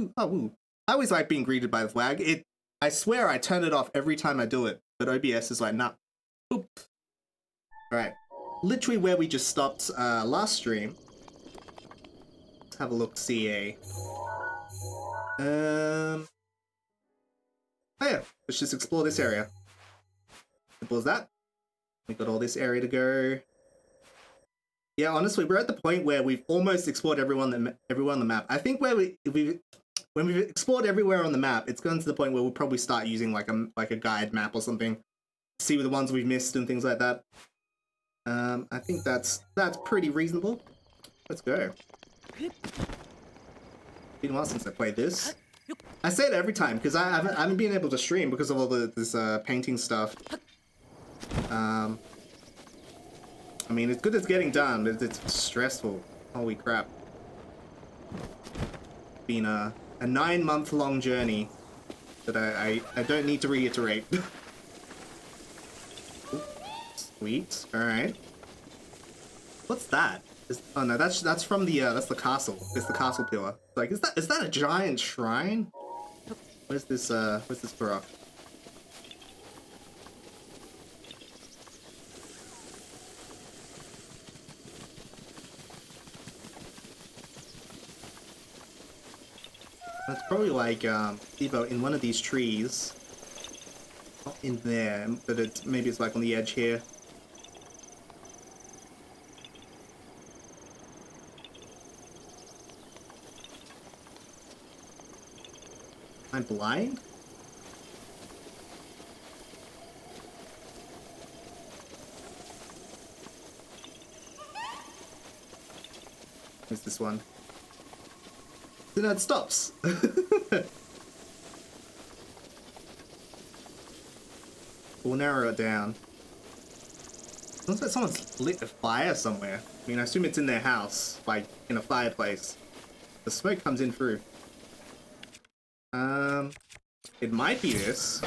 Woo! Oh, woo. I always like being greeted by the flag. I swear I turn it off every time I do it, but OBS is like, nah. Boop. Alright. Literally where we just stopped last stream. Let's have a look, CA. Oh yeah, let's just explore this area. Simple as that. We've got all this area to go. Yeah, honestly, we're at the point where we've almost explored everyone on the map. I think when we've explored everywhere on the map, it's gotten to the point where we'll probably start using like a guide map or something, see the ones we've missed and things like that. I think that's pretty reasonable. Let's go. Been a while since I played this. I say it every time because I haven't been able to stream because of all this painting stuff. I mean, it's good it's getting done, but it's stressful. Holy crap. Been a 9-month-long journey that I don't need to reiterate. Sweet. Alright. What's that? Oh no, that's from the that's the castle. It's the castle pillar. Like, is that a giant shrine? Where's this Barok? It's probably like Evo in one of these trees. Not in there, but maybe it's like on the edge here. Am I blind? Where's this one? Then it stops. We'll narrow it down. Looks like someone's lit a fire somewhere. I mean, I assume it's in their house, like in a fireplace. The smoke comes in through. It might be this.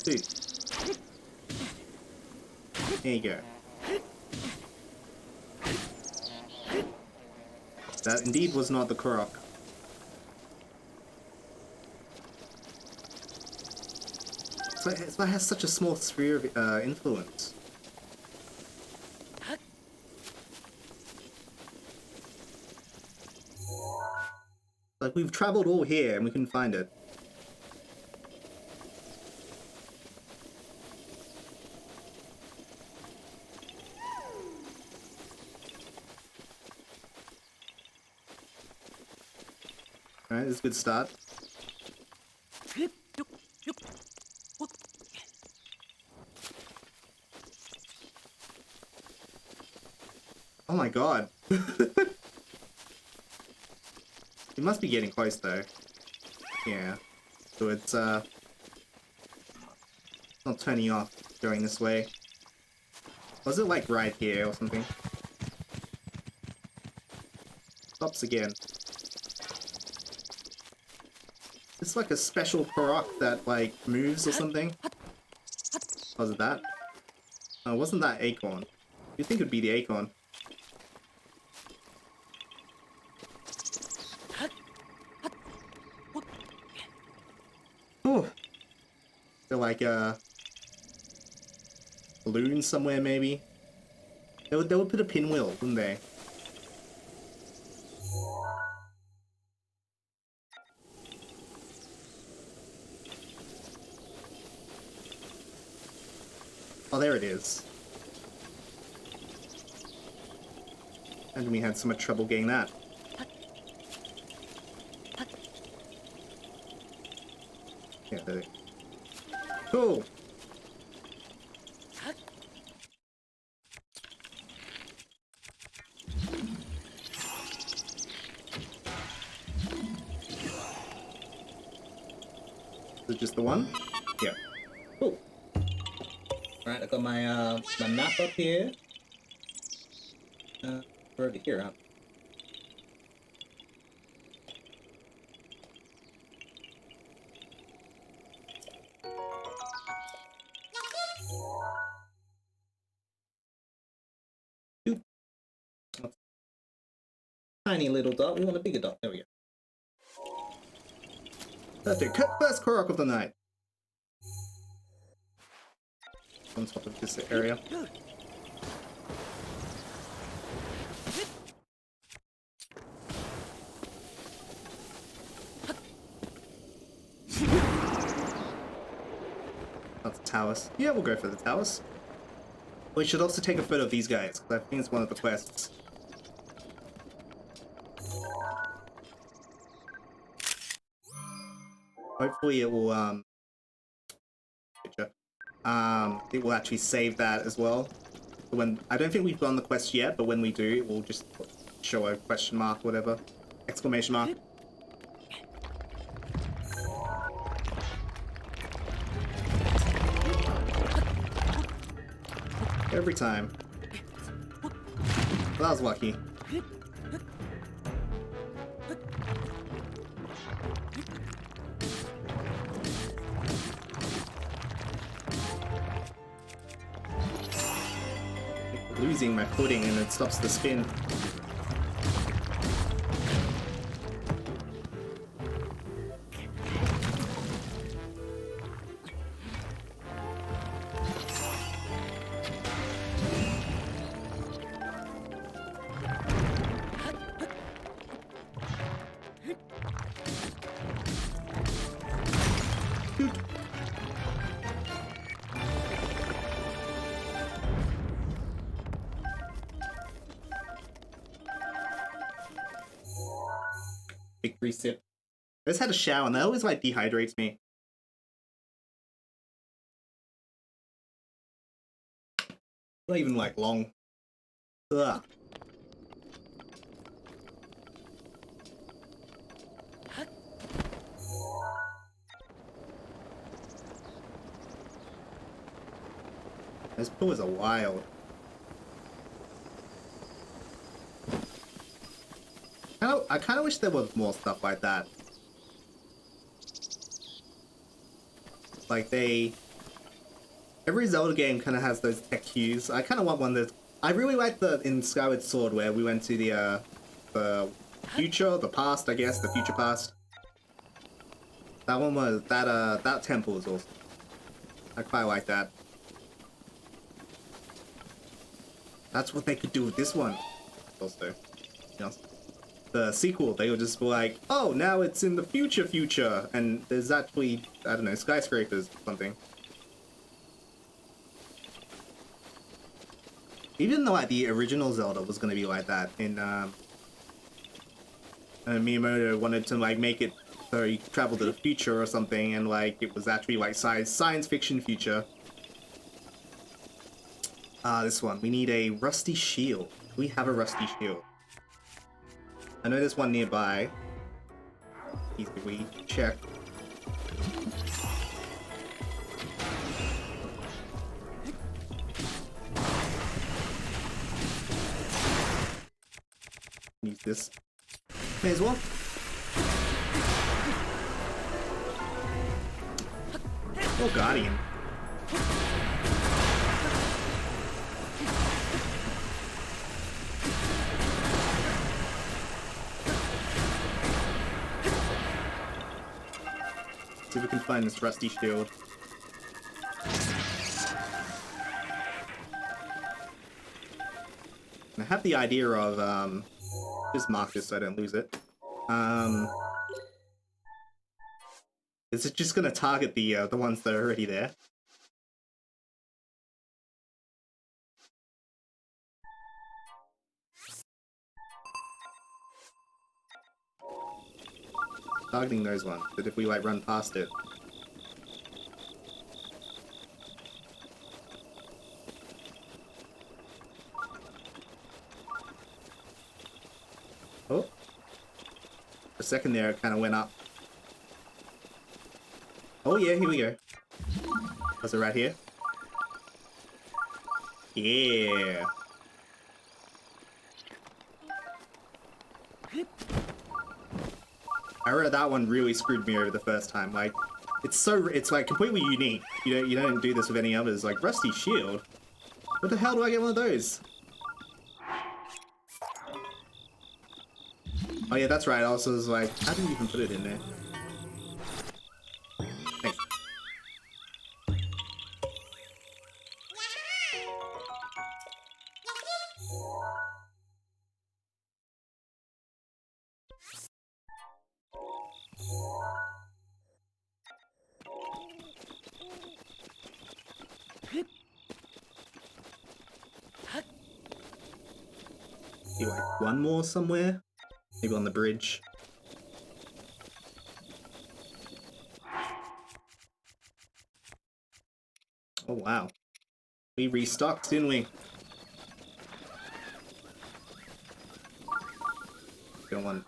Dude. There you go. That indeed was not the Korok. It's why it has such a small sphere of influence. Like, we've traveled all here and we couldn't find it. Alright, this is a good start. Oh my god. It must be getting close though. Yeah. So it's not turning off going this way. Was it like right here or something? Stops again. It's like a special Korok that like moves or something. Was it that? Oh, wasn't that Acorn? You'd think it'd be the Acorn. Oh, they're like a balloon somewhere, maybe. They would put a pinwheel, wouldn't they? Oh, there it is. And we had so much trouble getting that. Yeah, there. Cool. Is it just the one? Yeah. Cool. Alright, I got my my map up here. We're over here, huh? tiny little dot. We want a bigger dot. There we go. Perfect. First Korok of the night. On top of this area. That's the towers. Yeah, we'll go for the towers. We should also take a photo of these guys, because I think it's one of the quests. Hopefully it will, it will actually save that as well. When I don't think we've done the quest yet, but when we do, it will just show a question mark, whatever. Exclamation mark. Every time. Well, that was lucky. Losing my footing and it stops the spin. Victory sip. I just had a shower and that always like dehydrates me. Not even like long. Ugh. Those pillars are wild. I kind of wish there was more stuff like that. Like every Zelda game kind of has those tech cues. I kind of want one that I really like in Skyward Sword where we went to the future, the past, I guess, the future past. That one was that temple was awesome. I quite like that. That's what they could do with this one. Also, you know. The sequel, they would just be like, oh, now it's in the future, and there's actually, I don't know, skyscrapers or something. Even though, like, the original Zelda was gonna be like that, and Miyamoto wanted to, like, make it so you could travel to the future or something, and, like, it was actually, like, science fiction future. This one. We need a rusty shield. We have a rusty shield. I know there's one nearby. Easy we check. Use this. May as well. Oh, Guardian. See if we can find this rusty shield. I have the idea of just mark this so I don't lose it. Is it just gonna target the ones that are already there? Targeting those ones, but if we like run past it. Oh. For a second there it kinda went up. Oh yeah, here we go. Was it right here? Yeah. I read that one really screwed me over the first time. Like, it's like completely unique. You don't do this with any others. Like Rusty Shield. What the hell do I get one of those? Oh yeah, that's right. I also was like, I didn't even put it in there. Thanks. Maybe like one more somewhere? Maybe on the bridge. Oh wow. We restocked, didn't we? Go on,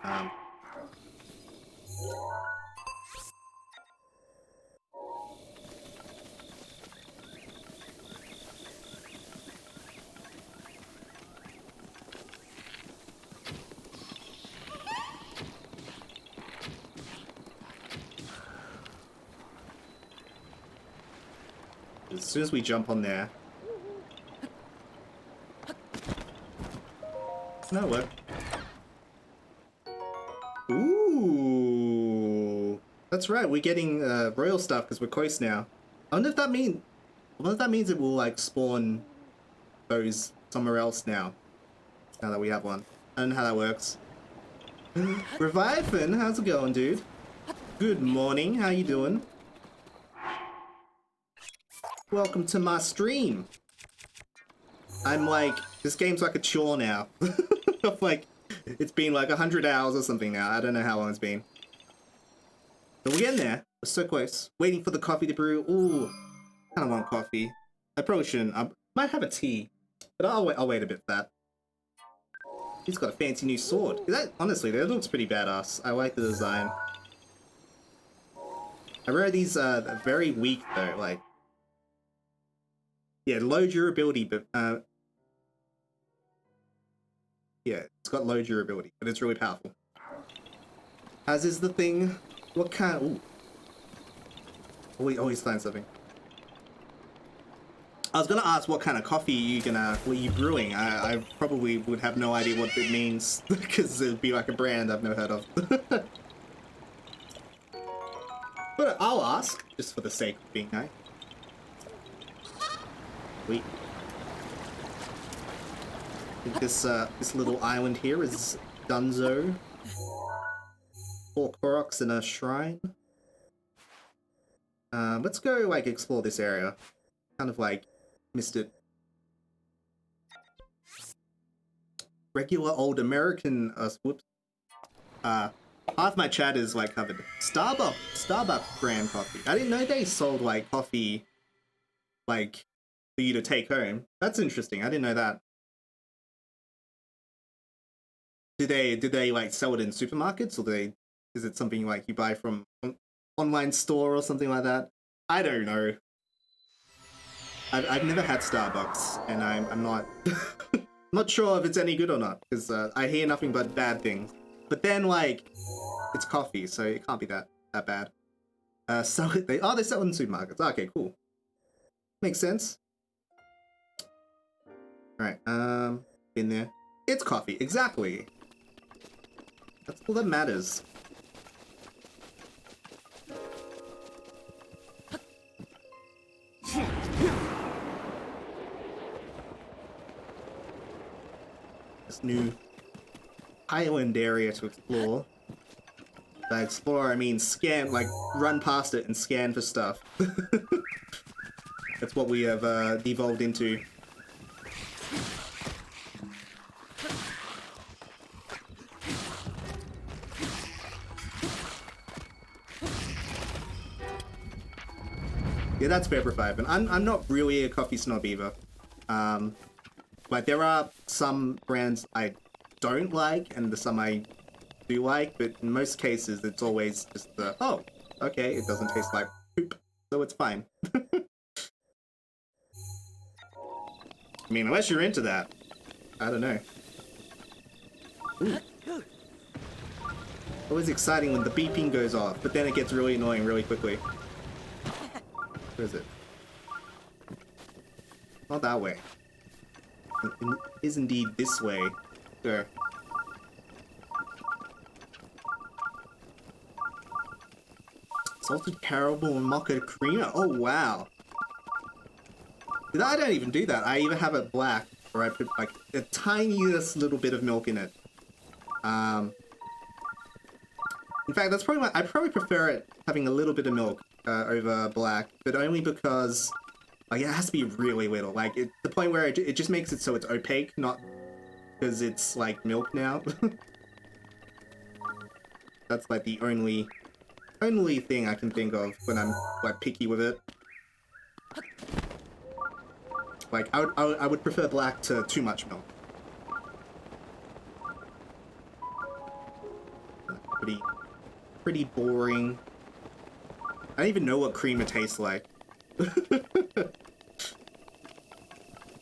as soon as we jump on there. No, what? Ooh. That's right, we're getting royal stuff because we're coast now. I wonder if that means it will like spawn those somewhere else now. Now that we have one. I don't know how that works. Revivin', how's it going, dude? Good morning, how you doing? Welcome to my stream. I'm like, this game's like a chore now. Like, it's been like 100 hours or something now. I don't know how long it's been. But we're getting there. We're so close. Waiting for the coffee to brew. Ooh, I don't want coffee. I probably shouldn't. I might have a tea, but I'll wait a bit for that. He's got a fancy new sword. Honestly, that looks pretty badass. I like the design. I read these are very weak though. Like, yeah, low durability, but yeah, it's got low durability, but it's really powerful. As is the thing. What kind? Ooh. Always find something. I was gonna ask what kind of coffee were you brewing? I probably would have no idea what it means because it'd be like a brand I've never heard of. But I'll ask just for the sake of being nice. Sweet. I think this little island here is Dunzo. 4 Koroks and a shrine. Let's go like explore this area. Kind of like missed it. Regular old American whoops. Half my chat is like covered. Starbucks brand coffee. I didn't know they sold like coffee like for you to take home. That's interesting. I didn't know that. Did they like sell it in supermarkets, or is it something like you buy from an online store or something like that? I don't know. I've never had Starbucks, and I'm not not sure if it's any good or not because I hear nothing but bad things. But then like it's coffee, so it can't be that bad. Sell it. They sell it in supermarkets. Okay, cool. Makes sense. All right. Been there. It's coffee. Exactly. That's all that matters. This new island area to explore. By explore, I mean scan, like run past it and scan for stuff. That's what we have devolved into. Yeah, that's fair for five. And I'm not really a coffee snob either. Like there are some brands I don't like and some I do like, but in most cases it's always just the oh, okay, it doesn't taste like poop, so it's fine. I mean, unless you're into that, I don't know. Ooh. Always exciting when the beeping goes off, but then it gets really annoying really quickly. Where is it? Not that way. It is indeed this way. Sure. Salted caramel and mocha creamer. Oh, wow. I don't even do that. I either have it black or I put like the tiniest little bit of milk in it. In fact, that's probably I probably prefer it having a little bit of milk over black, but only because like it has to be really little. Like the point where it just makes it so it's opaque, not because it's like milk now. That's like the only thing I can think of when I'm like picky with it. Like I would prefer black to too much milk. Pretty boring. I don't even know what creamer tastes like.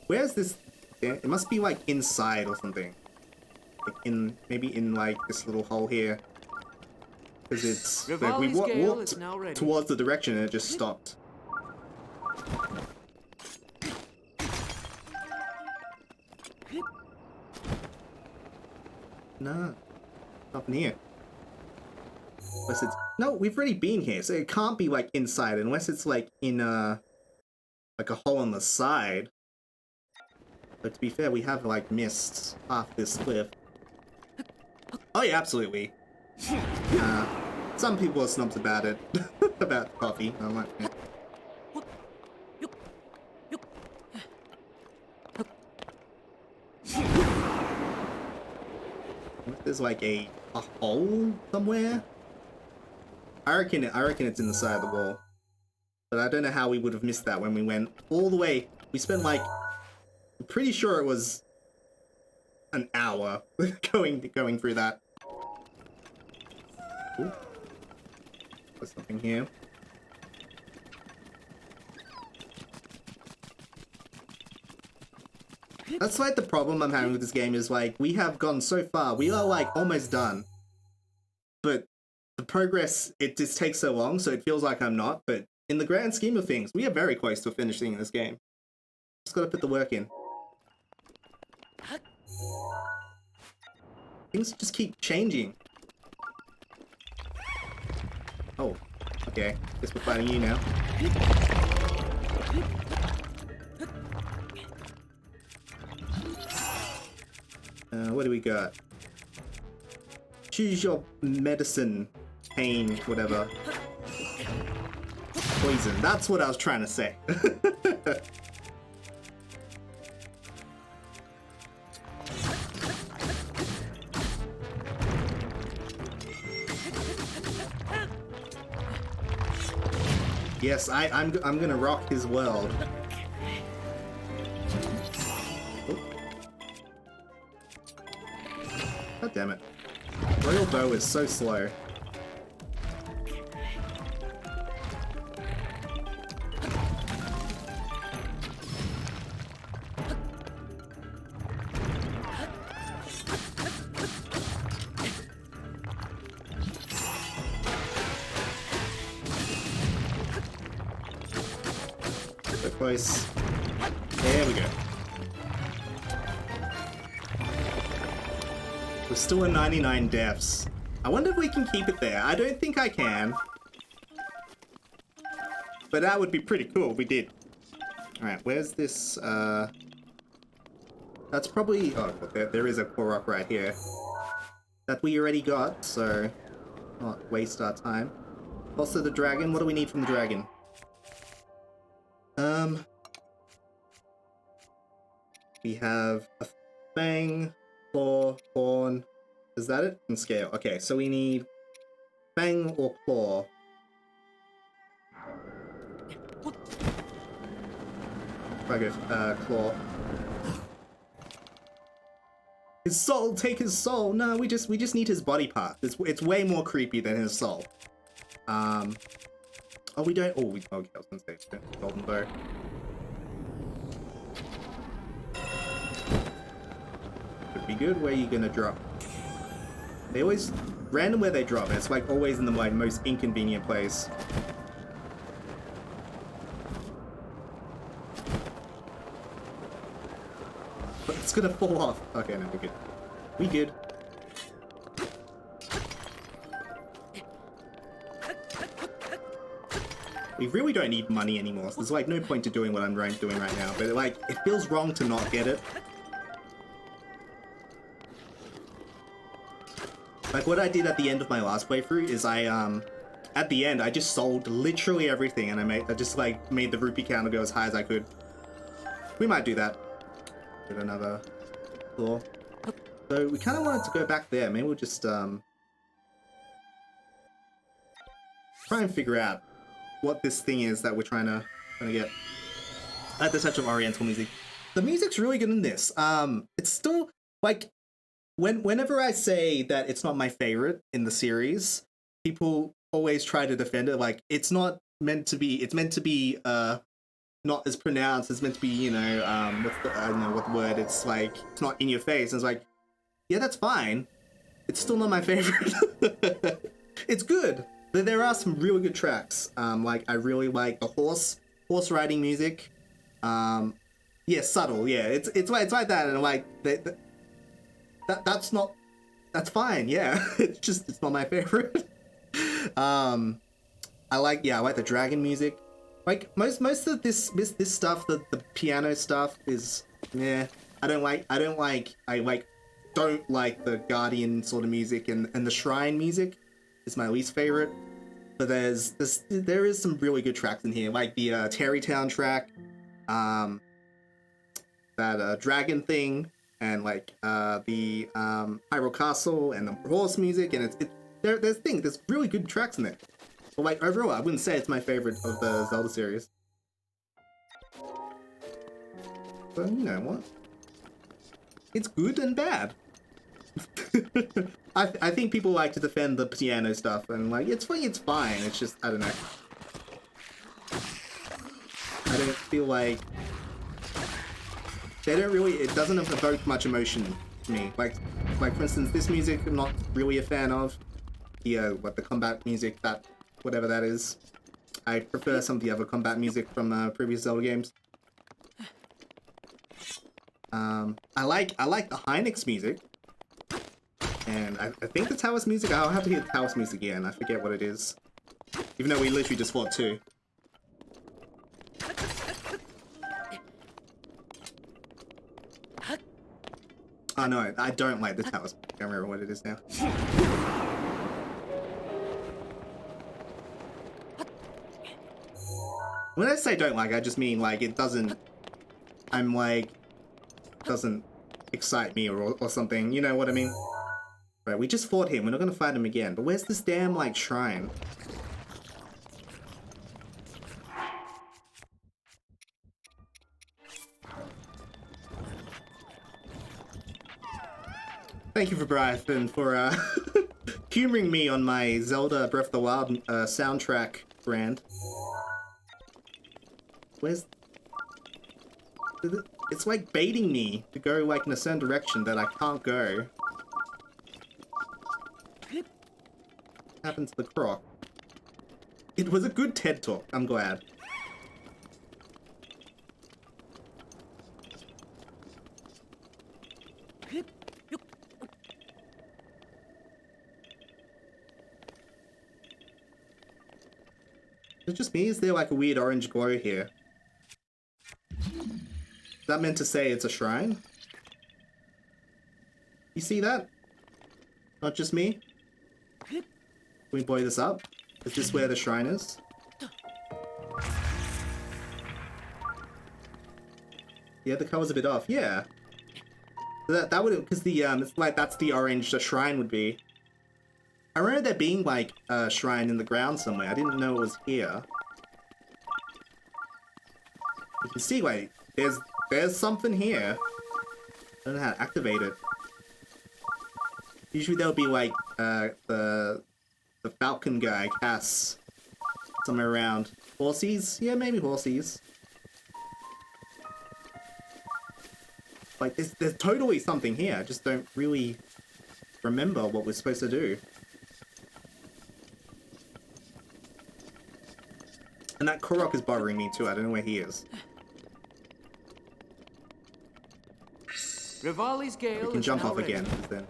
Where's this? It must be like inside or something. Like maybe in like this little hole here. Because it's like we walked towards the direction and it just stopped. No, nothing here. Unless it's no, we've already been here, so it can't be like inside unless it's like in like a hole on the side. But to be fair, we have like missed half this cliff. Oh yeah, absolutely. Some people are snobs about it, about coffee. I like it. There's like a hole somewhere. I reckon it's in the side of the wall. But I don't know how we would have missed that when we went all the way. We spent like, I'm pretty sure it was an hour going through that. Ooh. There's nothing here. That's like the problem I'm having with this game is like, we have gone so far. We are like almost done. But the progress, it just takes so long, so it feels like I'm not. But in the grand scheme of things, we are very close to finishing this game. Just gotta put the work in. Things just keep changing. Oh, okay. Guess we're fighting you now. What do we got? Choose your medicine, pain, whatever. Poison. That's what I was trying to say. Yes, I'm gonna rock his world. Oh. God damn it. Royal Bow is so slow. So close. There we go. We're still at 99 deaths. I wonder if we can keep it there. I don't think I can. But that would be pretty cool if we did. Alright, where's this, That's probably... Oh, there is a core rock right here. That we already got, so... Not waste our time. Also the dragon, what do we need from the dragon? We have a fang, claw, horn. Is that it? And scale. Okay, so we need fang or claw. If I go claw. His soul, take his soul. No, we just need his body part. It's way more creepy than his soul. Oh, we don't. Oh, okay, I was gonna say golden bow. Could be good. Where are you gonna drop? They always random where they drop. It's like always in the like most inconvenient place. But it's gonna fall off. Okay, no, we're good. We good. We really don't need money anymore, so there's like no point to doing what I'm doing right now, but like, it feels wrong to not get it. Like what I did at the end of my last playthrough is at the end I just sold literally everything and I just like made the rupee counter go as high as I could. We might do that. Get another floor. So we kind of wanted to go back there. Maybe we'll just try and figure out what this thing is that we're trying to get. I like the touch of Oriental music. The music's really good in this. It's still like whenever I say that it's not my favorite in the series, people always try to defend it. Like it's not meant to be. It's meant to be not as pronounced. It's meant to be, you know, what's the, I don't know what the word. It's like it's not in your face. And it's like, yeah, that's fine. It's still not my favorite. It's good. There are some really good tracks. Like I really like the horse riding music. Yeah, subtle. Yeah, it's like that, and like that's fine. Yeah, it's not my favorite. I like the dragon music. Like most of this stuff, the piano stuff is I don't like the Guardian sort of music, and the shrine music is my least favorite. But there is some really good tracks in here, like the Terrytown track, that dragon thing, and like the Hyrule Castle and the horse music, and there's really good tracks in there. But like overall, I wouldn't say it's my favorite of the Zelda series. But you know what? It's good and bad. I think people like to defend the piano stuff, and like it's fine. It's just I don't know. I don't feel like they don't really. It doesn't evoke much emotion to me. Like for instance, this music I'm not really a fan of. The combat music, that whatever that is. I prefer some of the other combat music from previous Zelda games. I like the Hynix music. And I think the Taos music, I'll have to hear the Taos music again. I forget what it is. Even though we literally just fought two. Oh no, I don't like the Taos. I can't remember what it is now. When I say don't like, I just mean like it doesn't... doesn't excite me or something. You know what I mean? Right, we just fought him. We're not gonna fight him again. But where's this damn, like, shrine? Thank you for Bryson for humoring me on my Zelda Breath of the Wild soundtrack brand. Where's... It's like baiting me to go like in a certain direction that I can't go. What happened to the croc? It was a good TED talk, I'm glad. Is it just me? Is there like a weird orange glow here? Is that meant to say it's a shrine? You see that? Not just me? Can we blow this up? Is this where the shrine is? Yeah, the color's a bit off. Yeah. So that would, because the it's like that's the orange the shrine would be. I remember there being like a shrine in the ground somewhere. I didn't know it was here. You can see like there's something here. I don't know how to activate it. Usually there'll be like the falcon guy, Cass, somewhere around. Horsies? Yeah, maybe horsies. Like there's totally something here. I just don't really remember what we're supposed to do. And that Korok is bothering me too. I don't know where he is. Rivali's Gale we can jump off again, then.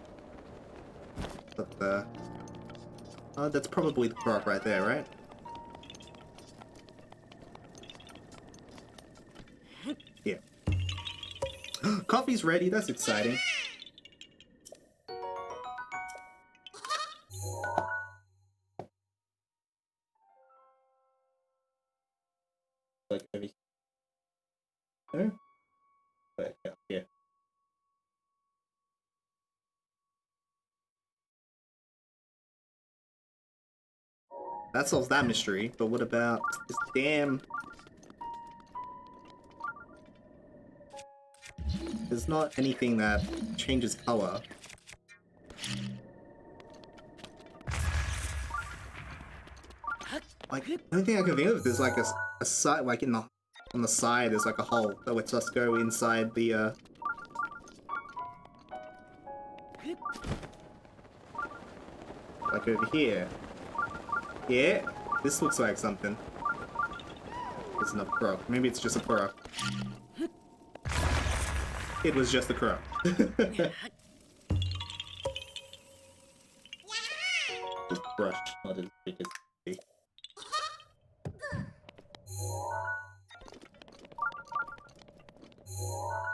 But oh, that's probably the Korok right there, right? coffee's ready. That's exciting. Like over here. But yeah. That solves that mystery, but what about this damn... There's not anything that changes color. Like, the only thing I can think of is like a side, like on the side there's like a hole that lets us go inside the like over here. Yeah, this looks like something. It's enough croc. Maybe it's just a croc. It was just a croc. Just brush, not as big as it.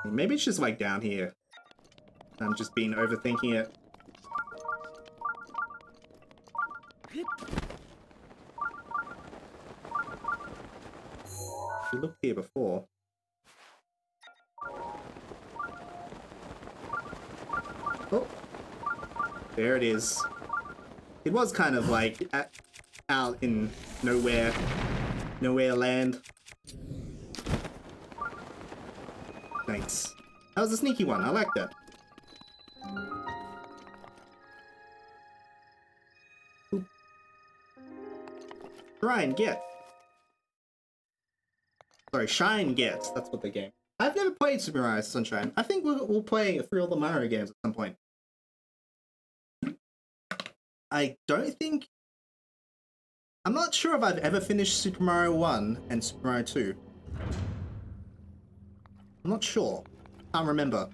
Maybe it's just like down here. I'm just overthinking it. We looked here before. Oh, there it is. It was kind of like out in nowhere land. Nice. That was a sneaky one. I like that. Oop. Shrine get. Sorry, Shine Gets. That's what the game. I've never played Super Mario Sunshine. I think we'll play through all the Mario games at some point. I don't think... I'm not sure if I've ever finished Super Mario 1 and Super Mario 2. I'm not sure. Can't remember.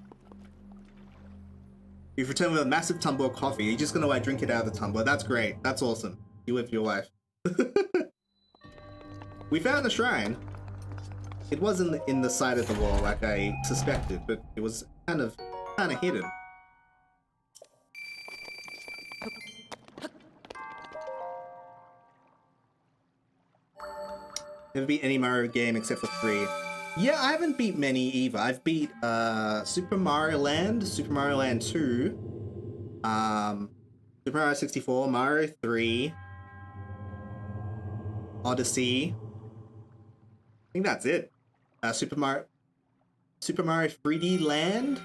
You've returned with a massive tumbler of coffee. You're just gonna like drink it out of the tumbler. That's great. That's awesome. You live your life. We found the shrine. It wasn't in the side of the wall like I suspected, but it was kind of hidden. Never beat any Mario game except for 3. Yeah, I haven't beat many either. I've beat Super Mario Land, Super Mario Land 2, Super Mario 64, Mario 3, Odyssey. I think that's it. Super Mario 3D Land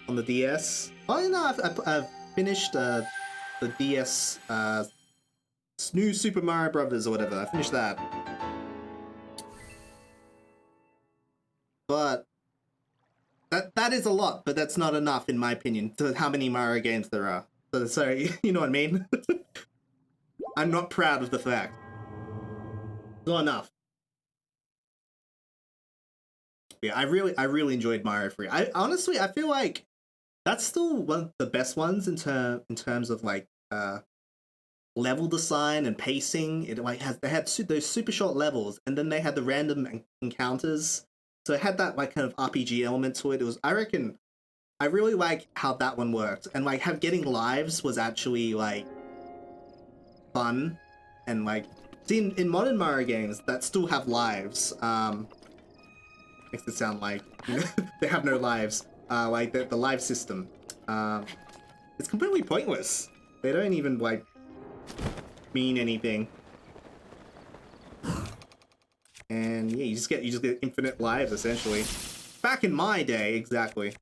on the DS. Oh no, I've finished the DS new Super Mario Brothers or whatever. I finished that. But that is a lot, but that's not enough in my opinion to how many Mario games there are. So you know what I mean? I'm not proud of the fact. Not enough. Yeah, I really enjoyed Mario 3. I honestly, I feel like that's still one of the best ones in terms of like level design and pacing. It like they had those super short levels, and then they had the random encounters. So it had that like kind of RPG element to it. I reckon I really like how that one worked, and like getting lives was actually like fun, and like see in modern Mario games that still have lives. Makes it sound like they have no lives. Like the live system, it's completely pointless. They don't even like mean anything. And yeah, you just get infinite lives essentially. Back in my day, exactly.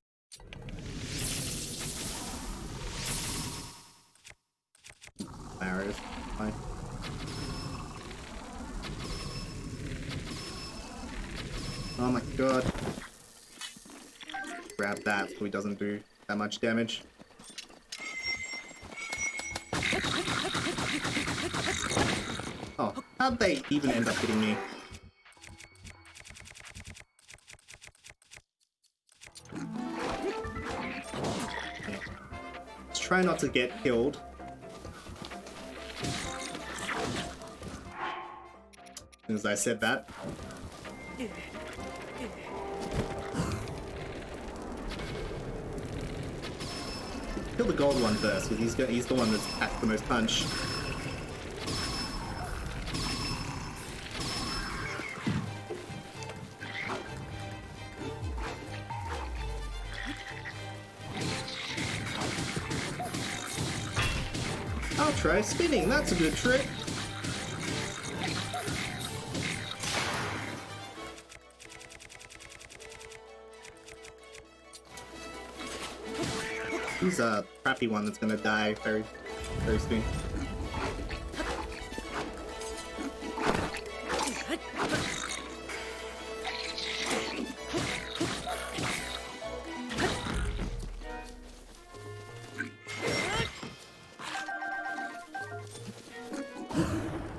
Arrows, fine. Oh my god. Grab that so he doesn't do that much damage. Oh, how'd they even end up hitting me? Let's try not to get killed. As soon as I said that. kill the gold one first, because he's the one that's packed the most punch. I'll try spinning, that's a good trick. He's a crappy one that's gonna die very, very soon.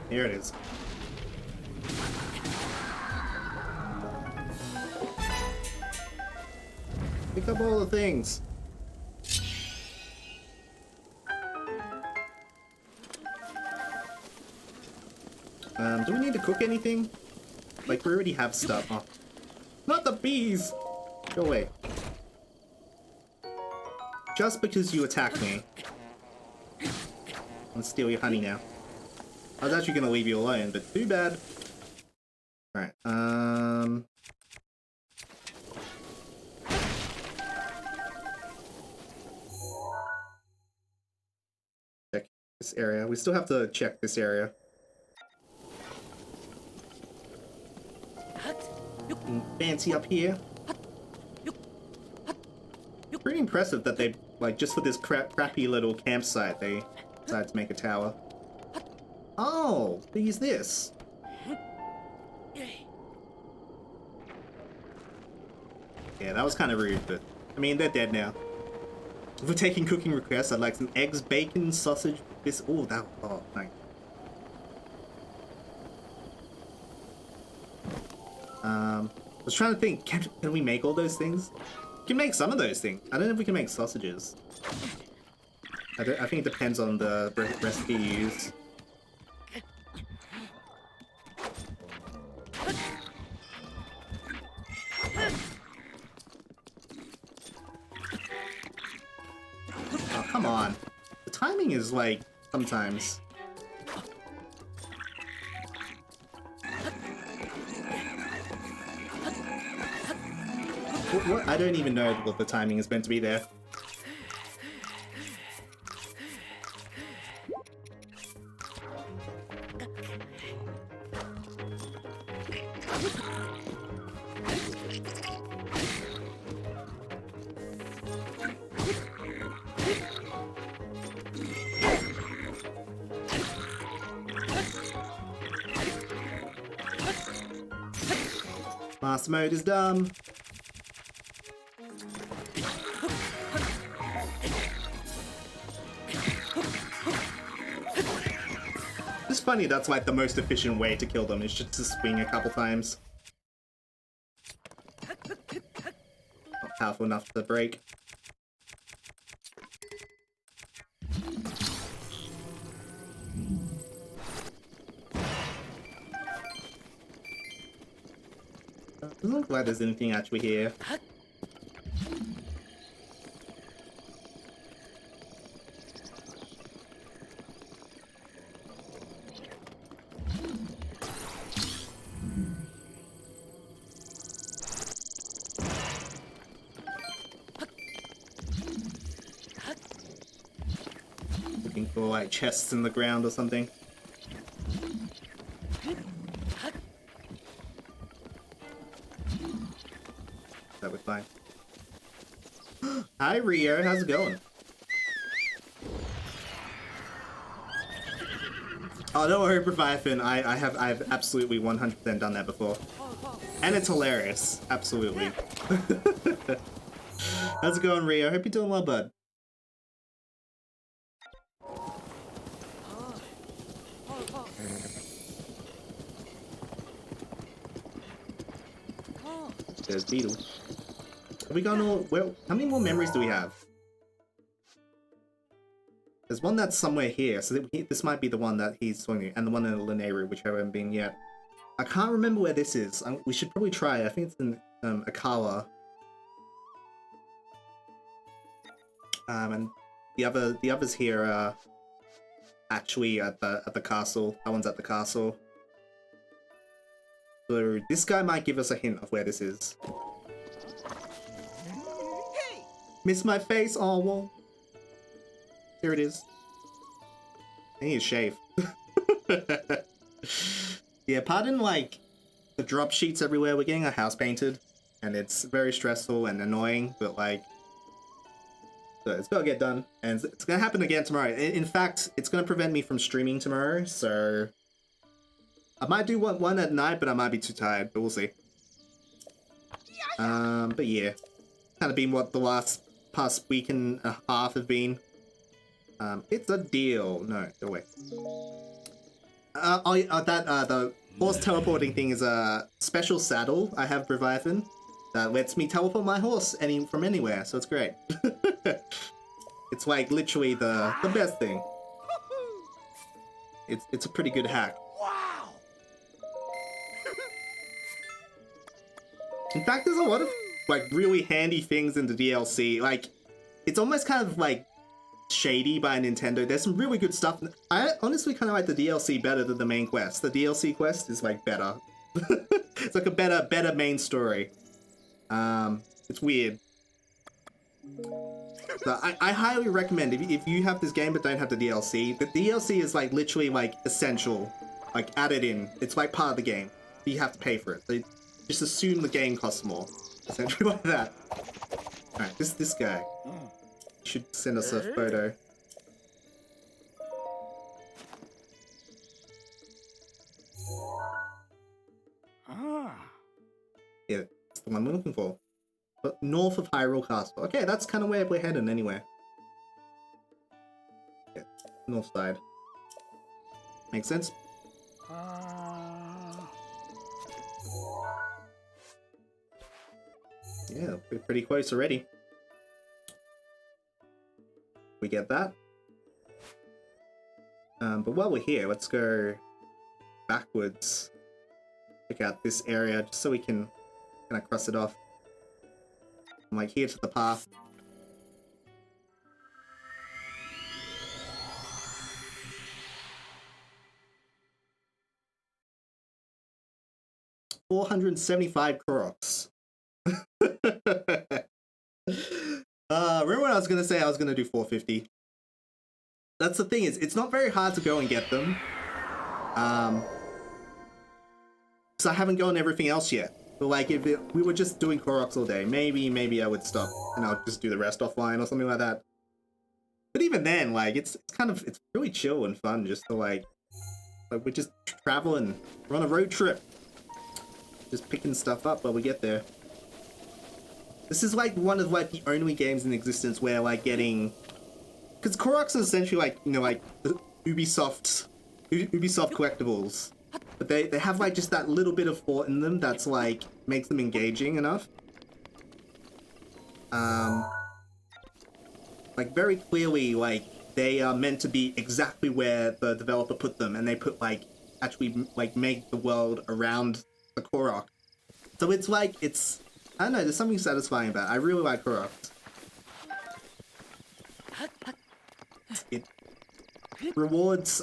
Here it is. Pick up all the things. Do we need to cook anything? Like, we already have stuff. Oh. Not the bees! Go away. Just because you attacked me. I'll steal your honey now. I was actually gonna leave you alone, but too bad. Alright, check this area. We still have to check this area. Fancy up here. Pretty impressive that they, like, just for this crappy little campsite, they decided to make a tower. Oh, they use this. Yeah, that was kind of rude, but I mean, they're dead now. If we're taking cooking requests, I'd like some eggs, bacon, sausage, this. Oh, that. Oh, thanks. I was trying to think, can we make all those things? We can make some of those things. I don't know if we can make sausages. I think it depends on the recipe you use. Oh, come on. The timing is like, sometimes. What? I don't even know what the timing is meant to be there. Mastermode is done. It's funny, that's like the most efficient way to kill them, is just to swing a couple times. Not powerful enough to break. Doesn't look like there's anything actually here. Looking for like chests in the ground or something. That was fine. Hi Rio, how's it going? Oh, don't worry, Leviathan. I've absolutely 100% done that before, and it's hilarious. Absolutely. How's it going, Rio? Hope you're doing well, bud. There's Beetle. Have we gone all... Well, how many more memories do we have? There's one that's somewhere here, so this might be the one that he's swinging, and the one in the Linearu, which I haven't been yet. I can't remember where this is. We should probably try it. I think it's in Akawa. And The others here are actually at the castle. That one's at the castle. So this guy might give us a hint of where this is. Hey! Miss my face, oh well. Here it is. I need to shave. Yeah, pardon like the drop sheets everywhere. We're getting our house painted, and it's very stressful and annoying, but like, so it's gotta get done, and it's gonna happen again tomorrow. In fact, it's gonna prevent me from streaming tomorrow, so I might do one at night, but I might be too tired, but we'll see. But yeah, kind of been what the past week and a half have been. It's a deal. No, go away. The horse teleporting thing is a special saddle I have Leviathan that lets me teleport my horse from anywhere, so it's great. It's like literally the best thing. It's a pretty good hack. Wow! In fact, there's a lot of like really handy things in the DLC. Like, it's almost kind of like shady by Nintendo. There's some really good stuff. I honestly kind of like the DLC better than the main quest. The DLC quest is like better. It's like a better main story. It's weird. So I highly recommend if you have this game but don't have the DLC. The DLC is like literally like essential, like added in. It's like part of the game. You have to pay for it. So just assume the game costs more. Essentially like that. All right, this guy should send us a photo. Yeah, it's the one we're looking for. But north of Hyrule Castle. Okay, that's kind of where we're heading anyway. Yeah, north side. Makes sense? Yeah, we're pretty close already. We get that. But while we're here, let's go backwards. Check out this area just so we can kind of cross it off. I'm like here to the path. $475 Koroks. Remember when I was gonna say I was gonna do 450? That's the thing, is it's not very hard to go and get them. Because I haven't gone everything else yet. But like if we were just doing Koroks all day, maybe I would stop and I'll just do the rest offline or something like that. But even then, like it's really chill and fun just to like we're just traveling. We're on a road trip. Just picking stuff up while we get there. This is like one of like the only games in existence where like getting, because Koroks is essentially like, you know, like Ubisoft collectibles, but they have like just that little bit of thought in them that's like makes them engaging enough. Like very clearly, like they are meant to be exactly where the developer put them, and they put like actually like make the world around the Korok. So it's like I don't know, there's something satisfying about it. I really like Koroks. It rewards,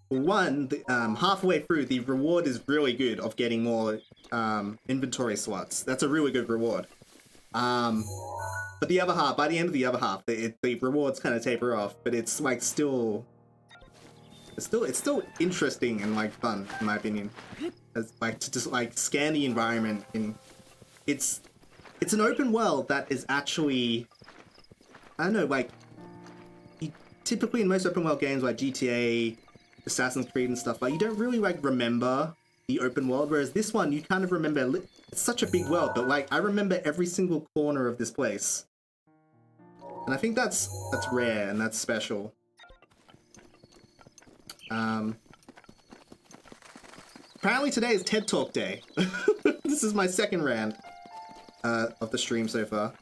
one, halfway through, the reward is really good of getting more inventory slots. That's a really good reward. But the other half, by the end of the other half, the rewards kind of taper off, but it's like it's still interesting and like fun, in my opinion. As like to just like scan the environment it's an open world that is actually, I don't know, like typically in most open world games like GTA, Assassin's Creed and stuff, like you don't really like remember the open world, whereas this one you kind of remember. It's such a big world, but like I remember every single corner of this place, and I think that's rare and that's special. Apparently today is TED Talk day. This is my second rant of the stream so far.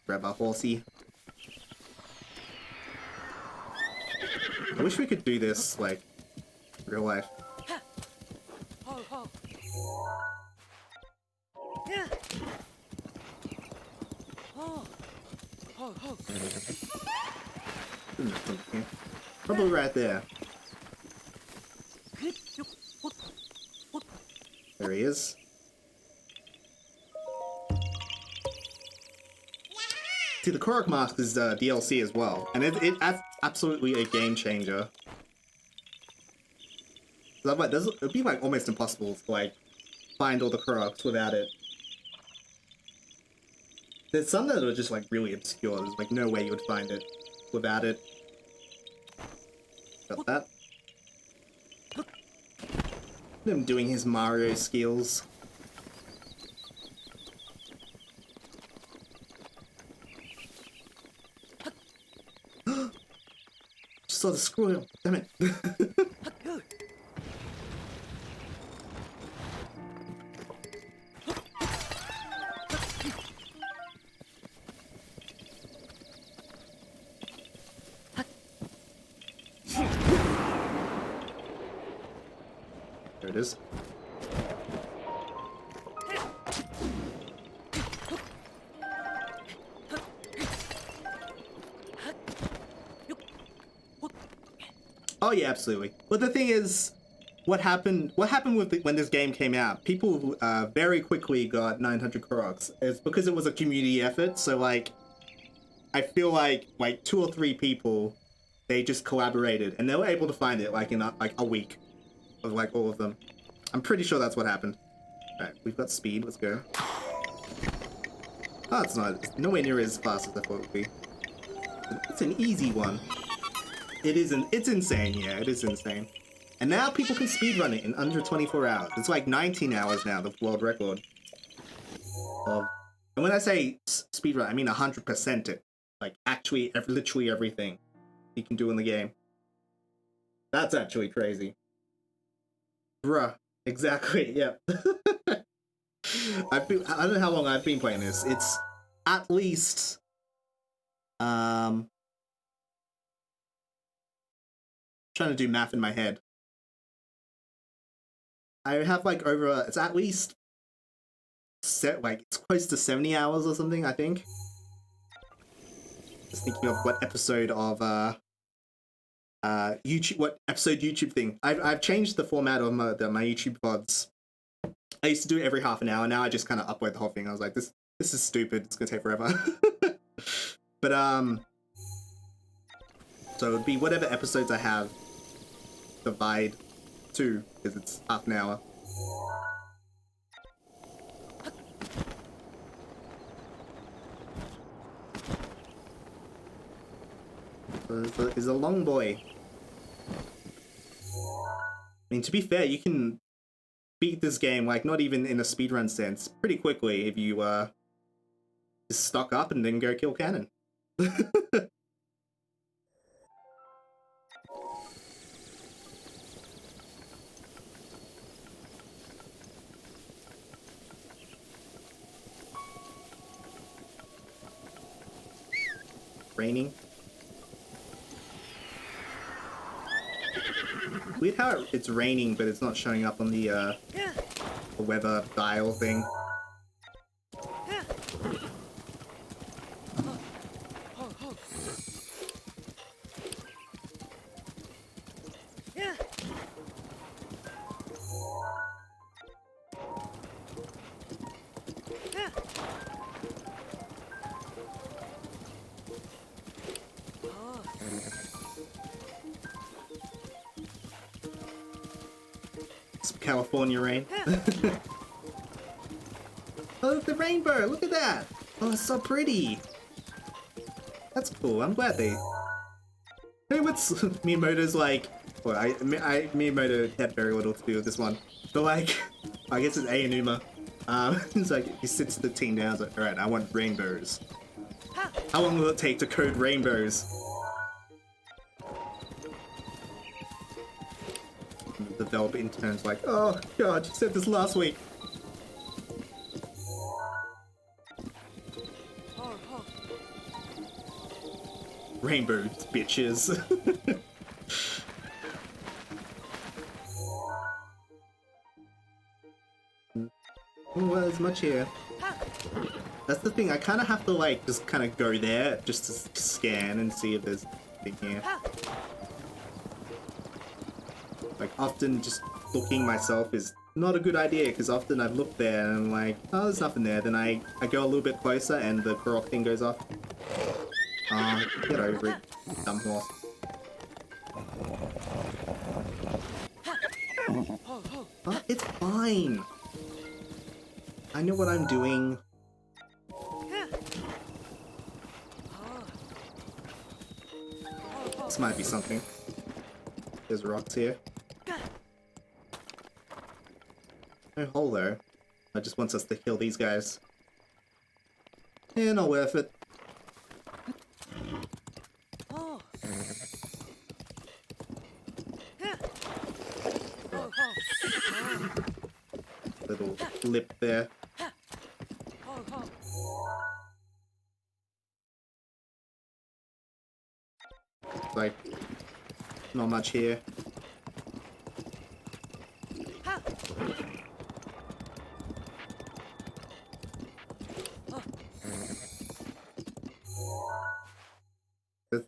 Grab our horsey. I wish we could do this, like, real life. Probably right there. There he is. See, the Korok Mask is DLC as well, and it's absolutely a game changer. It'd be like almost impossible to like find all the Koroks without it. There's some that are just like really obscure. There's like no way you would find it without it. Got that. Him doing his Mario skills. Just saw the squirrel. Damn it. There it is. Oh yeah, absolutely. But the thing is, what happened with when this game came out? People very quickly got 900 Koroks. It's because it was a community effort. So like, I feel like 2 or 3 people, they just collaborated and they were able to find it like in a week of like all of them. I'm pretty sure that's what happened. All right, we've got speed. Let's go. Oh, it's nowhere near as fast as I thought it would be. It's an easy one. It's insane, yeah, it is insane. And now people can speedrun it in under 24 hours. It's like 19 hours now, the world record. And when I say speedrun, I mean 100% it. Like, actually, literally everything you can do in the game. That's actually crazy. Bruh, exactly, yeah. I don't know how long I've been playing this. It's at least... trying to do math in my head. I have like over it's at least it's close to 70 hours or something, I think. Just thinking of what episode of YouTube thing. I've changed the format of my YouTube VODs. I used to do it every half an hour. Now I just kind of upload the whole thing. I was like, this is stupid. It's gonna take forever. But so it would be whatever episodes I have divide 2, because it's half an hour. So is a long boy. I mean, to be fair, you can beat this game, like, not even in a speedrun sense, pretty quickly if you just stock up and then go kill Cannon. Raining. Weird how it's raining, but it's not showing up on the weather dial thing. California rain. Oh, the rainbow! Look at that! Oh, it's so pretty! That's cool, I'm glad they... Hey, what's... Miyamoto's like... Well, Miyamoto had very little to do with this one. But like... I guess it's Aonuma. It's like, he sits the team down and is like, alright, I want rainbows. How long will it take to code rainbows? The developer intern's like, oh god, you said this last week. Rainbows, bitches. Oh, well, there's much here. That's the thing, I kind of have to like just kind of go there just to scan and see if there's anything here. Like often just looking myself is not a good idea because often I've looked there and I'm like, oh, there's nothing there. Then I go a little bit closer and the Korok thing goes off. Get over it, dumb horse. Oh, it's fine. I know what I'm doing. This might be something. There's rocks here. No hole though. It just wants us to kill these guys. Yeah, not worth it. Little lip there. Like, not much here.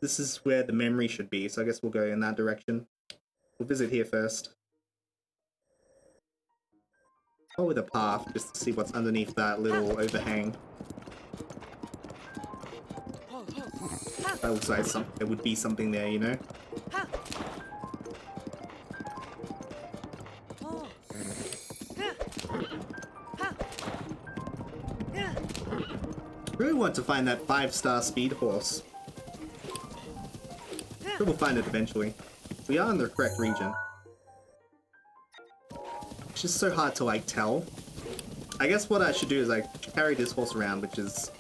This is where the memory should be, so I guess we'll go in that direction. We'll visit here first. Go with a path, just to see what's underneath that little overhang. That looks like there would be something there, you know? I really want to find that 5-star speed horse. Sure, we'll find it eventually. We are in the correct region. It's just so hard to like tell. I guess what I should do is like carry this horse around, which is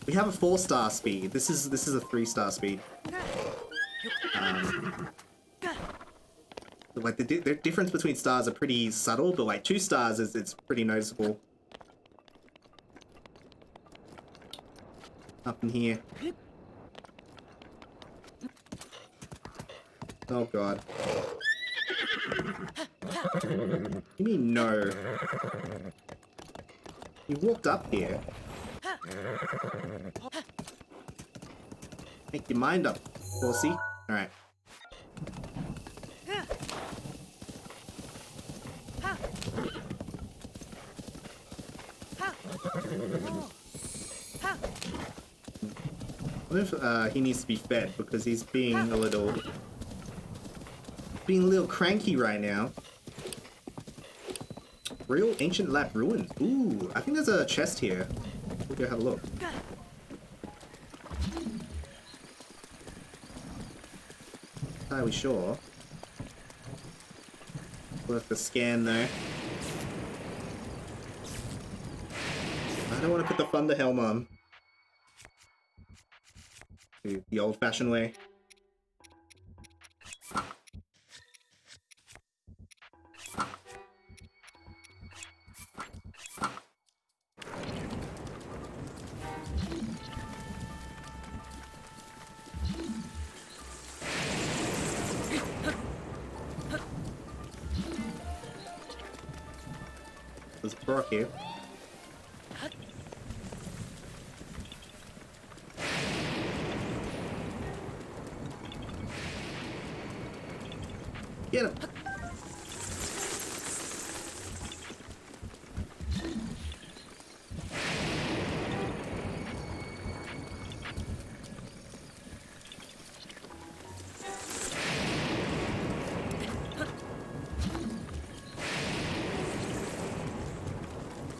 we have a 4-star speed. This is a 3-star speed. Like the difference between stars are pretty subtle, but like 2 stars it's pretty noticeable. Up in here. Oh god. You mean no? You walked up here. Make your mind up, horsey. Alright. I wonder if he needs to be fed because he's being a little cranky right now. Real ancient lab ruins. Ooh, I think there's a chest here. We'll go have a look. Are we sure? Worth the scan though. I don't want to put the thunder helm on. The old-fashioned way. There's a Korok here. Get him!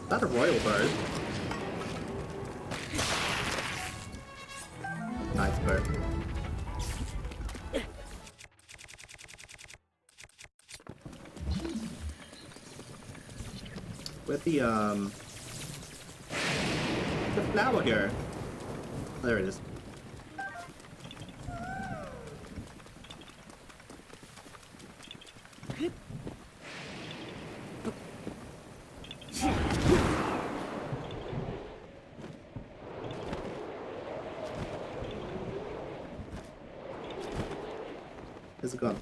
Is that a royal bow? Nice bow. Where'd the flower go? There it is. Where's it gone?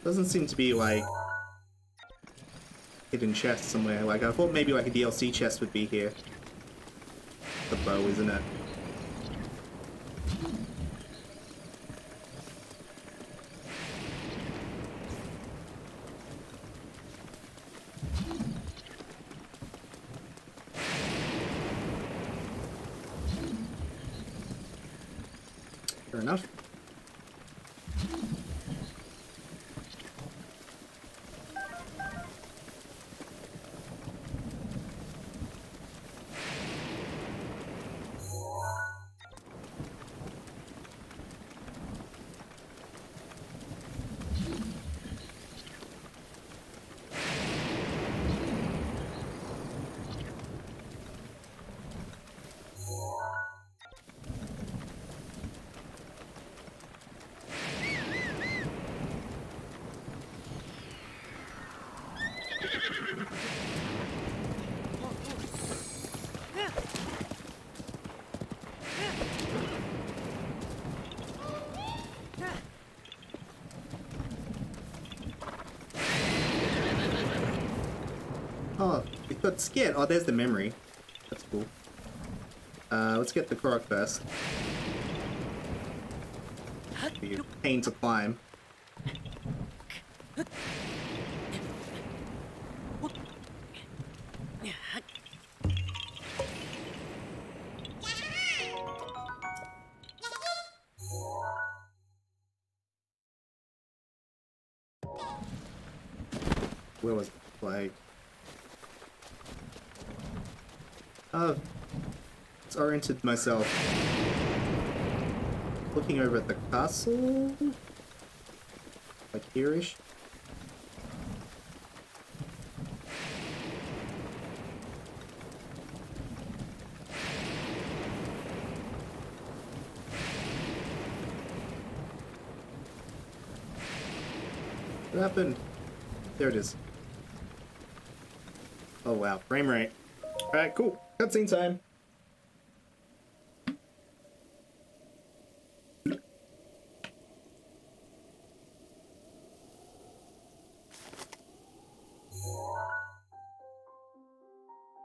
Doesn't seem to be like hidden chest somewhere. Like I thought maybe like a DLC chest would be here. The bow, isn't it? Fair enough. Oh, it got scared. Oh, there's the memory. That's cool. Let's get the Korok first. Be a pain to climb. Where was the flag? Oh, it's oriented myself. Looking over at the castle? Like here-ish? What happened? There it is. Oh wow, frame rate. Alright, cool. Cutscene time.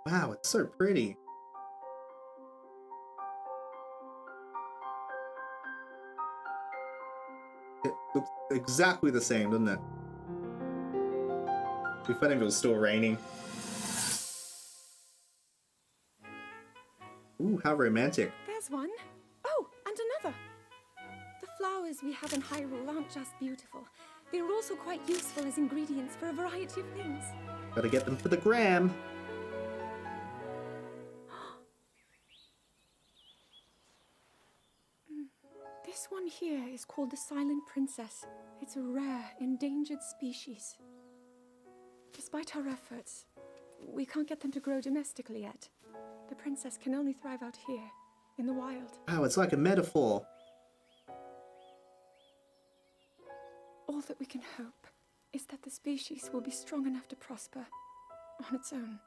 Wow, it's so pretty. It looks exactly the same, doesn't it? It'd be funny if it was still raining. Ooh, how romantic. There's one. Oh, and another. The flowers we have in Hyrule aren't just beautiful. They're also quite useful as ingredients for a variety of things. Gotta get them for the gram. This one here is called the Silent Princess. It's a rare, endangered species. Despite our efforts, we can't get them to grow domestically yet. The princess can only thrive out here, in the wild. Wow, it's like a metaphor. All that we can hope is that the species will be strong enough to prosper on its own.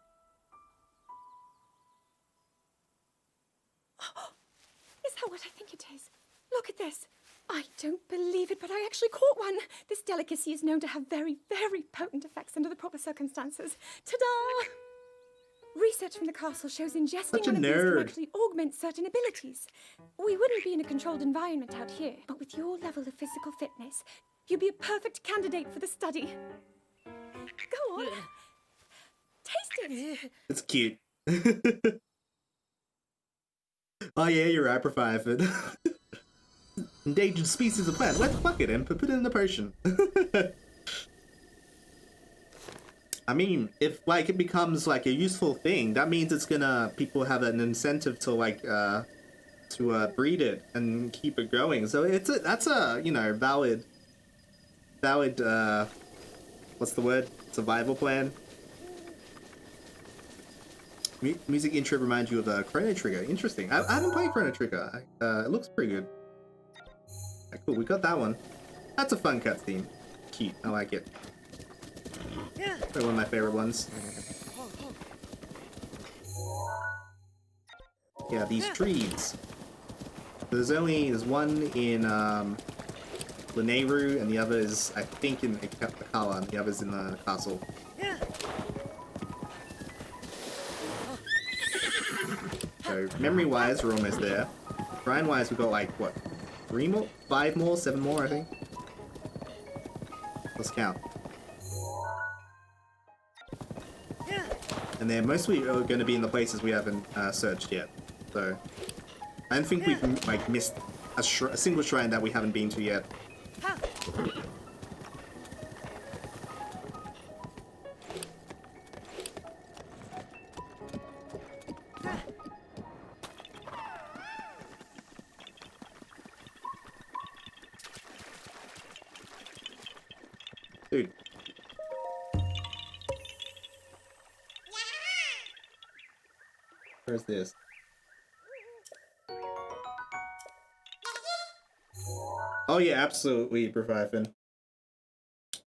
Is that what I think it is? Look at this. I don't believe it, but I actually caught one. This delicacy is known to have very, very potent effects under the proper circumstances. Ta-da! Research from the castle shows ingesting Such a one of these nerd. can actually augment certain abilities. We wouldn't be in a controlled environment out here, but with your level of physical fitness, you'd be a perfect candidate for the study. Go on. Taste it. It's cute. Oh yeah, you're right, Profiafid. Endangered species of plant. Let's fuck it and put it in the potion. I mean, if like it becomes like a useful thing, that means it's gonna people have an incentive to like to breed it and keep it growing. So that's a you know valid what's the word? Survival plan. Music intro reminds you of Chrono Trigger. Interesting. I haven't played Chrono Trigger. It looks pretty good. Right, cool, we got that one. That's a fun cutscene. Cute. I like it. Probably one of my favorite ones. Yeah, these trees. There's one in Lanayru, and the other is, I think, in Akala, and the other's in the castle. So, memory-wise, we're almost there. Shrine-wise, we've got, like, what? 3 more? 5 more? 7 more, I think? Let's count. And they're mostly going to be in the places we haven't searched yet. So, I don't think we've, like, missed a single shrine that we haven't been to yet. Dude. Where's this? Oh yeah, absolutely, Provifen.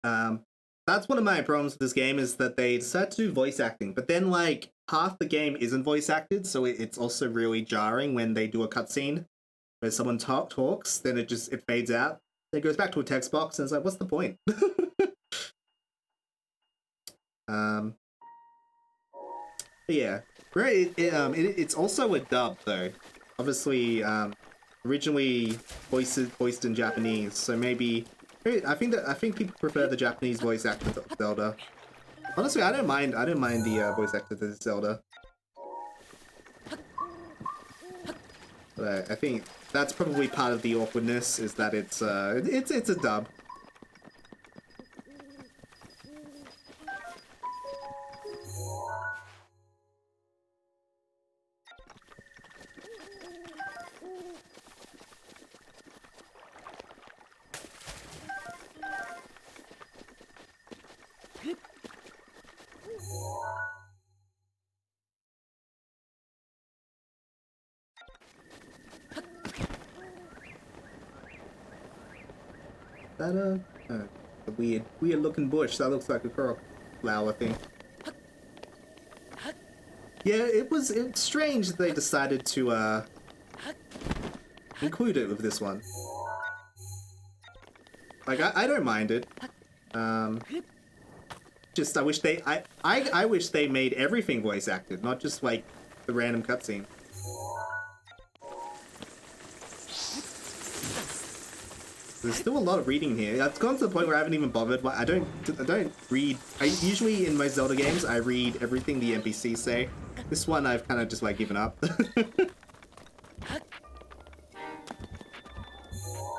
That's one of my problems with this game, is that they decide to do voice acting, but then like half the game isn't voice acted, so it's also really jarring when they do a cutscene where someone talks, then it fades out. Then it goes back to a text box, and it's like, what's the point? But yeah, great. It's also a dub though. Obviously, originally voiced in Japanese, so maybe I think people prefer the Japanese voice actor to Zelda. Honestly, I don't mind the voice actor to Zelda. But I think that's probably part of the awkwardness, is that it's a dub. That a weird looking bush that looks like a coral flower thing. Yeah, it's strange that they decided to include it with this one. Like I don't mind it. Just I wish they made everything voice acted, not just like the random cutscene. There's still a lot of reading here. It's gone to the point where I haven't even bothered. I don't read. Usually in my Zelda games, I read everything the NPCs say. This one I've kind of just like given up.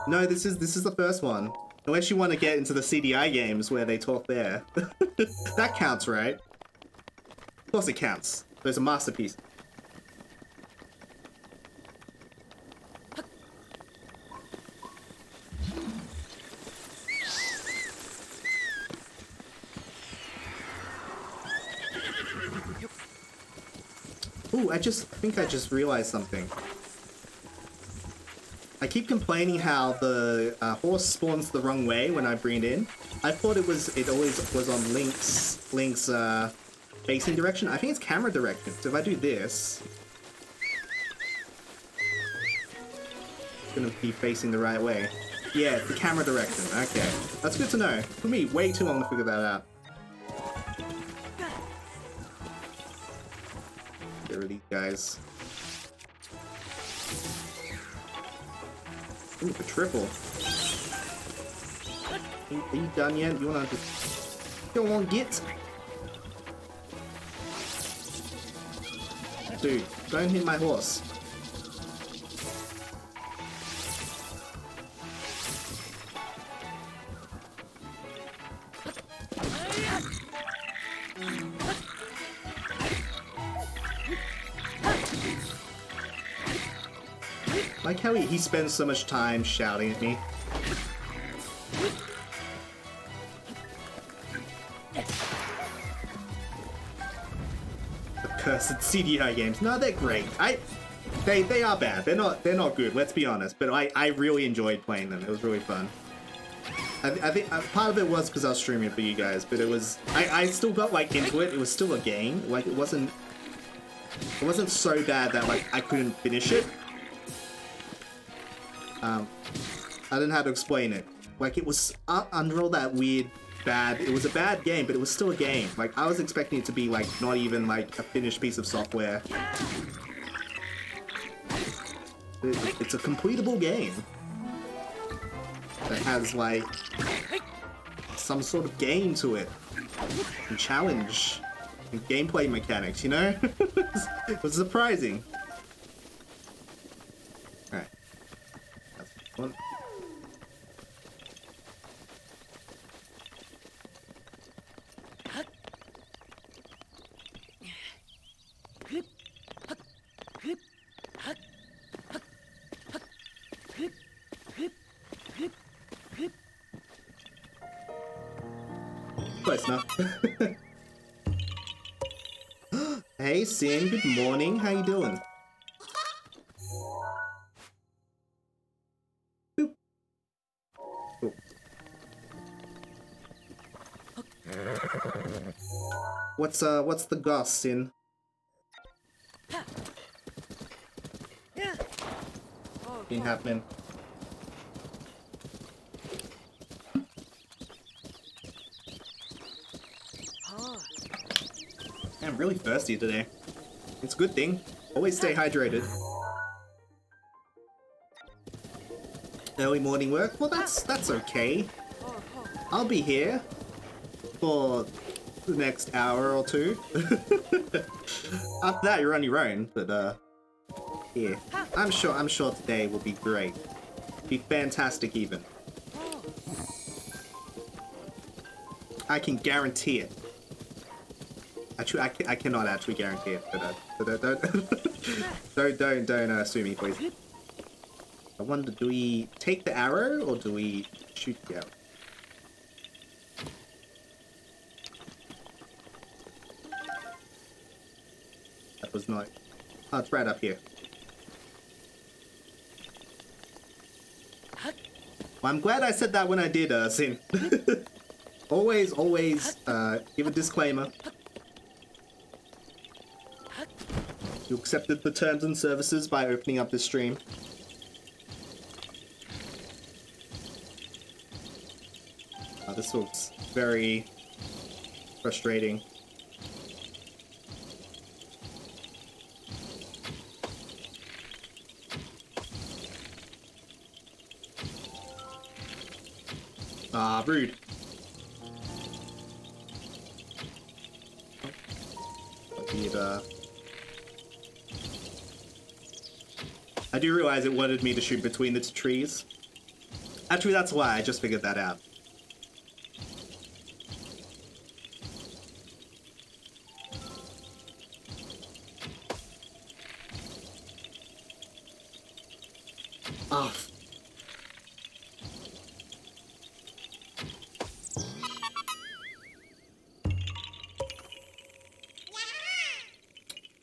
No, this is the first one. Unless you want to get into the CDI games where they talk there. That counts, right? Of course it counts. There's a masterpiece. Ooh, I think I just realized something. I keep complaining how the horse spawns the wrong way when I bring it in. I thought it always was on Link's facing direction. I think it's camera direction. So if I do this, it's gonna be facing the right way. Yeah, it's the camera direction. Okay, that's good to know. For me, way too long to figure that out. Get rid of these guys. Ooh, the triple. Are you done yet? You wanna just go on, get? Dude, don't hit my horse. Like how he spends so much time shouting at me. The cursed CDI games. No, they're great. They are bad. They're not good, let's be honest. But I really enjoyed playing them. It was really fun. I think part of it was because I was streaming it for you guys, but it was I still got like into it. It was still a game. Like it wasn't so bad that like I couldn't finish it. I don't know how to explain it. Like, it was under all that weird bad. It was a bad game, but it was still a game. Like, I was expecting it to be like not even like a finished piece of software. It's a completable game that has like some sort of game to it, and challenge, and gameplay mechanics. You know, it was surprising. All right, that's one. Close enough. Hey, Sin, good morning. How you doing? Boop. Cool. What's the goss, Sin? Been happening. I'm really thirsty today. It's a good thing. Always stay hydrated. Early morning work? Well, that's okay. I'll be here for the next hour or two. After that, you're on your own. But yeah, I'm sure today will be great. Be fantastic, even. I can guarantee it. Actually, I cannot actually guarantee it, but don't sue me, please. I wonder, do we take the arrow or do we shoot the arrow? That was not. Oh, it's right up here. Well, I'm glad I said that when I did, Sin. always, give a disclaimer. You accepted the terms and services by opening up this stream. This looks very frustrating. Ah, rude. I do realize it wanted me to shoot between the two trees. Actually, that's why I just figured that out. Oh.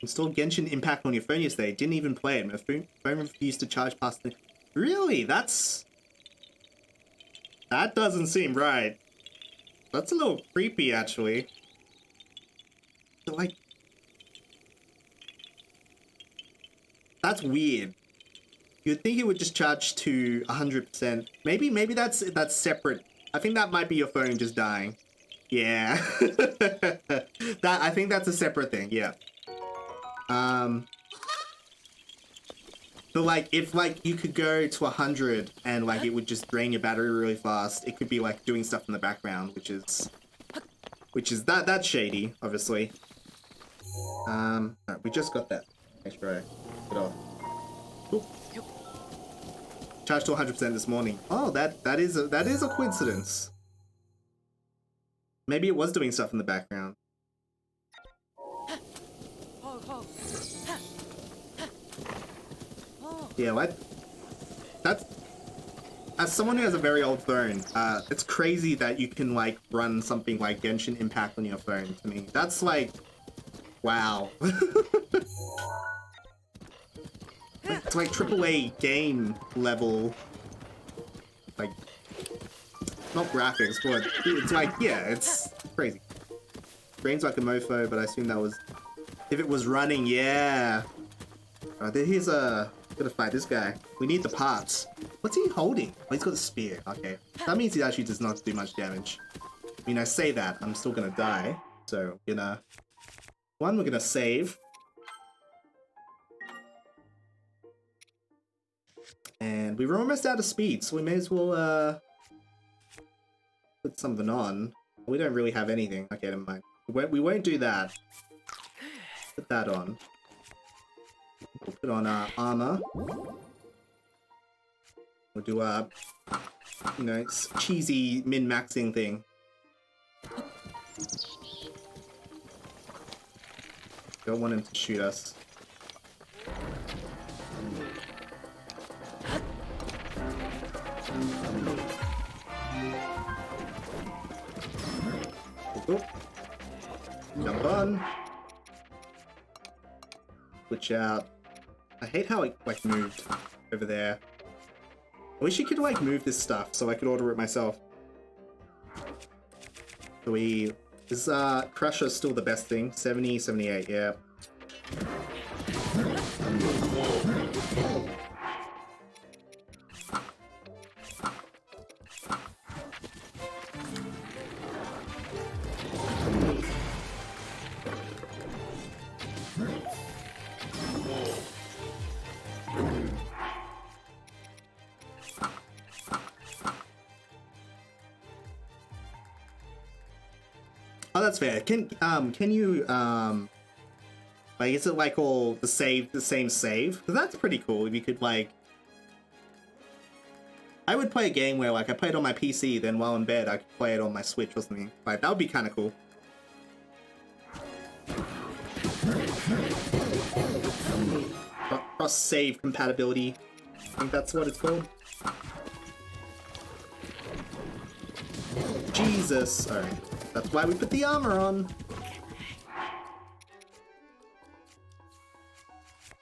Installed Genshin Impact on your phone yesterday. Didn't even play it. My phone refused to charge past the... Really? That doesn't seem right. That's a little creepy, actually. But, like... That's weird. You'd think it would just charge to 100%. Maybe that's separate. I think that might be your phone just dying. Yeah. I think that's a separate thing, yeah. But like, if like you could go to 100 and like it would just drain your battery really fast, it could be like doing stuff in the background, which is that's shady, obviously. Alright, we just got that. Make sure I get off. Cool. Charged to 100% this morning. Oh, that is a coincidence. Maybe it was doing stuff in the background. Yeah, what? That's... As someone who has a very old phone, it's crazy that you can, like, run something like Genshin Impact on your phone, to me. That's, like... Wow. It's like AAA game level... Like... Not graphics, but it's like, yeah, it's crazy. Brain's like a mofo, but I assume that was... If it was running, yeah. Here's a... Gotta fight this guy. We need the parts. What's he holding? Oh, he's got a spear. Okay. That means he actually does not do much damage. I mean, I say that, I'm still gonna die. So, we're gonna save. And we were almost out of speed, so we may as well, put something on. We don't really have anything. Okay, never mind. We won't do that. Put that on. We'll put on our armor. We'll do a, cheesy min-maxing thing. Don't want him to shoot us. Oop. Jump on. Switch out. I hate how it moved over there. I wish you could move this stuff so I could order it myself. So is Crusher still the best thing? 70, 78, yeah. Oh, that's fair. Can you is it all the same save? Because that's pretty cool if you could I would play a game where I play it on my PC, then while in bed I could play it on my Switch or something. That would be kind of cool. Cross save compatibility. I think that's what it's called. Jesus. Alright. That's why we put the armor on.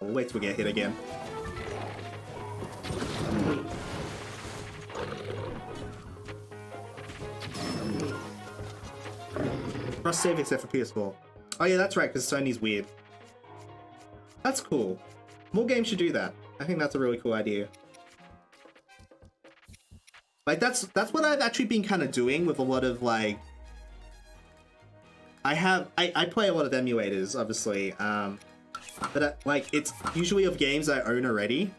We'll wait till we get hit again. Cross save except for PS4. Oh yeah, that's right, because Sony's weird. That's cool. More games should do that. I think that's a really cool idea. That's what I've actually been kind of doing with a lot of I play a lot of emulators, obviously, but it's usually of games I own already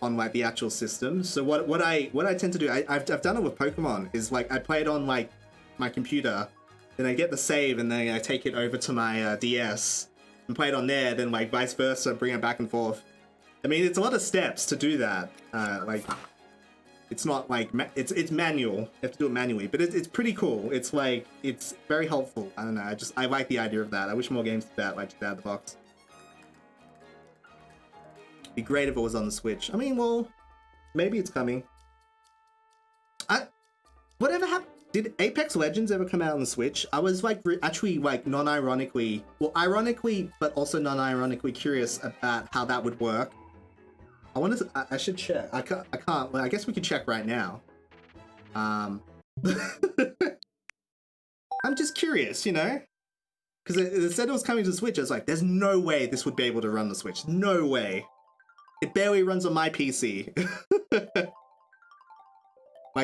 on the actual system. So what I tend to do, I've done it with Pokemon, is I play it on my computer, then I get the save and then I take it over to my DS and play it on there, then vice versa, bring it back and forth. I mean, it's a lot of steps to do that. It's not it's manual. You have to do it manually, but it's pretty cool. It's it's very helpful. I don't know. I like the idea of that. I wish more games did that, just out of the box. It'd be great if it was on the Switch. I mean, well, maybe it's coming. Whatever happened? Did Apex Legends ever come out on the Switch? I was actually non-ironically, well, ironically, but also non-ironically curious about how that would work. I should check. I can't. Well, I guess we could check right now. I'm just curious, because it said it was coming to the Switch. I was like, there's no way this would be able to run the Switch. No way. It barely runs on my PC.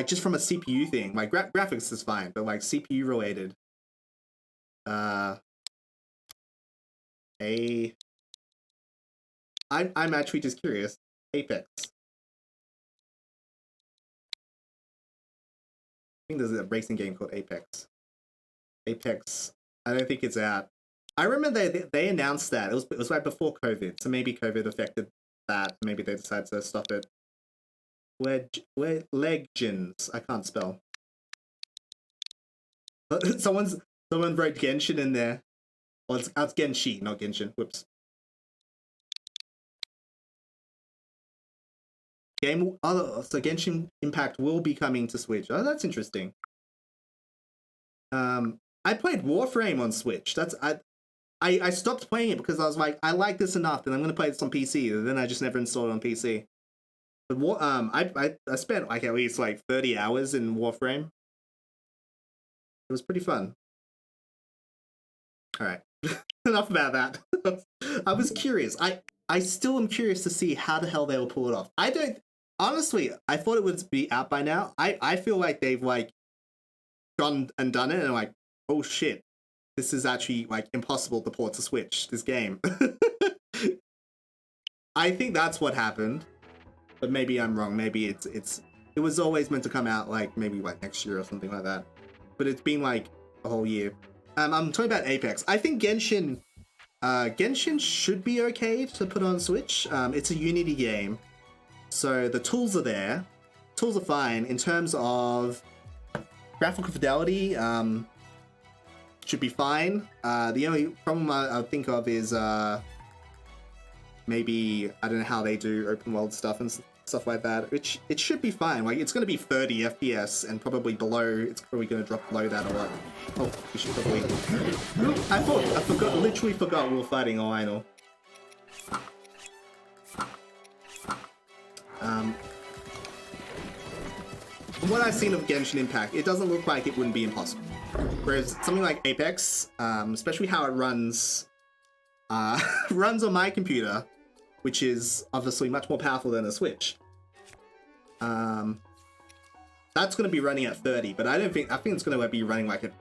Just from a CPU thing. Graphics is fine, but CPU related. I'm actually just curious. Apex. I think there's a racing game called Apex. Apex. I don't think it's out. I remember they announced that. It was right before COVID, so maybe COVID affected that. Maybe they decided to stop it. Legends. I can't spell. Someone wrote Genshin in there. Well, it's Genshi, not Genshin. Whoops. So Genshin Impact will be coming to Switch. Oh, that's interesting. I played Warframe on Switch. I stopped playing it because I was like, I like this enough, then I'm gonna play this on PC. And then I just never installed it on PC. But I spent at least 30 hours in Warframe. It was pretty fun. All right, enough about that. I was curious. I still am curious to see how the hell they will pull it off. I don't honestly. I thought it would be out by now. I feel like they've like gone and done it, and like, oh shit, this is actually like impossible to port to Switch. This game. I think that's what happened, but maybe I'm wrong. Maybe it was always meant to come out like maybe like next year or something like that. But it's been like a whole year. I'm talking about Apex. I think Genshin should be okay to put on Switch. It's a Unity game, so the tools are there. Tools are fine. In terms of graphical fidelity, should be fine. The only problem I think of is maybe, I don't know how they do open world stuff and stuff like that. It should be fine. Like, it's going to be 30 FPS and probably below. It's probably going to drop below that a lot. Oh, we should probably... I literally forgot we were fighting Lionel. From what I've seen of Genshin Impact, it doesn't look like it wouldn't be impossible. Whereas something like Apex, especially how it runs, runs on my computer, which is obviously much more powerful than a Switch. That's going to be running at 30, but I think it's going to be running like at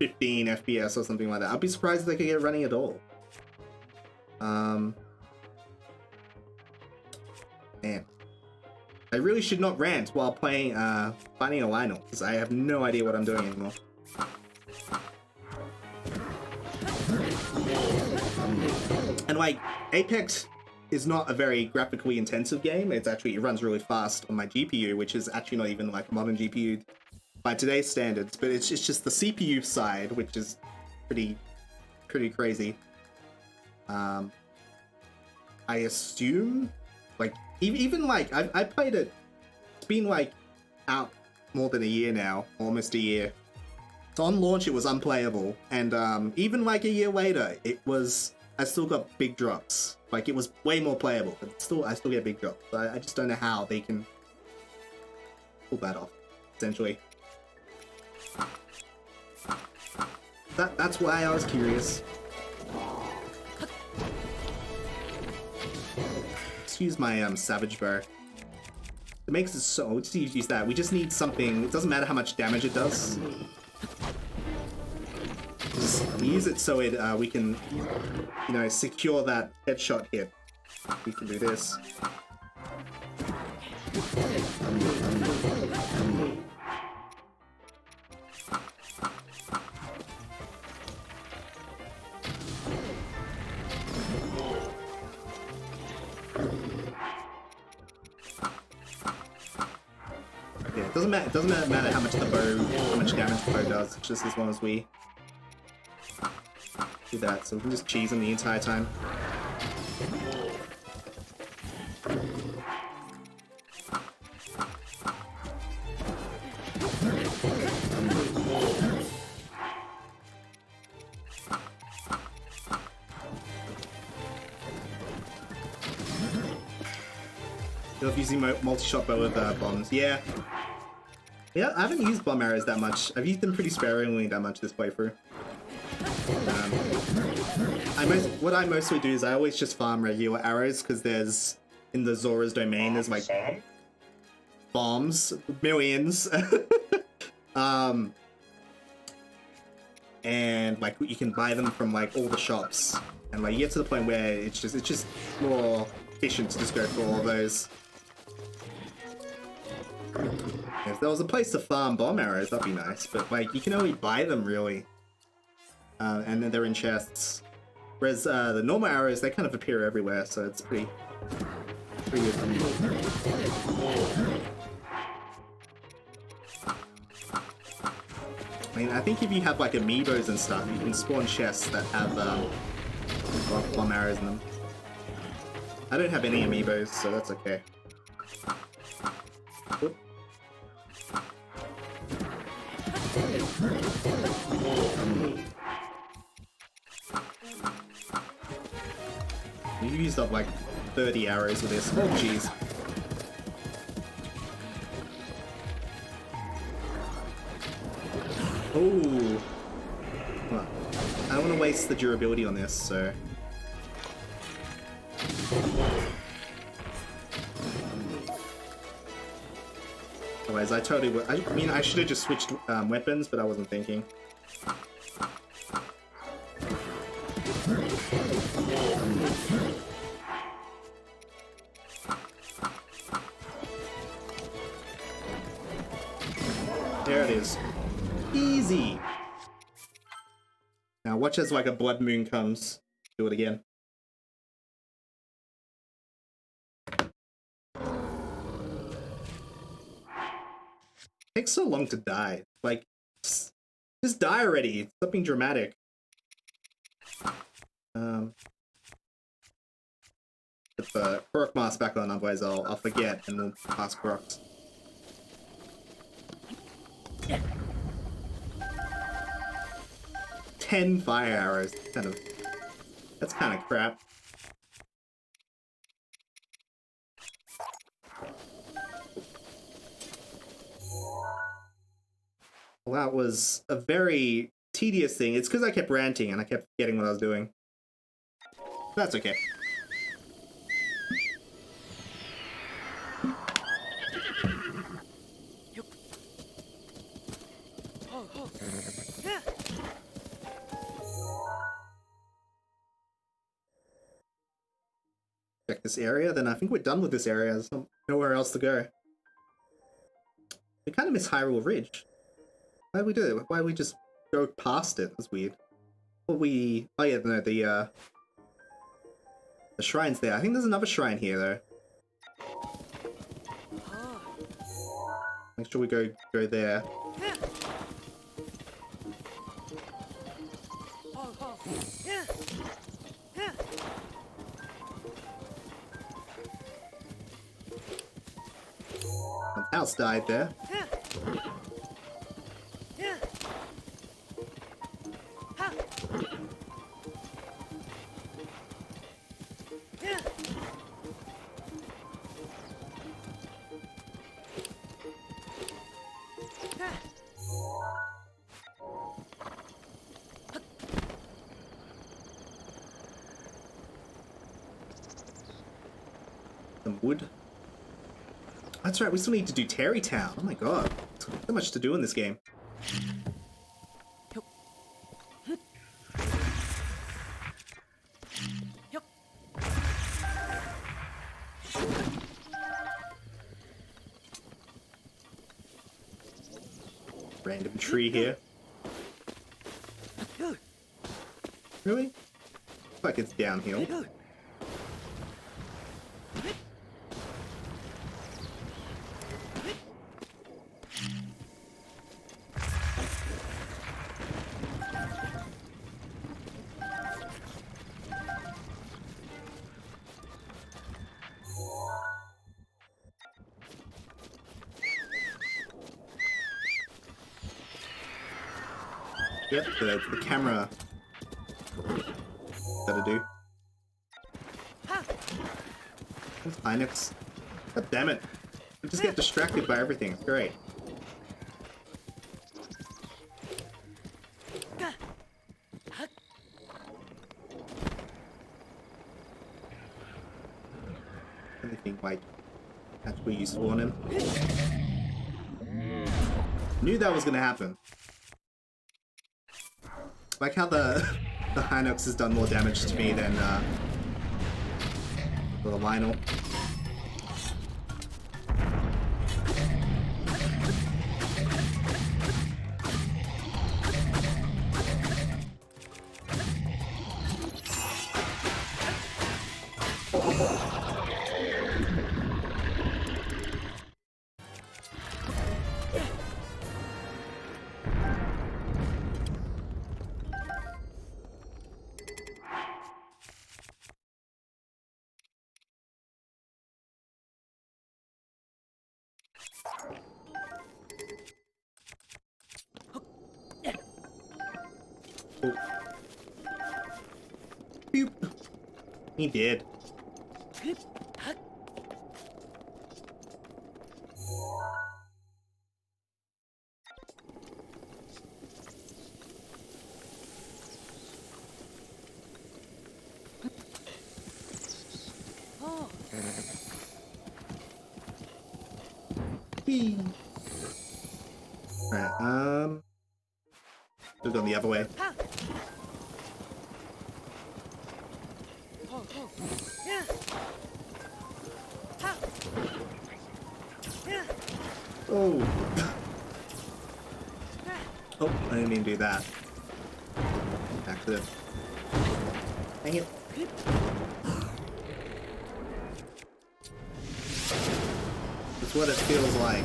15 FPS or something like that. I'd be surprised if they could get it running at all. Man. I really should not rant while playing, fighting a Lionel, because I have no idea what I'm doing anymore. And like, Apex is not a very graphically intensive game. It runs really fast on my GPU, which is actually not even like a modern GPU by today's standards, but it's just the CPU side, which is pretty crazy. I assume, like, even like, I played it, it's been like out more than a year now, almost a year. So on launch it was unplayable, and even like a year later, I still got big drops. Like, it was way more playable, but I still get big drops. So I just don't know how they can pull that off, essentially. That's why I was curious. Let's use my Savage Bow. It makes it so... We'll just use that. We just need something... It doesn't matter how much damage it does. Just use it so we can, you know, secure that headshot hit. We can do this. Yeah, it doesn't matter how much damage the bow does. It's just as long as we do that, so we can just cheese him the entire time. You're using multi-shot bow with bombs. Yeah, I haven't used bomb arrows that much. I've used them pretty sparingly that much this playthrough. What I mostly do is I always just farm regular arrows, because there's, in the Zora's domain, there's like bombs, millions. And like you can buy them from like all the shops, and like you get to the point where it's just more efficient to just go for all those. If there was a place to farm bomb arrows, that'd be nice, but like you can only buy them really. And then they're in chests. Whereas the normal arrows, they kind of appear everywhere, so it's pretty good. I mean, I think if you have like amiibos and stuff, you can spawn chests that have bomb arrows in them. I don't have any amiibos, so that's okay. Whoop. We used up like 30 arrows with this. Oh jeez. Oh. Well, I don't want to waste the durability on this, so. Otherwise, I totally would. I mean, I should have just switched weapons, but I wasn't thinking. There it is. Easy! Now watch as like a blood moon comes. Do it again. Takes so long to die. Like, just die already. It's something dramatic. Put the Korok mask back on, otherwise I'll forget and we'll pass Koroks. Yeah. 10 fire arrows. That's kind of crap. Well, that was a very tedious thing. It's because I kept ranting and I kept forgetting what I was doing. That's okay. Check this area, then I think we're done with this area. There's nowhere else to go. We kind of miss Hyrule Ridge. Why did we do it? Why did we just go past it? That's weird. Well, oh yeah, no, the shrine's there. I think there's another shrine here, though. Make sure we go there. Something else died there. Some wood. That's right, we still need to do Terry Town. Oh my god. So much to do in this game. Random tree here. Really? Looks like it's downhill. Yep, the camera gotta do. That's Inox. God damn it. I just get distracted by everything. It's great. Anything like actually useful on him. Knew that was gonna happen. Like how the Hinox has done more damage to me than the Lionel. Boop. He did. Whee! Right, we've gone the other way. Oh! Oh, I didn't mean to do that. Accident. Dang it. That's what it feels like.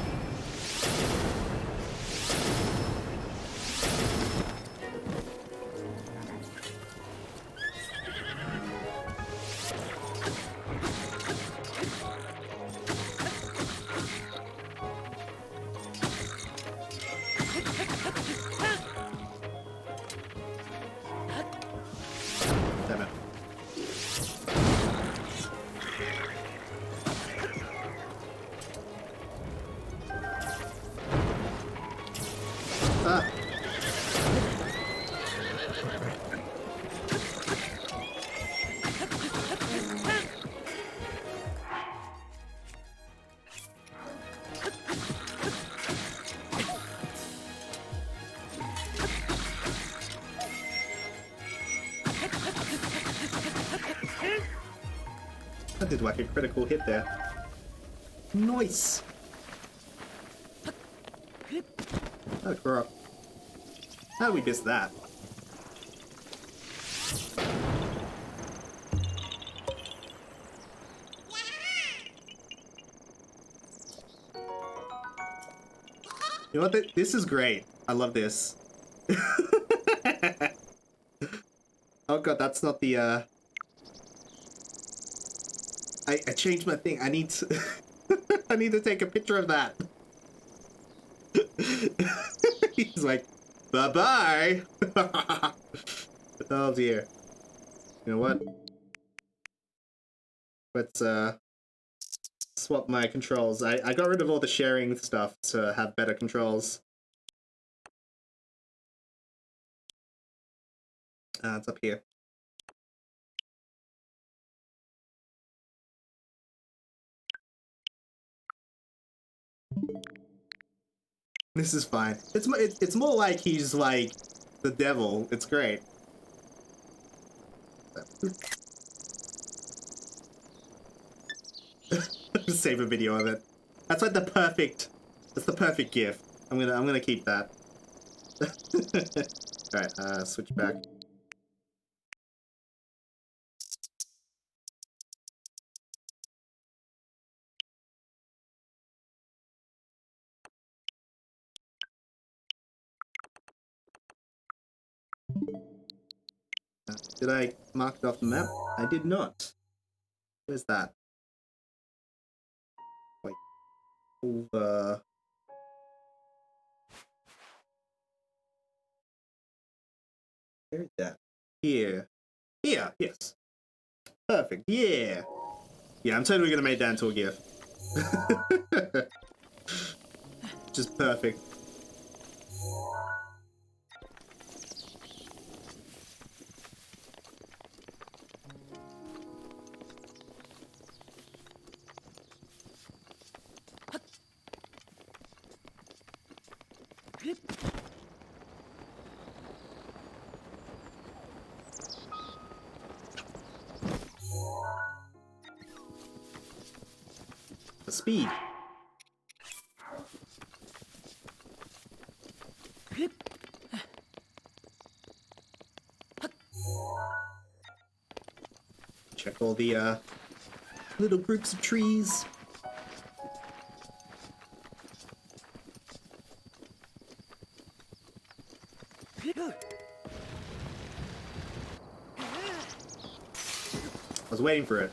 Damn it. Ah. I did like a critical hit there. Nice! Oh, crap. How did we miss that? You know what? This is great. I love this. Oh god, that's not the, I changed my thing. I need to... I need to take a picture of that. He's like, bye-bye! Oh dear. You know what? Let's, swap my controls. I got rid of all the sharing stuff to have better controls. It's up here. This is fine. It's more like he's like the devil. It's great. Save a video of it. That's like the perfect. That's the perfect GIF. I'm gonna keep that. All right. Switch back. Did I mark it off the map? I did not. Where's that? Wait. Over. Where is that? Here. Here, yes. Perfect, yeah. Yeah, I'm totally gonna make that into a GIF. Just perfect. The speed. Check all the little groups of trees. I was waiting for it.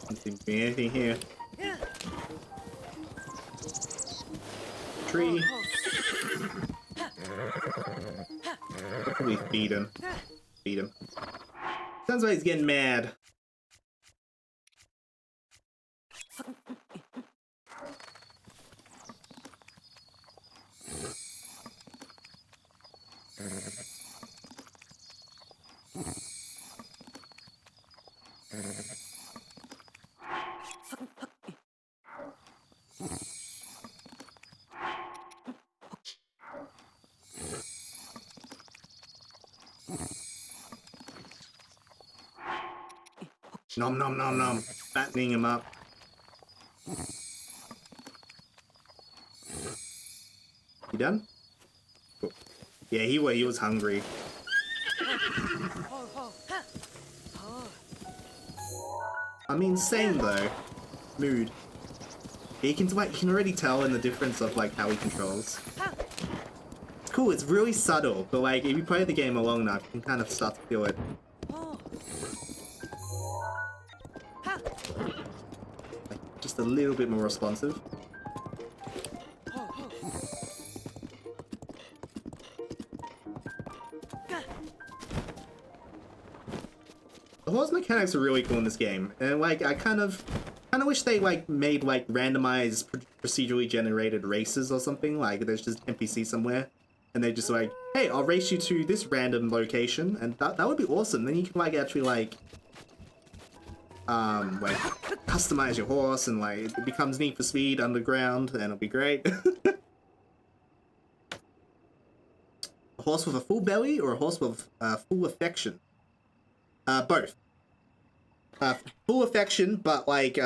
Doesn't seem to be anything here. Tree. Probably feed him. Feed him. Sounds like he's getting mad. Nom nom nom nom. Fattening him up. You done? Cool. Yeah, he was hungry. I mean, same though. Mood. You can already tell in the difference of like how he controls. It's cool. It's really subtle, but like if you play the game long enough, you can kind of start to feel it. Like, just a little bit more responsive. The horse mechanics are really cool in this game, and like I kind of wish they like made like randomized procedurally generated races or something. Like there's just NPC somewhere, and they just like, hey, I'll race you to this random location, and that would be awesome. Then you can like actually like customize your horse, and like it becomes Need for Speed Underground, and it'll be great. A horse with a full belly or a horse with full affection? Both. Full affection, but like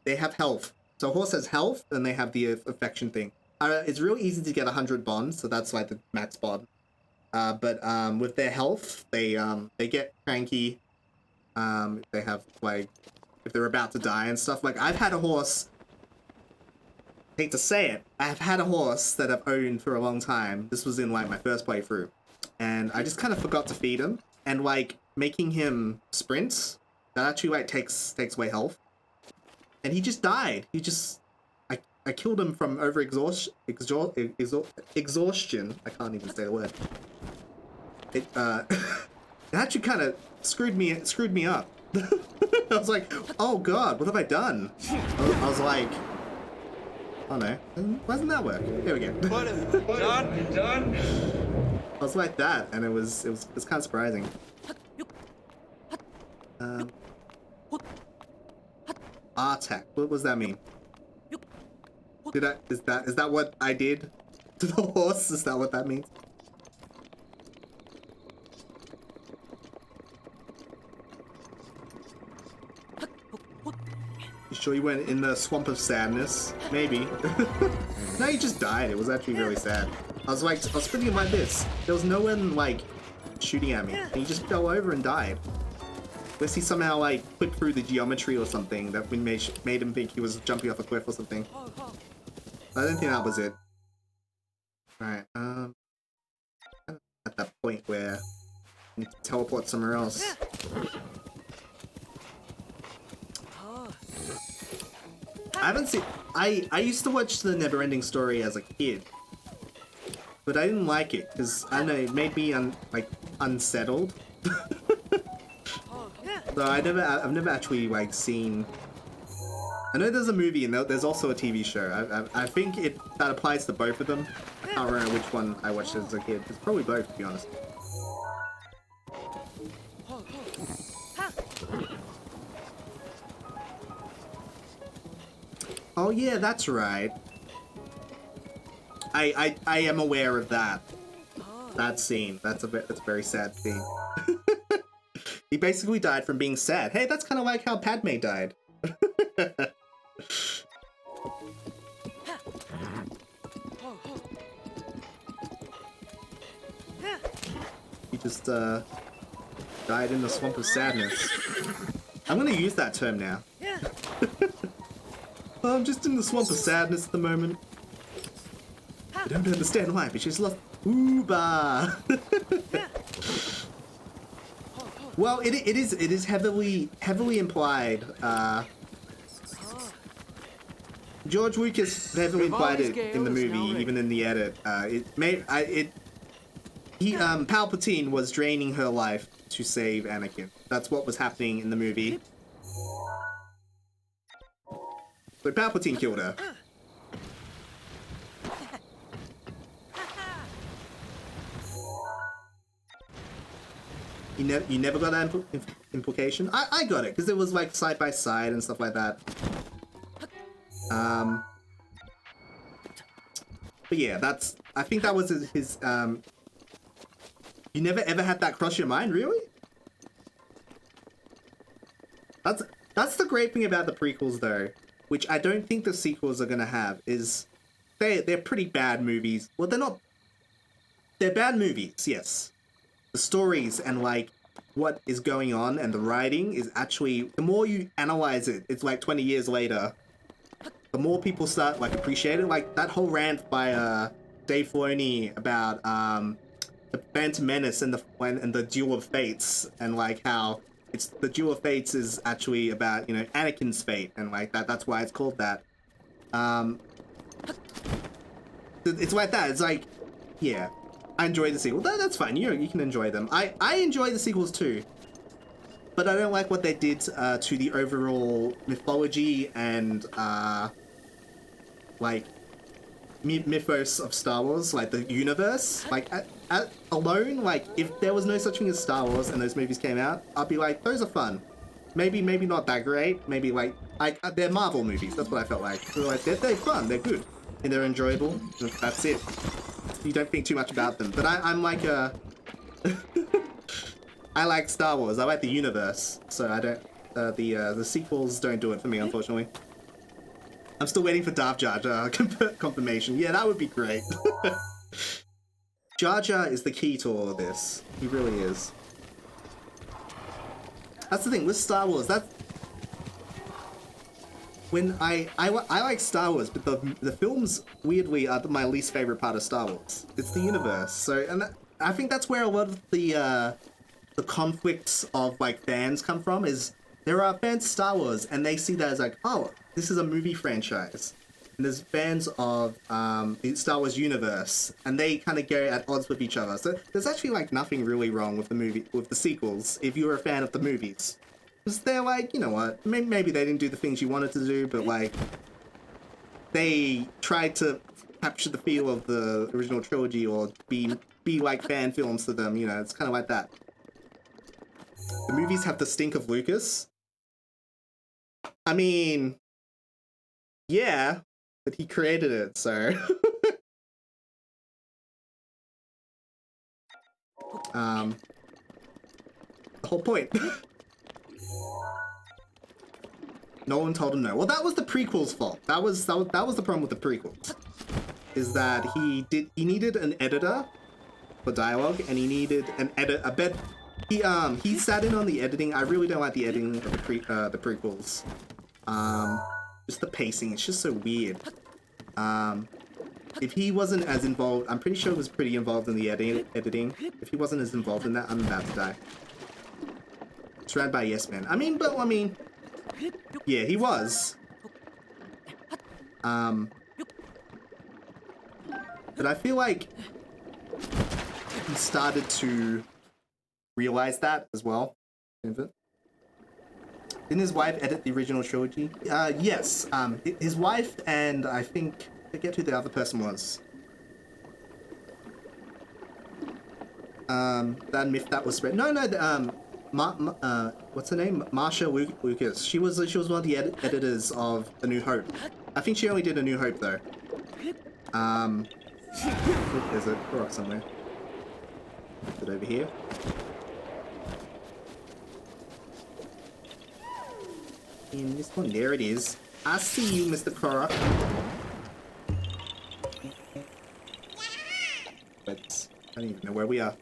they have health. So a horse has health, and they have the affection thing. It's really easy to get 100 bonds, so that's like the max bond. But with their health, they get cranky. They have like if they're about to die and stuff. Like I've had a horse. Hate to say it, I've had a horse that I've owned for a long time. This was in like my first playthrough, and I just kind of forgot to feed him, and like making him sprint. That actually like takes away health, and he just died. He just I killed him from over exhaustion. I can't even say the word. It actually kind of screwed me up. I was like, oh god, what have I done? I was like, oh no, why doesn't that work? Here we go. What is done? I was like that, and it was kind of surprising. R-Tech. What does that mean? Is that what I did to the horse? Is that what that means? You sure you went in the swamp of sadness? Maybe. No, you just died. It was actually really sad. I was thinking like this. There was no one like shooting at me, and he just fell over and died. Unless he somehow like clipped through the geometry or something that made him think he was jumping off a cliff or something. I don't think that was it. Alright, at that point where I need to teleport somewhere else. I haven't seen. I used to watch the Neverending Story as a kid, but I didn't like it because I don't know, it made me unsettled. So I've never actually like seen. I know there's a movie and there's also a TV show. I think that applies to both of them. I can't remember which one I watched as a kid. It's probably both, to be honest. Oh yeah, that's right. I am aware of that. That scene. That's a very sad scene. He basically died from being sad. Hey, that's kind of like how Padme died. He just died in the swamp of sadness. I'm gonna use that term now. I'm just in the swamp of sadness at the moment. I don't understand why, but she's lost. Uba. Well, it is heavily implied. George Lucas heavily implied it in the movie, even in the edit. Palpatine was draining her life to save Anakin. That's what was happening in the movie. So Palpatine killed her. You never got that implication? I got it, because it was like side by side and stuff like that. But yeah, I think that was his you never ever had that cross your mind, really? That's the great thing about the prequels though, which I don't think the sequels are gonna have, is they're pretty bad movies. Well, they're bad movies, yes. The stories and like what is going on and the writing is actually, the more you analyze it, it's like 20 years later, the more people start like appreciating, like that whole rant by Dave Filoni about the Phantom Menace and the Duel of Fates, and like how it's the Duel of Fates is actually about, you know, Anakin's fate, and like that's why it's called that. It's like that. It's like, yeah, I enjoy the sequel. That's fine. You can enjoy them. I enjoy the sequels too, but I don't like what they did to the overall mythology and like mythos of Star Wars, like the universe. Like alone, like if there was no such thing as Star Wars and those movies came out, I'd be like, those are fun. Maybe not that great. Maybe like they're Marvel movies. That's what I felt like. So like they're fun. They're good and they're enjoyable. That's it. You don't think too much about them. But I'm like I like Star Wars. I like the universe. So I don't. The sequels don't do it for me, unfortunately. I'm still waiting for Darth Jar Jar confirmation. Yeah, that would be great. Jar Jar is the key to all of this. He really is. That's the thing with Star Wars. That's when I like Star Wars, but the films weirdly are my least favorite part of Star Wars. It's the universe. So, and I think that's where a lot of the conflicts of like fans come from. Is there are fans of Star Wars and they see that as like, oh, this is a movie franchise. And there's fans of the Star Wars universe, and they kind of go at odds with each other. So there's actually like nothing really wrong with the sequels if you're a fan of the movies, because they're like, you know what, maybe they didn't do the things you wanted to do, but like they tried to capture the feel of the original trilogy or be like fan films to them. You know, it's kind of like that. The movies have the stink of Lucas. I mean, yeah. But he created it, so... the whole point. No one told him no. Well, that was the prequel's fault. That was the problem with the prequels. Is that he needed an editor for dialogue, and he needed he sat in on the editing. I really don't like the editing of the prequels. Just the pacing, it's just so weird. If he wasn't as involved, I'm pretty sure he was pretty involved in the editing. If he wasn't as involved in that, I'm about to die. Surrounded by yes men. I mean, yeah, he was. But I feel like he started to realize that as well. Didn't his wife edit the original trilogy? Yes. His wife and I forget who the other person was. That myth that was spread. No. What's her name? Marsha Lucas. She was one of the editors of A New Hope. I think she only did A New Hope though. There's a rock somewhere. Is it over here? In this one, there it is. I see you, Mr. Korra. But I don't even know where we are.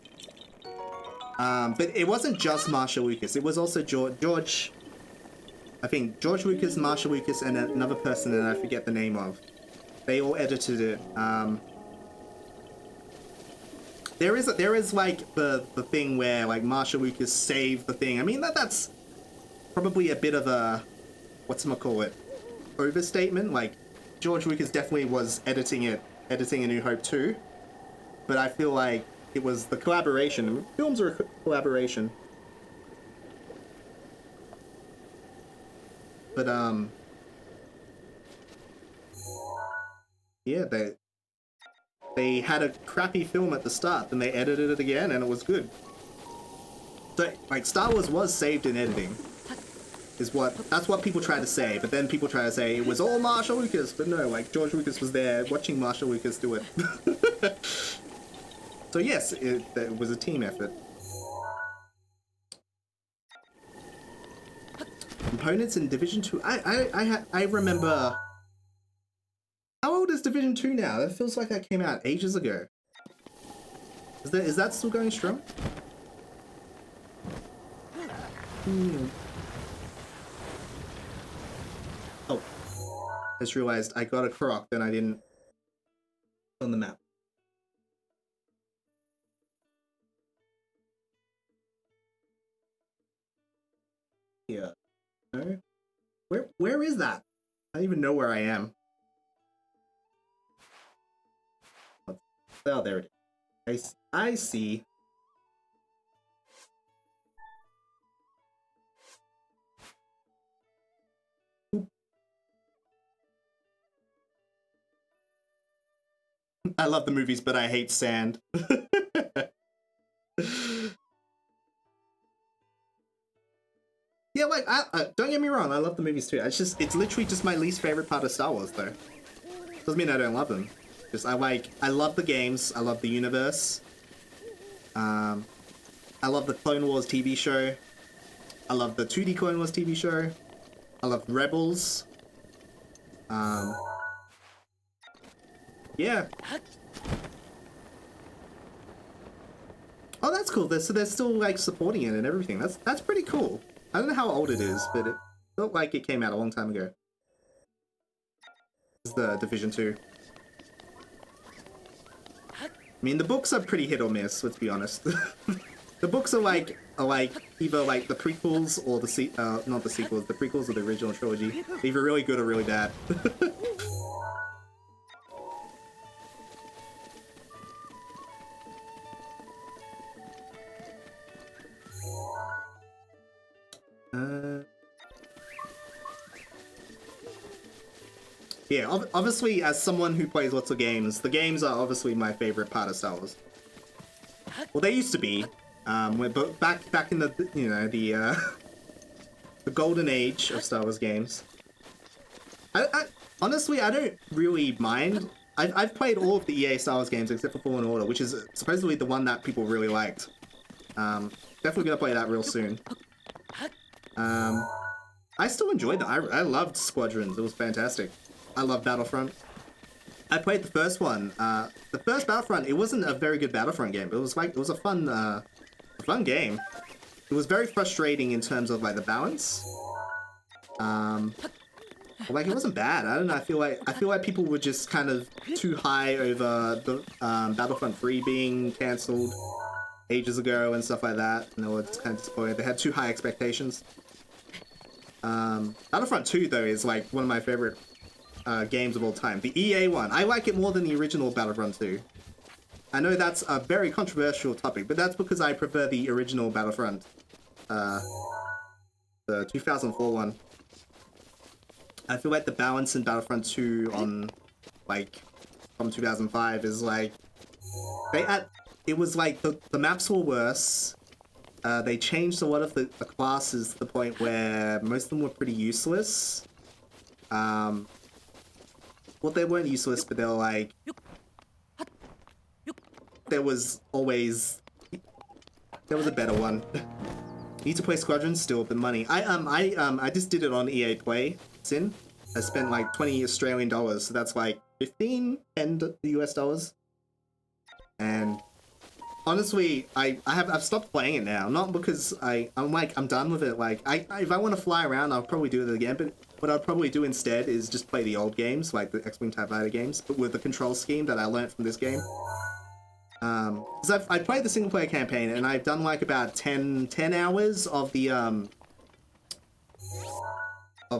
But it wasn't just Marsha Lucas. It was also George. I think George Lucas, Marsha Lucas, and another person that I forget the name of. They all edited it. there is like the thing where like Marshall Lucas saved the thing. I mean that's probably a bit of a whatchamacallit overstatement. Like George Lucas definitely was editing A New Hope too, but I feel like it was the collaboration. Films are a collaboration. But yeah, they had a crappy film at the start, then they edited it again, and it was good. So like Star Wars was saved in editing, that's what people try to say. But then people try to say it was all Marshall Lucas, but no, like George Lucas was there watching Marshall Lucas do it. So yes, it was a team effort. Components in Division 2. I remember. How old is Division 2 now? That feels like that came out ages ago. Is that still going strong? Oh, I just realized I got a croc, then I didn't on the map. Yeah. No? Where is that? I don't even know where I am. Oh, there it is. I see. I love the movies, but I hate sand. Yeah, like, don't get me wrong, I love the movies too. It's literally just my least favorite part of Star Wars, though. Doesn't mean I don't love them. Just, I love the games, I love the universe. I love the Clone Wars TV show. I love the 2D Clone Wars TV show. I love Rebels. Yeah. Oh, that's cool. So they're still like supporting it and everything. That's pretty cool. I don't know how old it is, but it felt like it came out a long time ago. This is the Division 2. I mean, the books are pretty hit or miss, let's be honest. The books are like either like the prequels or not the sequels, the prequels of the original trilogy. Either really good or really bad. Yeah, obviously, as someone who plays lots of games, the games are obviously my favorite part of Star Wars. Well, they used to be. But back in the the golden age of Star Wars games. I honestly, I don't really mind. I've played all of the EA Star Wars games except for Fallen Order, which is supposedly the one that people really liked. Definitely gonna play that real soon. I still enjoyed that. I loved Squadrons. It was fantastic. I love Battlefront. I played the first one. The first Battlefront, it wasn't a very good Battlefront game, but it was a fun game. It was very frustrating in terms of like the balance. Like it wasn't bad. I don't know. I feel like people were just kind of too high over the Battlefront 3 being cancelled ages ago and stuff like that, and they were just kind of disappointed. They had too high expectations. Battlefront 2 though is like one of my favorite games of all time. The EA one, I like it more than the original Battlefront 2. I know that's a very controversial topic, but that's because I prefer the original Battlefront, the 2004 one. I feel like the balance in Battlefront 2 on, like, from 2005 is like, it was like the maps were worse. They changed a lot of the classes to the point where most of them were pretty useless. Well, they weren't useless, but they were like, there was a better one. Need to play Squadrons still, but money. I just did it on EA Play. Sin. I spent like 20 Australian dollars, so that's like 10 US dollars. And honestly, I've stopped playing it now. Not because I'm done with it. Like if I want to fly around, I'll probably do it again. But what I'll probably do instead is just play the old games, like the X-Wing TIE Fighter games, but with the control scheme that I learned from this game. Because I played the single player campaign and I've done like about 10 hours of the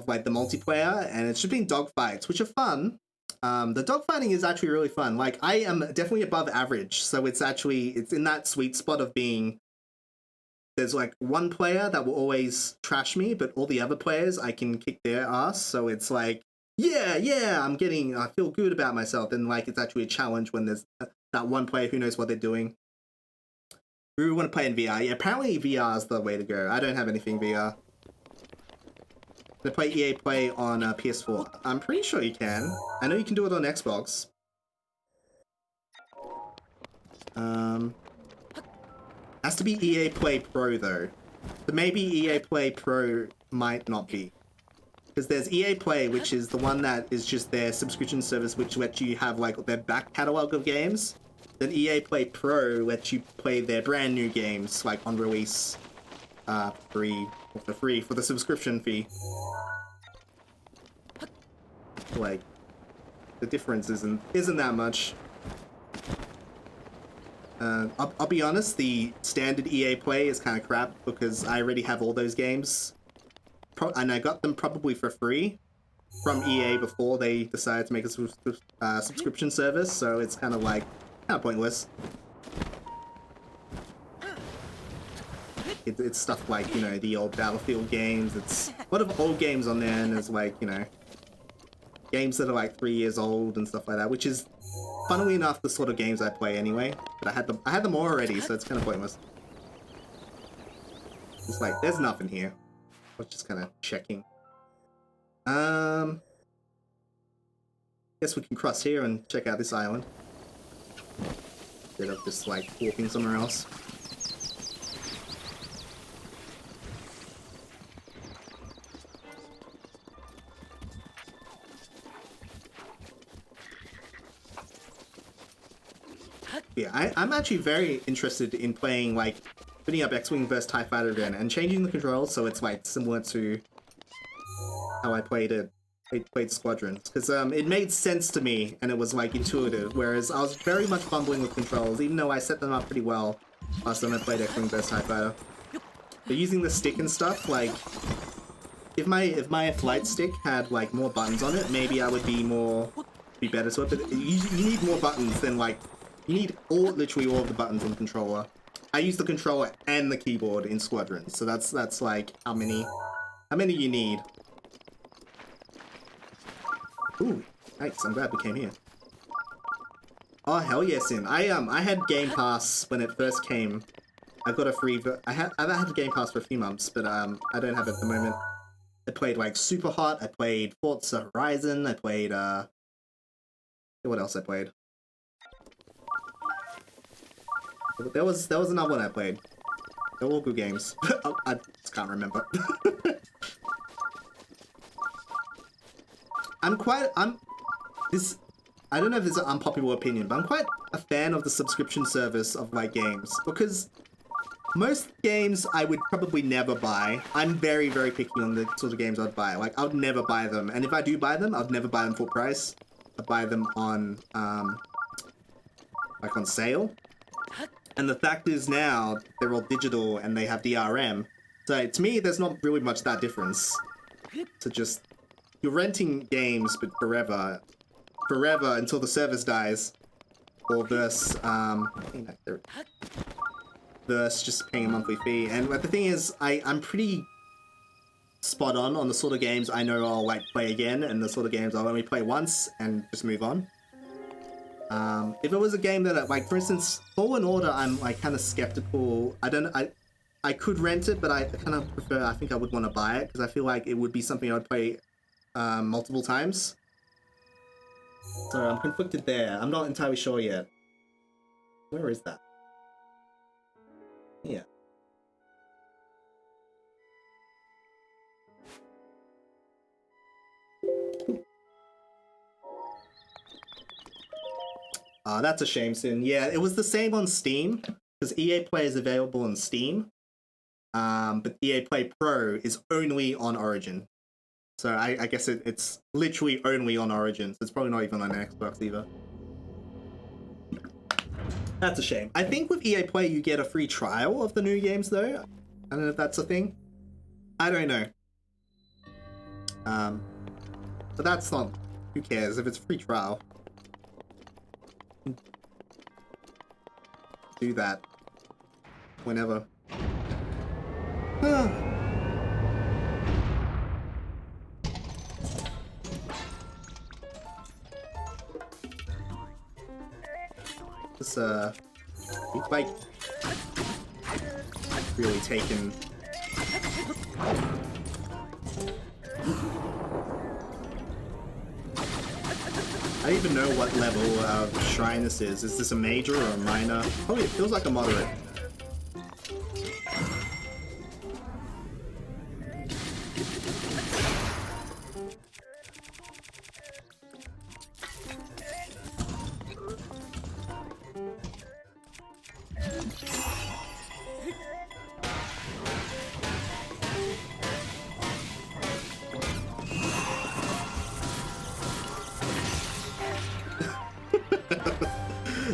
like the multiplayer, and it's just been dogfights, which are fun. The dogfighting is actually really fun. Like, I am definitely above average, so it's in that sweet spot of being, there's like one player that will always trash me, but all the other players I can kick their ass. So it's like, yeah, I feel good about myself, and like it's actually a challenge when there's that one player who knows what they're doing. We really want to play in VR. Yeah, apparently VR is the way to go. I don't have anything VR. They play EA Play on PS4. I'm pretty sure you can. I know you can do it on Xbox. Has to be EA Play Pro though. But maybe EA Play Pro might not be. Because there's EA Play, which is the one that is just their subscription service, which lets you have like their back catalog of games. Then EA Play Pro lets you play their brand new games, like on release, for free for the subscription fee. Like, the difference isn't that much. I'll be honest, the standard EA Play is kind of crap because I already have all those games, and I got them probably for free from EA before they decided to make a subscription service. So it's kind of pointless. It's stuff like, you know, the old Battlefield games. It's a lot of old games on there, and there's like, you know, games that are like 3 years old and stuff like that, which is, funnily enough, the sort of games I play anyway. But I had them all already, so it's kind of pointless. It's like, there's nothing here. I was just kind of checking. Guess we can cross here and check out this island. Instead of just like walking somewhere else. Yeah, I'm actually very interested in playing, like, putting up X-Wing vs TIE Fighter again and changing the controls so it's like similar to how I played Squadrons, because it made sense to me and it was like intuitive, whereas I was very much fumbling with controls, even though I set them up pretty well last time I played X-Wing vs TIE Fighter. But using the stick and stuff, like, if my flight stick had like more buttons on it, maybe I would be better to it. But you need more buttons than like. You need literally all of the buttons on the controller. I use the controller and the keyboard in Squadrons, so that's like how many you need. Ooh, nice! I'm glad we came here. Oh hell yes, Sin! I had Game Pass when it first came. I got a free. I've had Game Pass for a few months, but I don't have it at the moment. I played like Super Hot. I played Forza Horizon. I played what else I played? There was another one I played. They're all good games. I just can't remember. I don't know if it's an unpopular opinion, but I'm quite a fan of the subscription service of like games, because most games I would probably never buy. I'm very, very picky on the sort of games I'd buy. Like, I would never buy them, and if I do buy them, I'd never buy them full price. I'd buy them on like on sale. And the fact is now, they're all digital and they have DRM. So to me, there's not really much that difference. So just, you're renting games, but forever until the service dies. Or versus just paying a monthly fee. And the thing is, I'm pretty spot on the sort of games I know I'll like play again, and the sort of games I'll only play once and just move on. If it was a game that, like, for instance, Fallen Order, I'm, like, kind of skeptical. I could rent it, but I kind of prefer, I think I would want to buy it, because I feel like it would be something I'd play, multiple times. So I'm conflicted there. I'm not entirely sure yet. Where is that? Yeah. That's a shame, Sin. Yeah, it was the same on Steam, because EA Play is available on Steam, but EA Play Pro is only on Origin. So I guess it's literally only on Origin, so it's probably not even on Xbox either. That's a shame. I think with EA Play you get a free trial of the new games though. I don't know if that's a thing. I don't know. But that's not... Who cares if it's a free trial? Do that. Whenever. This, we've like really taken... I don't even know what level of shrine this is. Is this a major or a minor? Probably it feels like a moderate.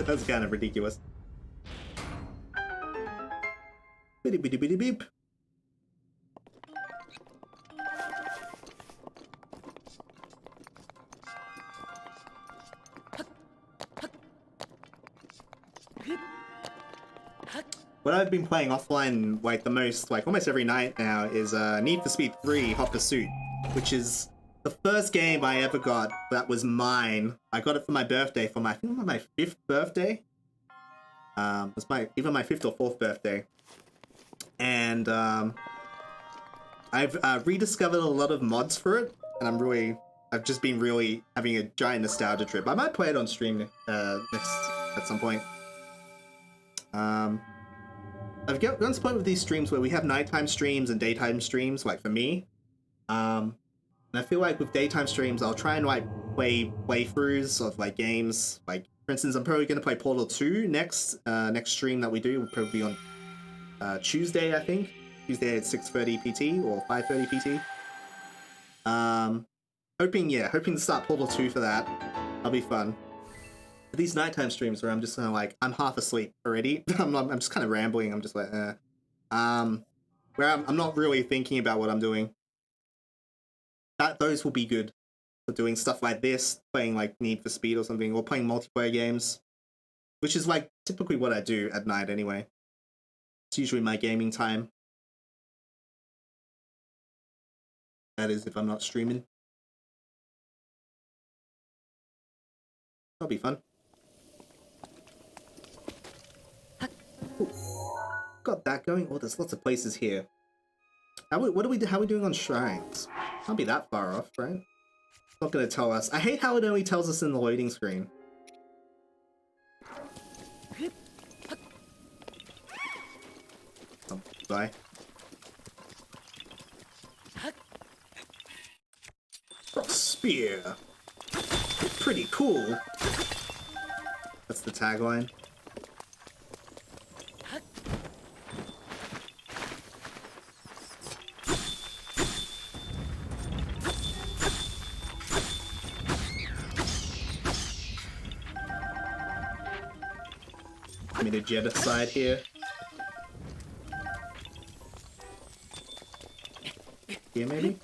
That's kind of ridiculous. Bitty bitty bitty beep. What I've been playing offline like the most, like almost every night now, is Need for Speed 3 Hot Pursuit, which is the first game I ever got that was mine. I got it for my birthday, for my, I think my 5th birthday. It was either my 5th or 4th birthday. And I've rediscovered a lot of mods for it, and I've just been really having a giant nostalgia trip. I might play it on stream next at some point. I've gotten to the point with these streams where we have nighttime streams and daytime streams, like for me. And I feel like with daytime streams, I'll try and like play playthroughs of like games. Like for instance, I'm probably going to play Portal 2 next stream that we do will probably be on Tuesday, I think. Tuesday at 6:30 PT or 5:30 PT. Hoping to start Portal 2 for that. That'll be fun. But these nighttime streams where I'm just kind of like, I'm half asleep already. I'm just kind of rambling. I'm just like, where I'm not really thinking about what I'm doing. Those will be good for doing stuff like this, playing like Need for Speed or something, or playing multiplayer games, which is like typically what I do at night anyway. It's usually my gaming time. That is if I'm not streaming. That'll be fun. Ooh. Got that going. Oh, there's lots of places here. How are we doing on shrines? Can't be that far off, right? It's not gonna tell us. I hate how it only tells us in the loading screen. Oh, bye. Frost Spear. Pretty cool. That's the tagline. The genocide here. Here, maybe?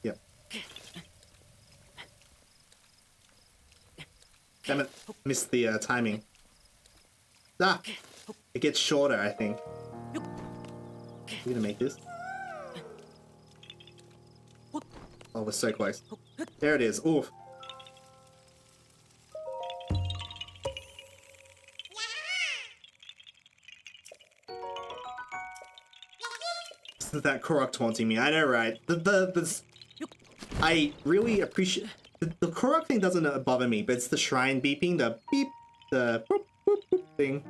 Yep. Damn it. Missed the timing. Ah! It gets shorter, I think. We're gonna make this. Oh, we're so close. There it is. Oof. That Korok taunting me. I know, right? I really appreciate... The Korok thing doesn't bother me, but it's the shrine beeping, the beep, the boop, boop, boop thing.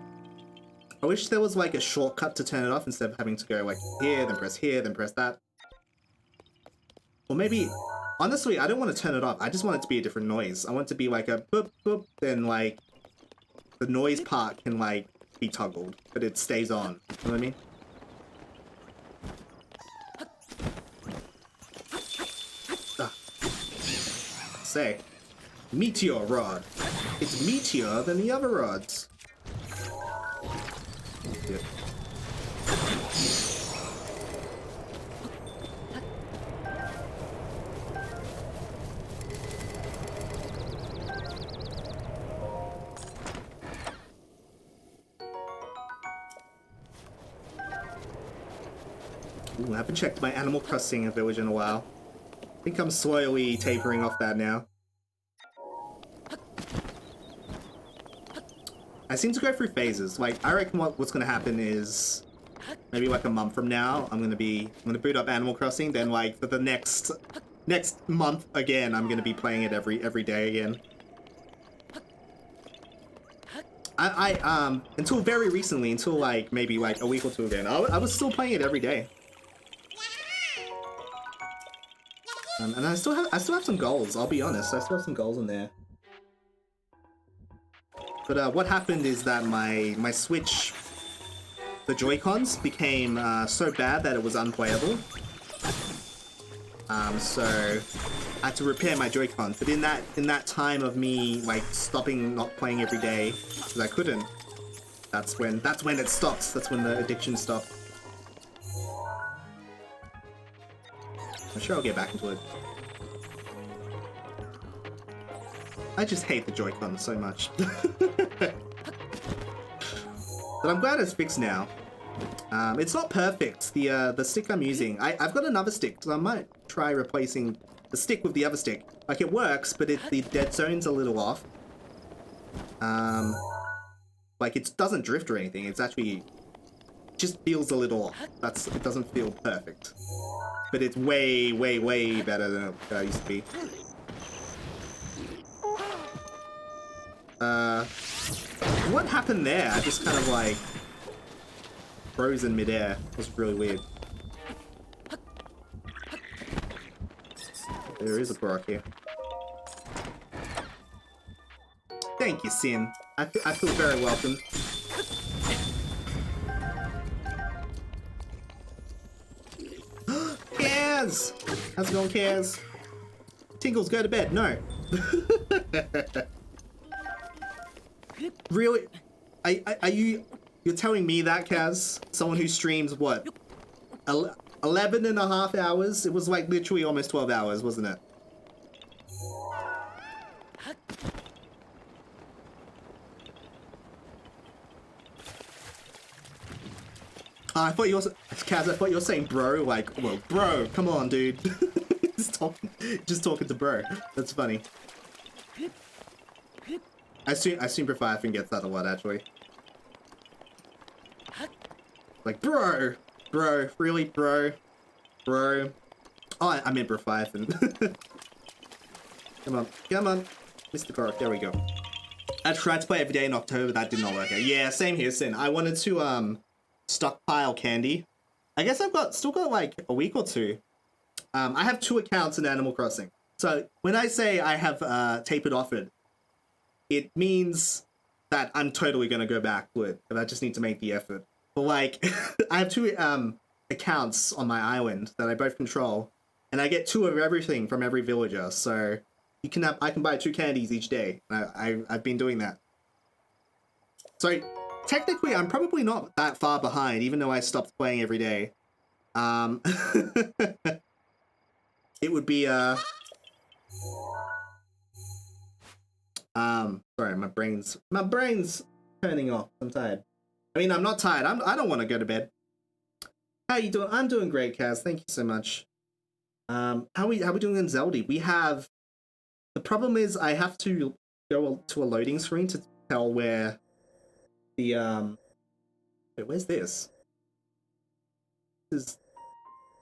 I wish there was like a shortcut to turn it off instead of having to go like here, then press that. Or maybe, honestly, I don't want to turn it off. I just want it to be a different noise. I want it to be like a boop, boop, then like the noise part can like be toggled, but it stays on. You know what I mean? say. Meteor rod. It's meteor than the other rods. Yeah. Ooh, I haven't checked my Animal Crossing village in a while. I think I'm slowly tapering off that now. I seem to go through phases. Like, I reckon what's gonna happen is maybe like a month from now, I'm gonna boot up Animal Crossing. Then like for the next month again, I'm gonna be playing it every day again. I until very recently, until like maybe like a week or two ago, I was still playing it every day. And I still have some goals. I'll be honest, I still have some goals in there. But what happened is that my Switch, the Joy-Cons became so bad that it was unplayable. So I had to repair my Joy-Cons. But in that time of me like stopping not playing every day because I couldn't, that's when it stopped. That's when the addiction stopped. I'm sure I'll get back into it. I just hate the Joy-Con so much. But I'm glad it's fixed now. It's not perfect, the stick I'm using. I've got another stick, so I might try replacing the stick with the other stick. Like, it works, but the dead zone's a little off. Like, it doesn't drift or anything, it's actually... just feels a little off. It doesn't feel perfect. But it's way, way, way better than it used to be. What happened there? I just kind of like froze in midair. It was really weird. There is a Brock here. Thank you, Sin. I feel very welcome. Kaz! How's it going, Kaz? Tingles, go to bed. No. Really? You're telling me that, Kaz? Someone who streams, what? 11 and a half hours? It was like literally almost 12 hours, wasn't it? I thought you were... Kaz, I thought you were saying bro, like, well, bro, come on, dude. just talking to bro. That's funny. I assume Profiathan gets that a lot, actually. Like, bro! Bro, really, bro? Bro. Oh, I meant Profiathan. Come on, come on. Mr. Korok, there we go. I tried to play every day in October, that did not work out. Yeah, same here, Sin. I wanted to, stockpile candy. I guess still got, like, a week or two. I have 2 accounts in Animal Crossing. So, when I say I have, tapered off it means that I'm totally gonna go back to it, but I just need to make the effort. But like, I have 2 accounts on my island that I both control, and I get 2 of everything from every villager. So I can buy 2 candies each day. I've been doing that. So technically, I'm probably not that far behind, even though I stopped playing every day. It would be sorry, my brain's turning off. I'm tired. I mean, I'm not tired. I don't want to go to bed. How you doing? I'm doing great, Kaz. Thank you so much. How we doing in Zelda? We have... The problem is I have to go to a loading screen to tell where the Wait, where's this? This is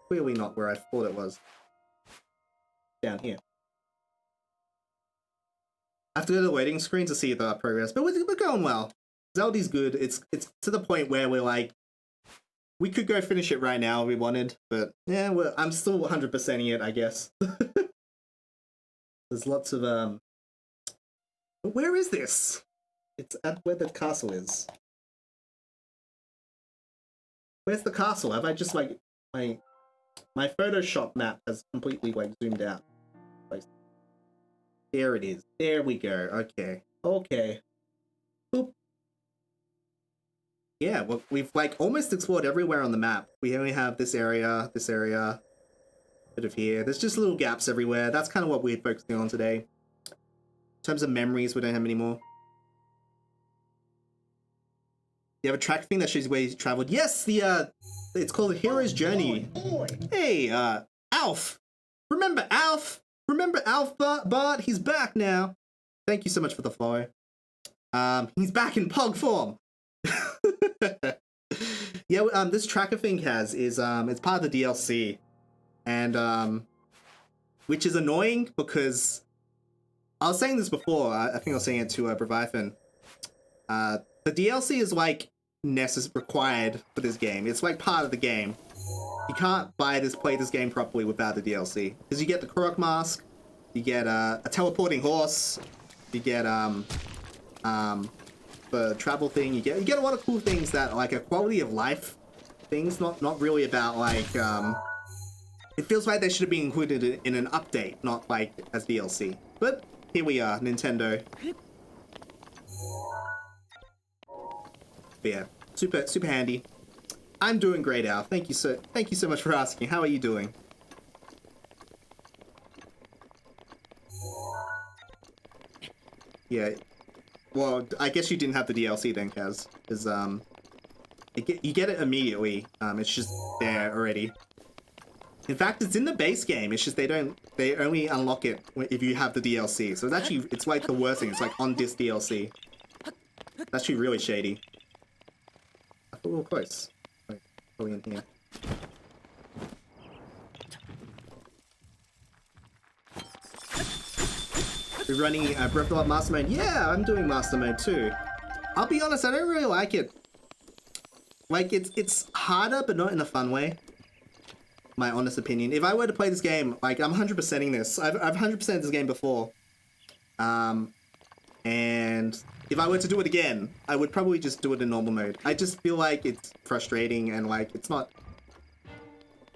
clearly not where I thought it was. Down here. I have to go to the waiting screen to see the progress, but we're going well. Zelda's good. It's to the point where we're like, we could go finish it right now if we wanted, but yeah, I'm still 100%ing it, I guess. There's lots of but where is this? It's at where the castle is. Where's the castle? Have I just like my Photoshop map has completely like zoomed out? There it is. There we go. Okay. Okay. Boop. Yeah, well, we've like almost explored everywhere on the map. We only have this area, bit of here. There's just little gaps everywhere. That's kind of what we're focusing on today. In terms of memories, we don't have any more. You have a track thing that shows where you traveled. Yes, it's called Hero's Journey. Hey, Alf. Remember Alf? Remember Alf, Bart? He's back now. Thank you so much for the follow. He's back in pug form. Yeah, this tracker thing it's part of the DLC, and which is annoying because I was saying this before. I think I was saying it to Breviathan. The DLC is like required for this game. It's like part of the game. You can't play this game properly without the DLC because you get the Korok mask, you get a teleporting horse, you get the travel thing. You get a lot of cool things that like a quality of life things. Not really about like it feels like they should have been included in an update, not like as DLC. But here we are, Nintendo. But yeah, super handy. I'm doing great, Al. Thank you so much for asking. How are you doing? Yeah. Well, I guess you didn't have the DLC then, Kaz, because you get it immediately. It's just there already. In fact, it's in the base game. It's just they only unlock it if you have the DLC. So it's like the worst thing. It's like on this DLC. It's actually really shady. I thought we were close. Like, probably in here. We're running Breath of the Wild Mastermode. Yeah, I'm doing Mastermode too. I'll be honest, I don't really like it. Like, it's harder, but not in a fun way. My honest opinion. If I were to play this game, like, I'm 100%ing this. I've 100%ed this game before. And if I were to do it again, I would probably just do it in normal mode. I just feel like it's frustrating and, like, it's not...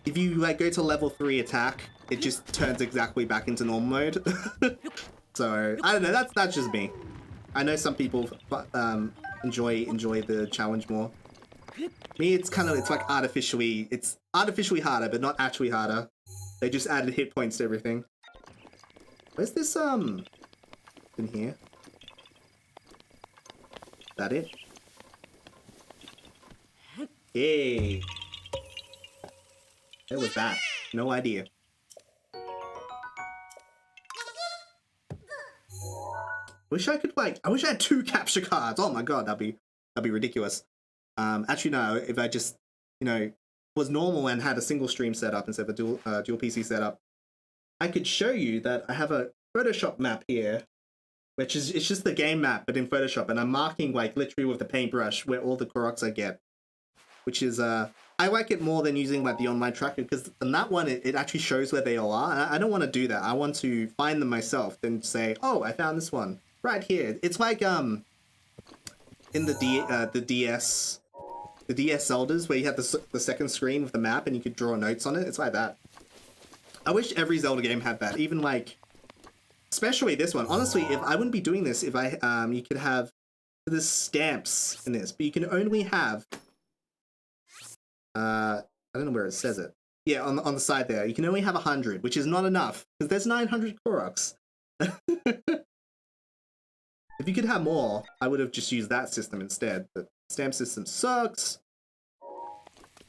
If you, like, go to level 3 attack, it just turns exactly back into normal mode. So, I don't know, that's just me. I know some people enjoy the challenge more. Me, it's like artificially harder, but not actually harder. They just added hit points to everything. Where's this, in here? Is that it? Hey! Where was that? No idea. Wish I could I wish I had 2 capture cards. Oh my god, that'd be ridiculous. Actually no, if I just, was normal and had a single stream setup instead of a dual PC setup, I could show you that I have a Photoshop map here, which is, it's just the game map, but in Photoshop, and I'm marking, like, literally with the paintbrush where all the Koroks I get, which is, I like it more than using, like, the online tracker, because in that one, it actually shows where they all are, and I don't want to do that. I want to find them myself, then say, oh, I found this one. Right here. It's like in the DS Zeldas where you have the second screen with the map and you could draw notes on it. It's like that. I wish every Zelda game had that. Even like, especially this one. Honestly, if I wouldn't be doing this if you could have the stamps in this, but you can only have I don't know where it says it. Yeah, on the side there. You can only have 100, which is not enough because there's 900 Koroks. If you could have more, I would have just used that system instead, but stamp system sucks.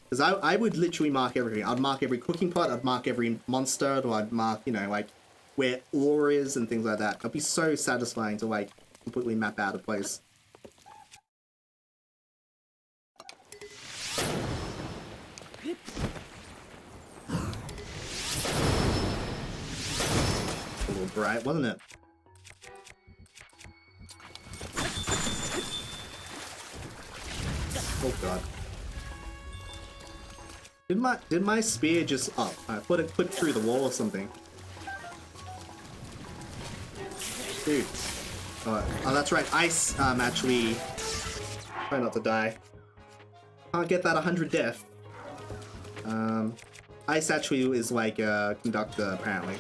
Because I would literally mark everything. I'd mark every cooking pot, I'd mark every monster, or I'd mark, like, where ore is and things like that. It'd be so satisfying to, like, completely map out a place. A little bright, wasn't it? Oh god. Did my spear just... Oh, I thought it clipped through the wall or something. Dude. Oh, that's right. Ice, actually... Try not to die. Can't get that 100 death. Ice actually is like a conductor, apparently.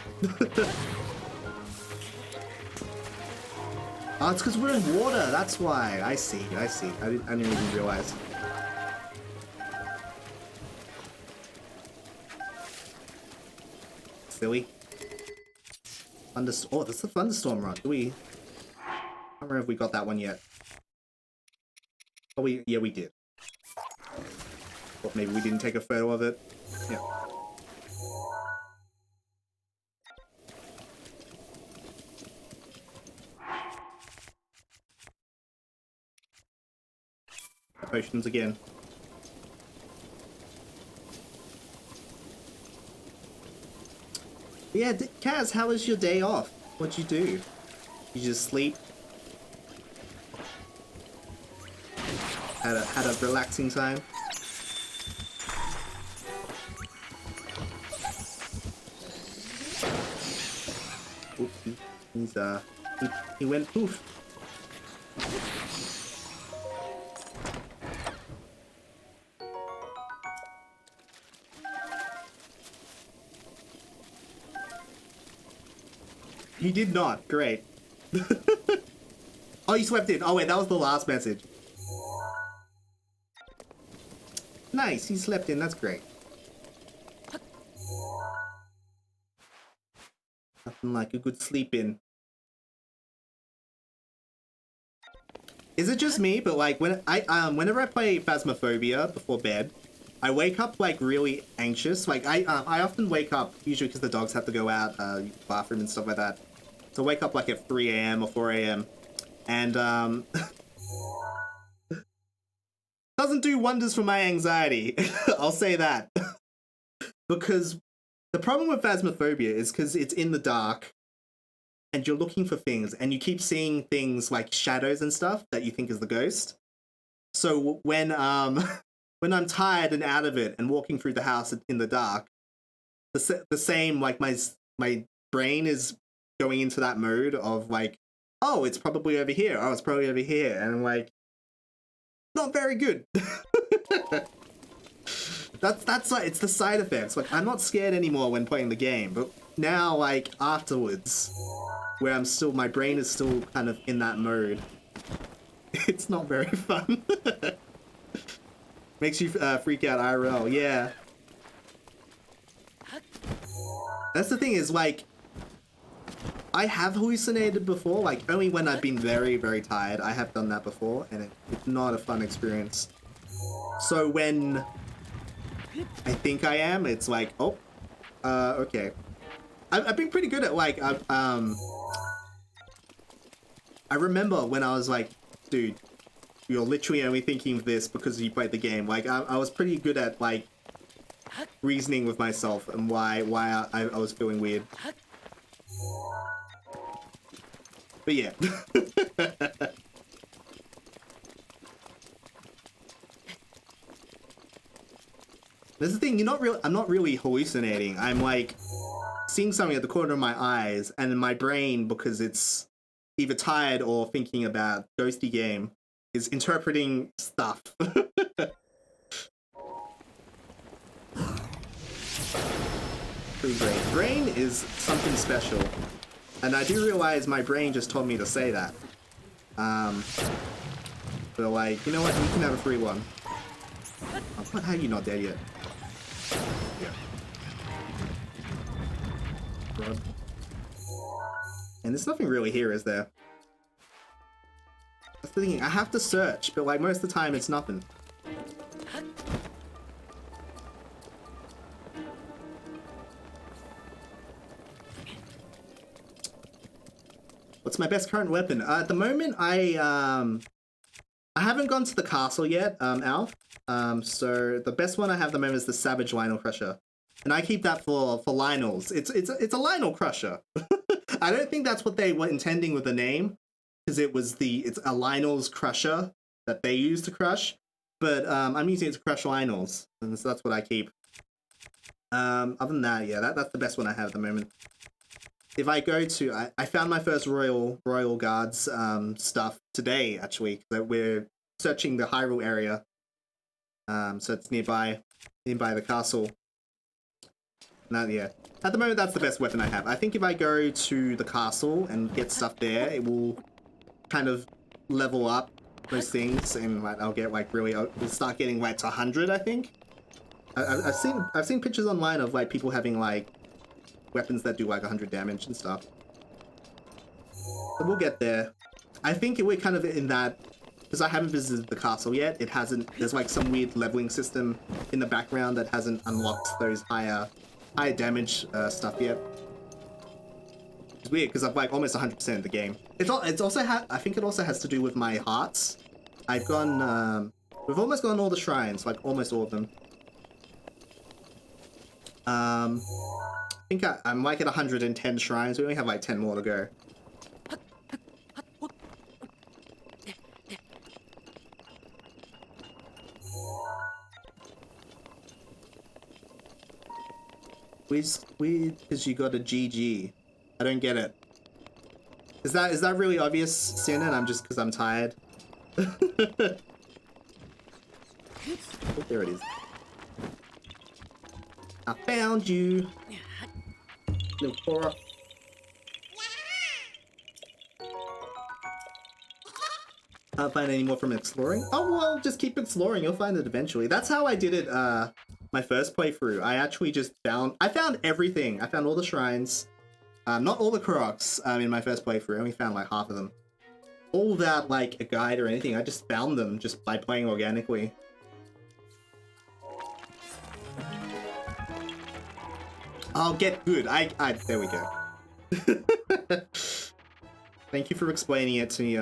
Oh, it's because we're in water. That's why. I see. I see. I didn't even realize. Silly. Oh, that's the thunderstorm run. Do we? I don't remember if we got that one yet. Oh, yeah, we did. Or maybe we didn't take a photo of it. Yeah. Potions again. Yeah, Kaz, how was your day off? What'd you do? You just sleep? Had a relaxing time? Oop, he went poof. He did not. Great. Oh, you swept in. Oh, wait, that was the last message. Nice, he slept in. That's great. Nothing like a good sleep in. Is it just me? But like whenever I play Phasmophobia before bed, I wake up like really anxious. Like I often wake up usually because the dogs have to go out, bathroom and stuff like that. So I wake up like at 3 a.m. or 4 a.m. and doesn't do wonders for my anxiety. I'll say that. Because the problem with Phasmophobia is because it's in the dark and you're looking for things and you keep seeing things like shadows and stuff that you think is the ghost. So when when I'm tired and out of it and walking through the house in the dark, the same, like my brain is going into that mode of like, oh, it's probably over here. Oh, it's probably over here. And I'm like, not very good. That's like, it's the side effects. Like, I'm not scared anymore when playing the game, but now, like, afterwards, where my brain is still kind of in that mode, it's not very fun. Makes you freak out IRL, yeah. That's the thing is, like, I have hallucinated before, like, only when I've been very, very tired. I have done that before, and it's not a fun experience. So when I think I am, it's like, oh, okay. I've been pretty good at, like, I remember when I was like, dude, you're literally only thinking of this because you played the game. Like, I was pretty good at, like, reasoning with myself and why I was feeling weird. But yeah. That's the thing, I'm not really hallucinating. I'm like seeing something at the corner of my eyes, and in my brain, because it's either tired or thinking about ghosty game, is interpreting stuff. Pretty great. Brain is something special. And I do realize my brain just told me to say that. But like, you know what? You can have a free one. Oh, what? How are you not dead yet? Yeah. God. And there's nothing really here, is there? That's the thing. I have to search, but like most of the time, it's nothing. What's my best current weapon? At the moment, I haven't gone to the castle yet, Alf. So the best one I have at the moment is the Savage Lionel Crusher, and I keep that for Lionels. It's a Lionel Crusher. I don't think that's what they were intending with the name, because it's a Lionel's Crusher that they use to crush. But I'm using it to crush Lionels, and so that's what I keep. Other than that, yeah, that's the best one I have at the moment. If I go to, I found my first Royal Guards stuff today, actually, that we're searching the Hyrule area. So it's nearby the castle. And yeah. At the moment, that's the best weapon I have. I think if I go to the castle and get stuff there, it will kind of level up those things, and like I'll get like really, I'll start getting like to 100, I think. I've seen pictures online of like people having like weapons that do like 100 damage and stuff. But we'll get there. I think we're kind of in that, because I haven't visited the castle yet. It hasn't. There's like some weird leveling system in the background that hasn't unlocked those higher damage stuff yet. It's weird because I've like almost 100% of the game. It's also I think it also has to do with my hearts. I've gone. We've almost gone all the shrines, like almost all of them. I think I'm like at 110 shrines. We only have like 10 more to go. Weird because you got a GG. I don't get it. Is that really obvious, Sin? And I'm just because I'm tired. Oh, there it is. I found you, little Cora. Can't find any more from exploring. Oh well, just keep exploring. You'll find it eventually. That's how I did it. My first playthrough. I actually just found everything. I found all the shrines. Not all the Koroks. In my first playthrough, I only found like half of them. All without like a guide or anything. I just found them just by playing organically. I'll get good. There we go. Thank you for explaining it to me,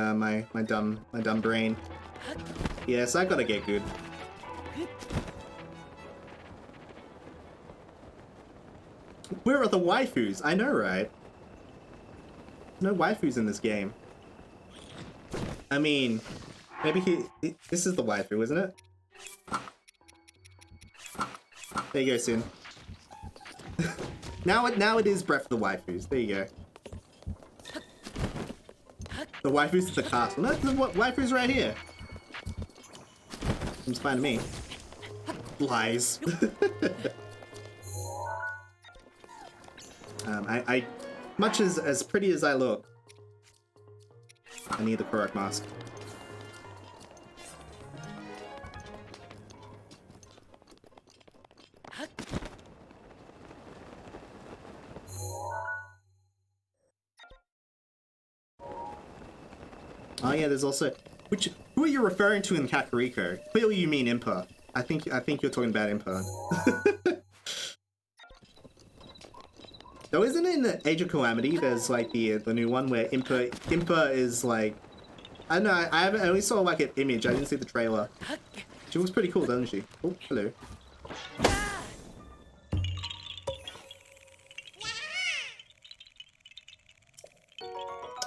my dumb brain. Yes, I gotta get good. Where are the waifus? I know, right? No waifus in this game. I mean, maybe this is the waifu, isn't it? There you go, Sin. Now it is Breath of the Waifus. There you go. The waifus at the castle. No, the waifus right here. Seems fine to me. Lies. Much as pretty as I look, I need the Korok mask. Oh yeah, there's also who are you referring to in Kakariko? Clearly you mean Impa. I think you're talking about Impa. Though isn't it in the Age of Calamity there's like the new one where Impa is like, I don't know, I only saw like an image, I didn't see the trailer. She looks pretty cool, doesn't she? Oh, hello.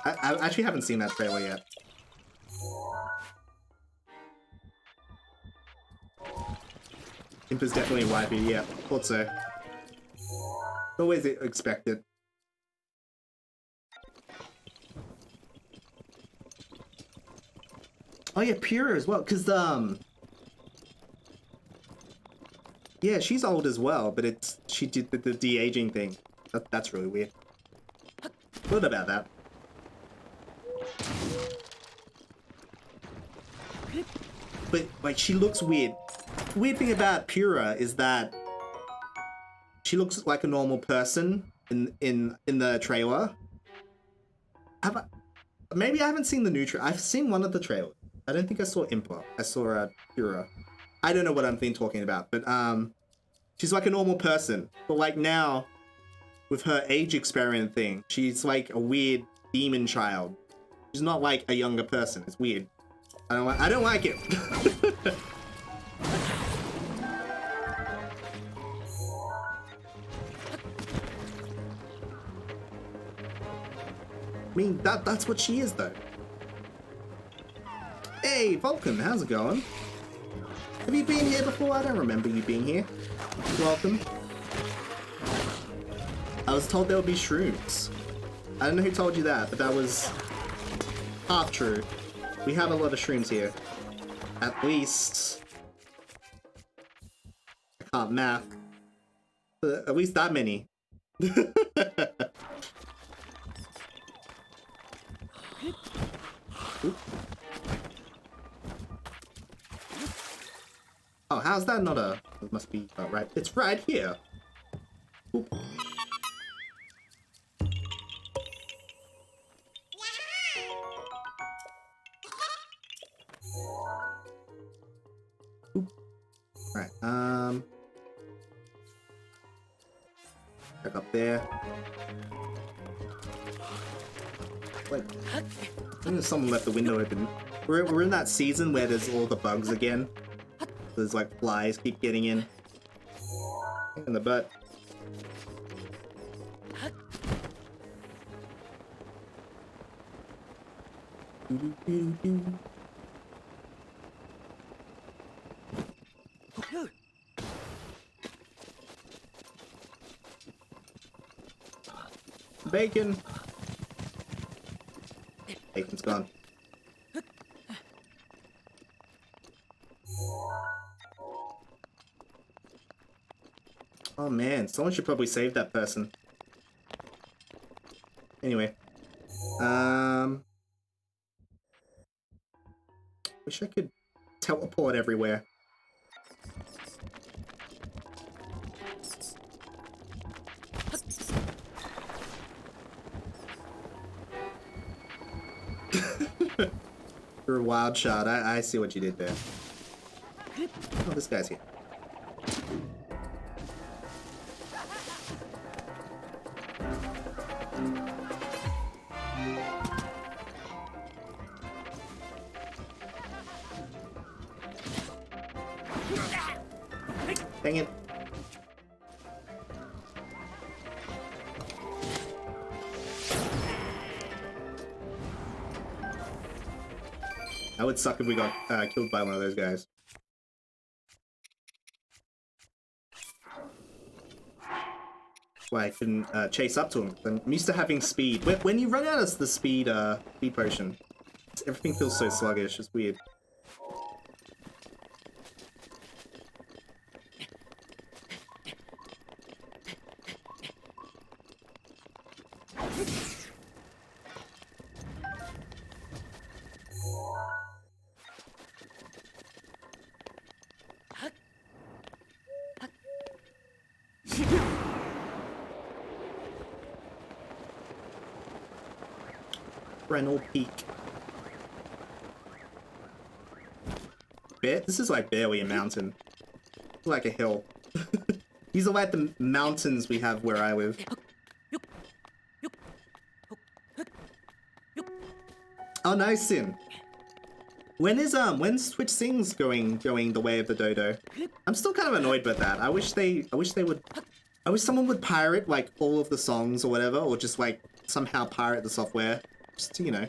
I actually haven't seen that trailer yet. Impa's definitely a waifu, yeah, thought so. Always expected. Oh yeah, Pura as well, because yeah, she's old as well, but she did the de-aging thing. That's really weird. What about that? But like, she looks weird. The weird thing about Pura is that she looks like a normal person in the trailer. Maybe I haven't seen the new trailer. I've seen one of the trailers. I don't think I saw Impa. I saw Pura. I don't know what I'm talking about, but she's like a normal person. But like now, with her age experiment thing, she's like a weird demon child. She's not like a younger person. It's weird. I don't like it. I mean, that's what she is, though. Hey, Vulcan, how's it going? Have you been here before? I don't remember you being here. Welcome. I was told there would be shrooms. I don't know who told you that, but that was half true. We have a lot of shrooms here. At least... I can't math. At least that many. how's that not a... It must be right. It's right here. Oop. Oop. Right, back up there. Wait, I think someone left the window open. We're in that season where there's all the bugs again. There's like flies keep getting in the butt. Bacon. Bacon's gone. Oh man, someone should probably save that person. Anyway. Wish I could teleport everywhere. You're a wild shot. I see what you did there. Oh, this guy's here. Dang it. That would suck if we got killed by one of those guys. Why I couldn't chase up to him. I'm used to having speed. When you run out of the speed potion, everything feels so sluggish. It's weird. Renal Peak. This is like barely a mountain. It's like a hill. These are like the mountains we have where I live. Oh, nice, Sin. When's Twitch Sings going the way of the dodo? I'm still kind of annoyed by that. I wish someone would pirate like all of the songs or whatever, or just like somehow pirate the software. Just to, you know.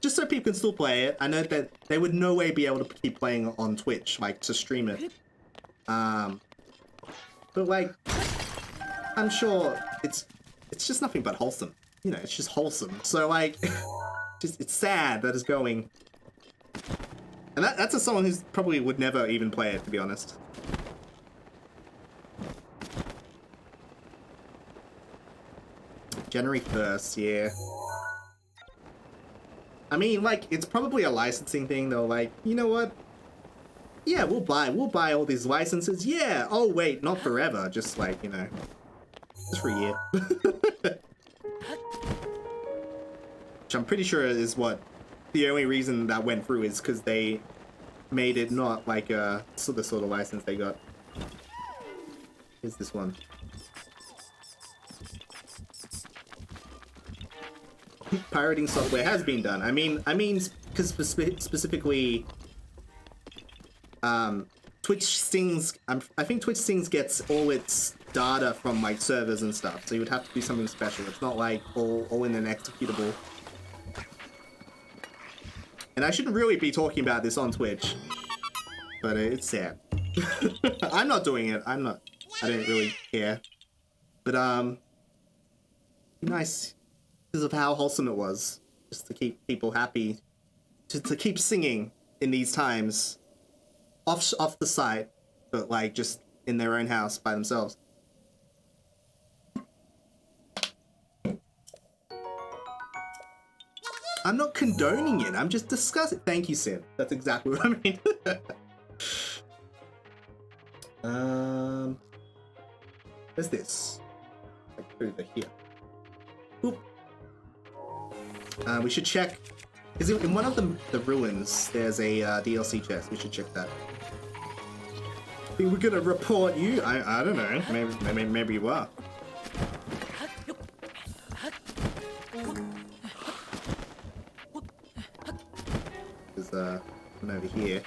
Just so people can still play it. I know that they would no way be able to keep playing on Twitch, like to stream it. But like, I'm sure it's just nothing but wholesome. You know, it's just wholesome. So like, it's sad that it's going. And that's a someone who's probably would never even play it, to be honest. January 1st, yeah. I mean, like, it's probably a licensing thing, though. Like, you know what? Yeah, we'll buy all these licenses. Yeah. Oh wait, not forever. Just like, you know, just for a year. Which I'm pretty sure is what the only reason that went through is because they made it not like the sort of license they got. Here's this one. Pirating software has been done. I mean, because specifically, Twitch Stings. I think Twitch Stings gets all its data from like servers and stuff. So you would have to do something special. It's not like all in an executable. And I shouldn't really be talking about this on Twitch, but it's sad. I'm not doing it. I don't really care. But nice. Because of how wholesome it was, just to keep people happy, to keep singing in these times, off the site, but like just in their own house by themselves. I'm not condoning it. I'm just discussing. Thank you, Sid. That's exactly what I mean. Where's this? Like over here. Oop. We should check, because in one of the ruins, there's a DLC chest. We should check that. Think we're gonna report you? I don't know. Maybe you are. There's one over here.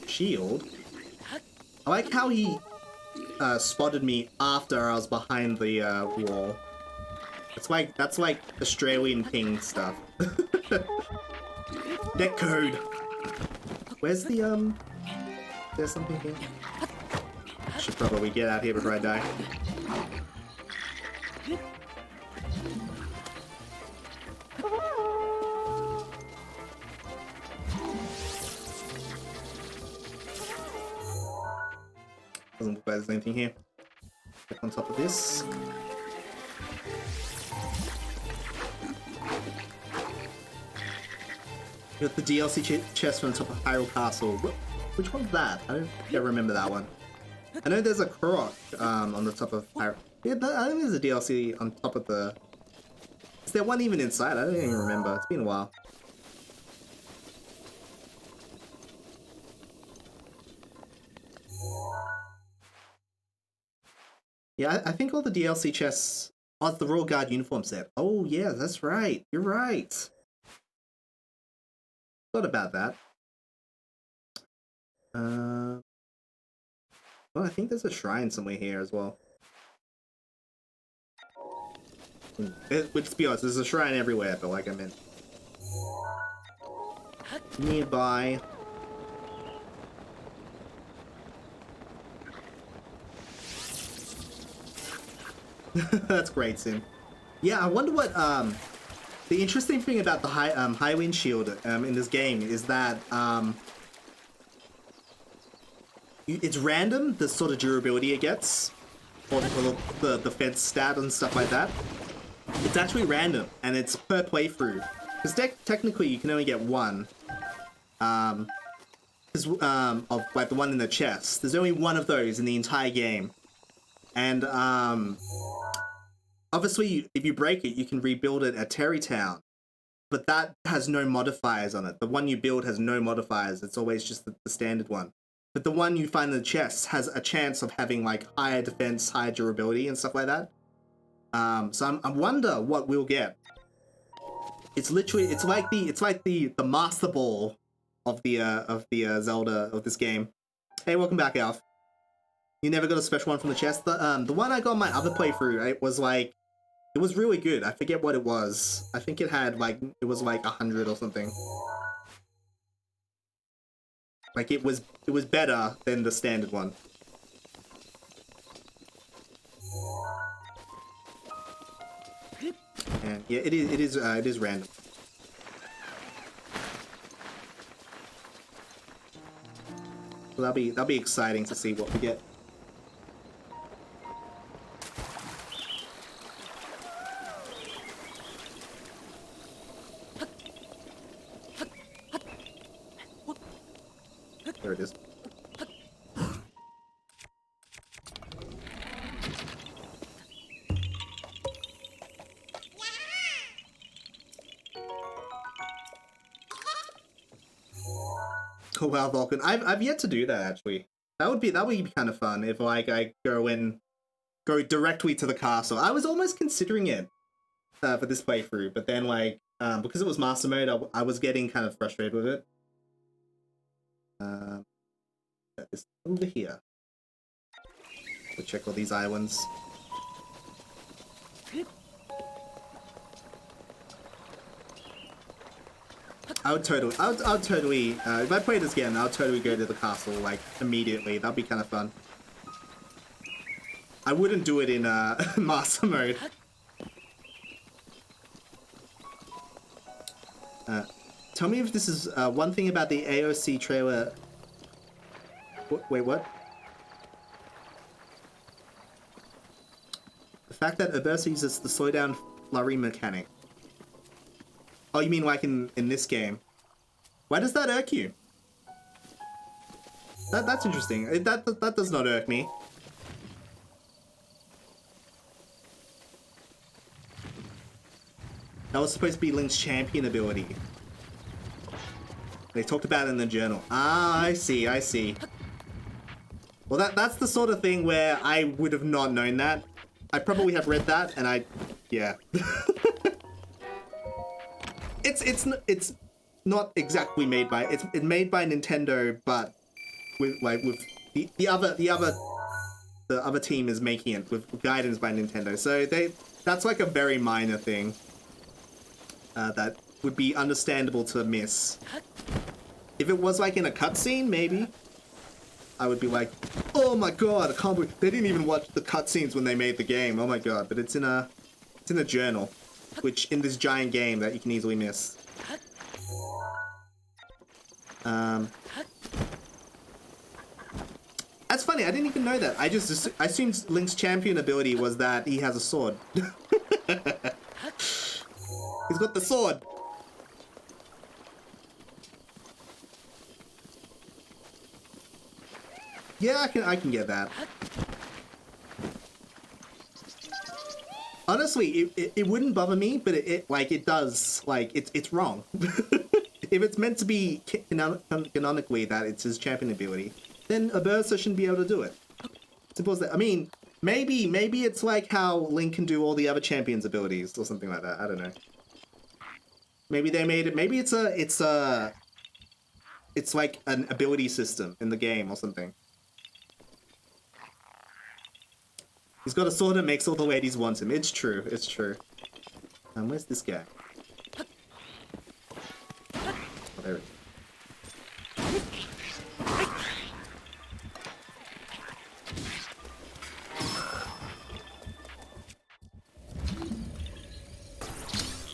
Shield. I like how he spotted me after I was behind the wall. That's like Australian King stuff. Net code. Where's the There's something here. Should probably get out here before I die. Doesn't look like there's anything here. Check on top of this. You got the DLC chest from the top of Hyrule Castle. Which one's that? I don't think I remember that one. I know there's a croc on the top of Hyrule. Yeah, I think there's a DLC on top of the... Is there one even inside? I don't even remember. It's been a while. Yeah, I think all the DLC chests... Oh, it's the Royal Guard uniform set. Oh, yeah, that's right. You're right. Thought about that. Well, I think there's a shrine somewhere here as well. Let's be honest, there's a shrine everywhere, but like I meant... Nearby... That's great, Sim. Yeah, I wonder what, the interesting thing about the high wind shield in this game is that, it's random, the sort of durability it gets, or the defense stat and stuff like that. It's actually random, and it's per playthrough. Because technically you can only get one, of like the one in the chest. There's only one of those in the entire game. And, obviously, if you break it, you can rebuild it at Terrytown. But that has no modifiers on it. The one you build has no modifiers. It's always just the standard one. But the one you find in the chest has a chance of having, like, higher defense, higher durability, and stuff like that. So I wonder what we'll get. It's literally, it's like the Master Ball of the Zelda, of this game. Hey, welcome back, Alf. You never got a special one from the chest? The one I got on my other playthrough, it was like... It was really good. I forget what it was. I think it had, like... It was like 100 or something. Like, it was better than the standard one. And yeah, it is random. So that'll be exciting to see what we get. There it is. Oh wow, Vulcan. I've yet to do that actually. That would be kind of fun if like I go directly to the castle. I was almost considering it for this playthrough, but then like because it was master mode, I was getting kind of frustrated with it. That is over here. We'll check all these islands. I would totally, if I play this again, I would totally go to the castle, like, immediately. That'd be kind of fun. I wouldn't do it in, master mode. Tell me if this is, one thing about the AOC trailer... Wait, what? The fact that Urbosa uses the slow down flurry mechanic. Oh, you mean like in this game? Why does that irk you? That's interesting. That does not irk me. That was supposed to be Link's champion ability. They talked about it in the journal. Ah, I see, I see. Well, that's the sort of thing where I would have not known that. I probably have read that, and yeah. It's not exactly made by it's made by Nintendo, but with the other team is making it with guidance by Nintendo. So that's like a very minor thing that would be understandable to miss. If it was like in a cutscene, maybe I would be like, oh my god, I can't believe they didn't even watch the cutscenes when they made the game. Oh my god, but it's in a journal, which in this giant game that you can easily miss. That's funny, I didn't even know that. I assumed Link's champion ability was that he has a sword. He's got the sword. Yeah, I can get that. Honestly, it wouldn't bother me, but it does. Like, it's wrong. If it's meant to be canonically that it's his champion ability, then Urbosa shouldn't be able to do it. Simple as that. I mean, maybe it's like how Link can do all the other champions' abilities or something like that. I don't know. Maybe they made it. Maybe it's like an ability system in the game or something. He's got a sword that makes all the ladies want him. It's true. It's true. Where's this guy? Oh, there he is.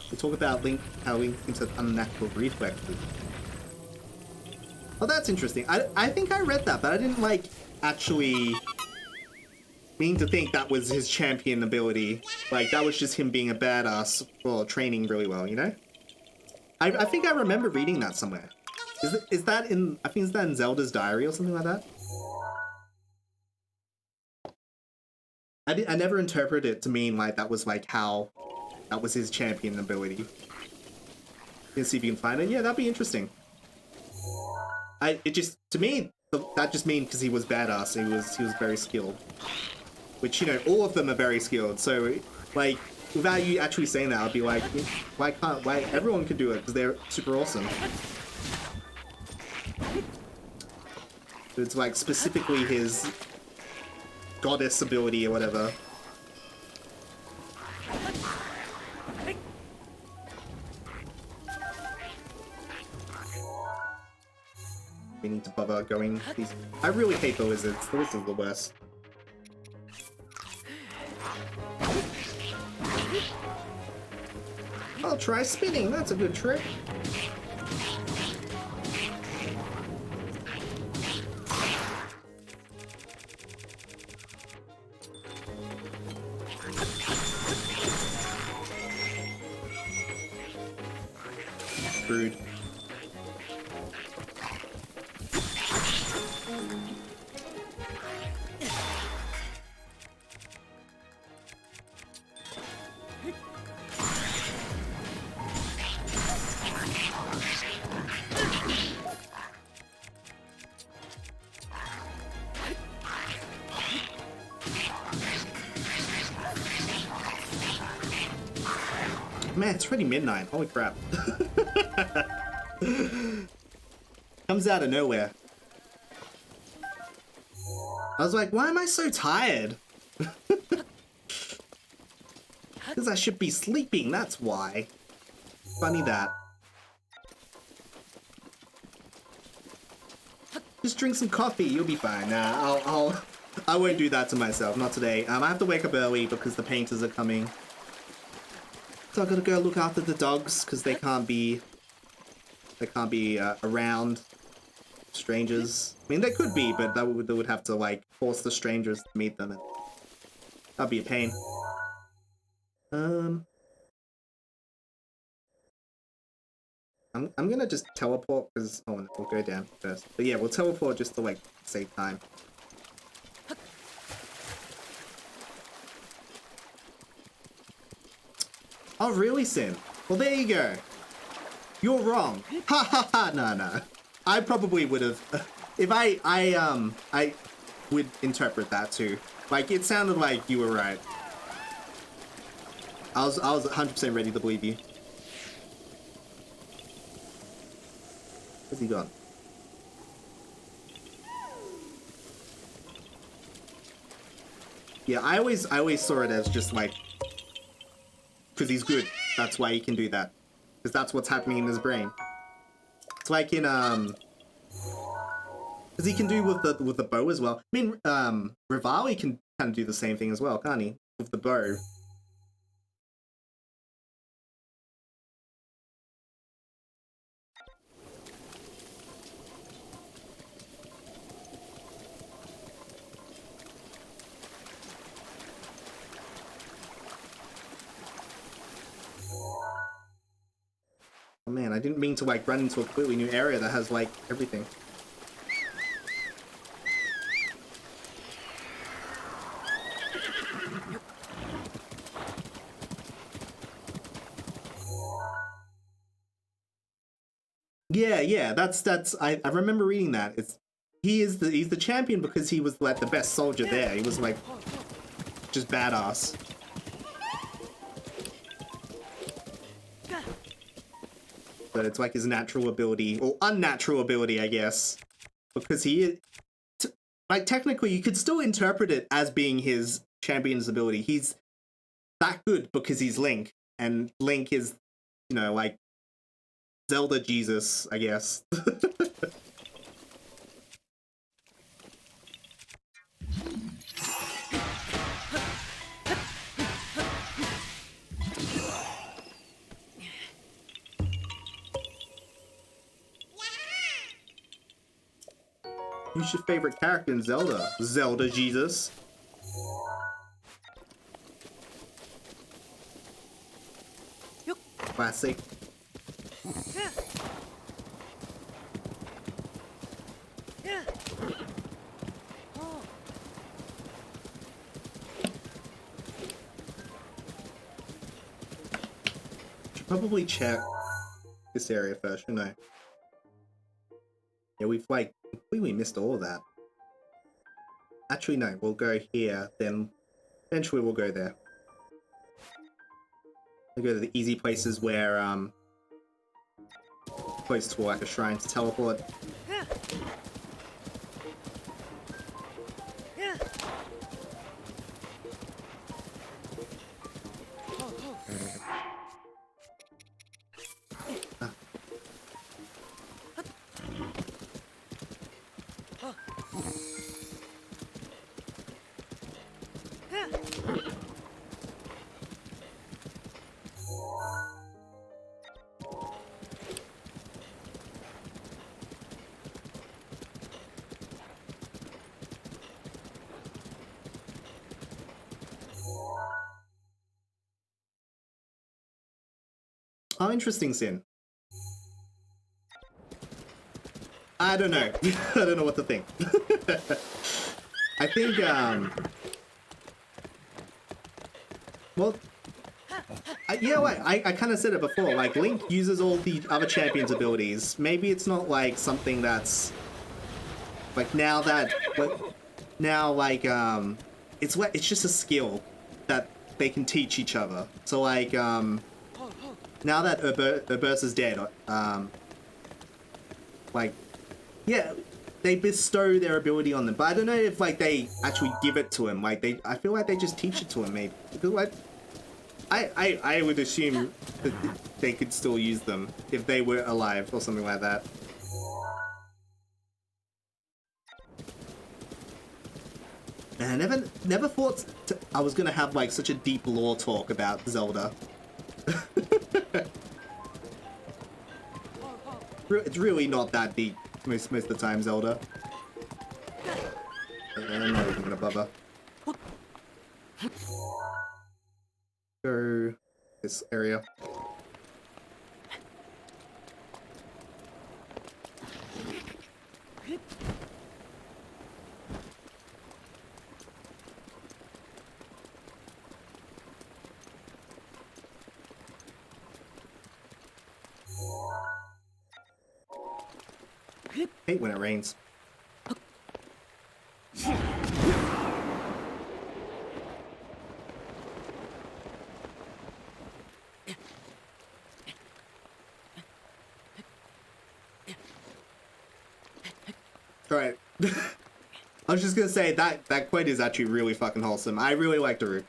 We talk about how Link seems to have unnatural reflexes. Oh, that's interesting. I think I read that, but I didn't like actually mean to think that was his champion ability. Like, that was just him being a badass or training really well, you know? I think I remember reading that somewhere. Is that in, I think is that in Zelda's diary or something like that? I never interpreted it to mean like that was like how that was his champion ability. You can see if you can find it. Yeah, that'd be interesting. To me, that just means because he was badass. He was very skilled. Which, you know, all of them are very skilled. So, like, without you actually saying that, I'd be like, why everyone can do it? Because they're super awesome. But it's like specifically his goddess ability or whatever. We need to bother going these. I really hate the lizards. The lizards are the worst. I'll try spinning. That's a good trick. Rude. Man, it's already midnight. Holy crap. Comes out of nowhere. I was like, why am I so tired? Because I should be sleeping, that's why. Funny that. Just drink some coffee, you'll be fine. Nah, I won't do that to myself, not today. I have to wake up early because the painters are coming. So I gotta go look after the dogs because they can't be around strangers. I mean, they could be, but they would have to like force the strangers to meet them. And that'd be a pain. Um, I'm gonna just teleport because oh no, we'll go down first. But yeah, we'll teleport just to like save time. Oh really, Sin? Well, there you go. You're wrong. Ha ha ha! No, no. I probably would have, if I would interpret that too. Like it sounded like you were right. I was 100% ready to believe you. Where's he gone? Yeah, I always saw it as just like, because he's good. That's why he can do that. Because that's what's happening in his brain. It's like in because he can do with the bow as well. I mean, Rivali can kind of do the same thing as well, can't he? With the bow. Oh man, I didn't mean to like run into a completely new area that has like everything. Yeah, that's I remember reading that. He's the champion because he was like the best soldier there. He was like just badass. But it's like his natural ability, or unnatural ability, I guess. Because like technically you could still interpret it as being his champion's ability. He's that good because he's Link, and Link is, you know, like Zelda Jesus, I guess. Who's your favorite character in Zelda? Zelda Jesus. Classic. Should probably check this area first, shouldn't I? Yeah, we've like completely missed all of that. Actually, no, we'll go here, then eventually we'll go there. We'll go to the easy places where, close to like a shrine to teleport. Oh, interesting, Sin. I don't know. I don't know what to think. I think, well, yeah, like, I kind of said it before, like, Link uses all the other champions' abilities. Maybe it's not, like, something that's, like, now that, like, it's just a skill that they can teach each other. So, like, now that Urbersa's dead, like, yeah, they bestow their ability on them, but I don't know if like they actually give it to him. Like I feel like they just teach it to him. Maybe because like, I would assume that they could still use them if they were alive or something like that. And I never thought I was gonna have like such a deep lore talk about Zelda. It's really not that deep most of the time, Zelda. I'm not even gonna bother. Go this area. Hate when it rains. Alright. I was just gonna say that quote is actually really fucking wholesome. I really like Daruk.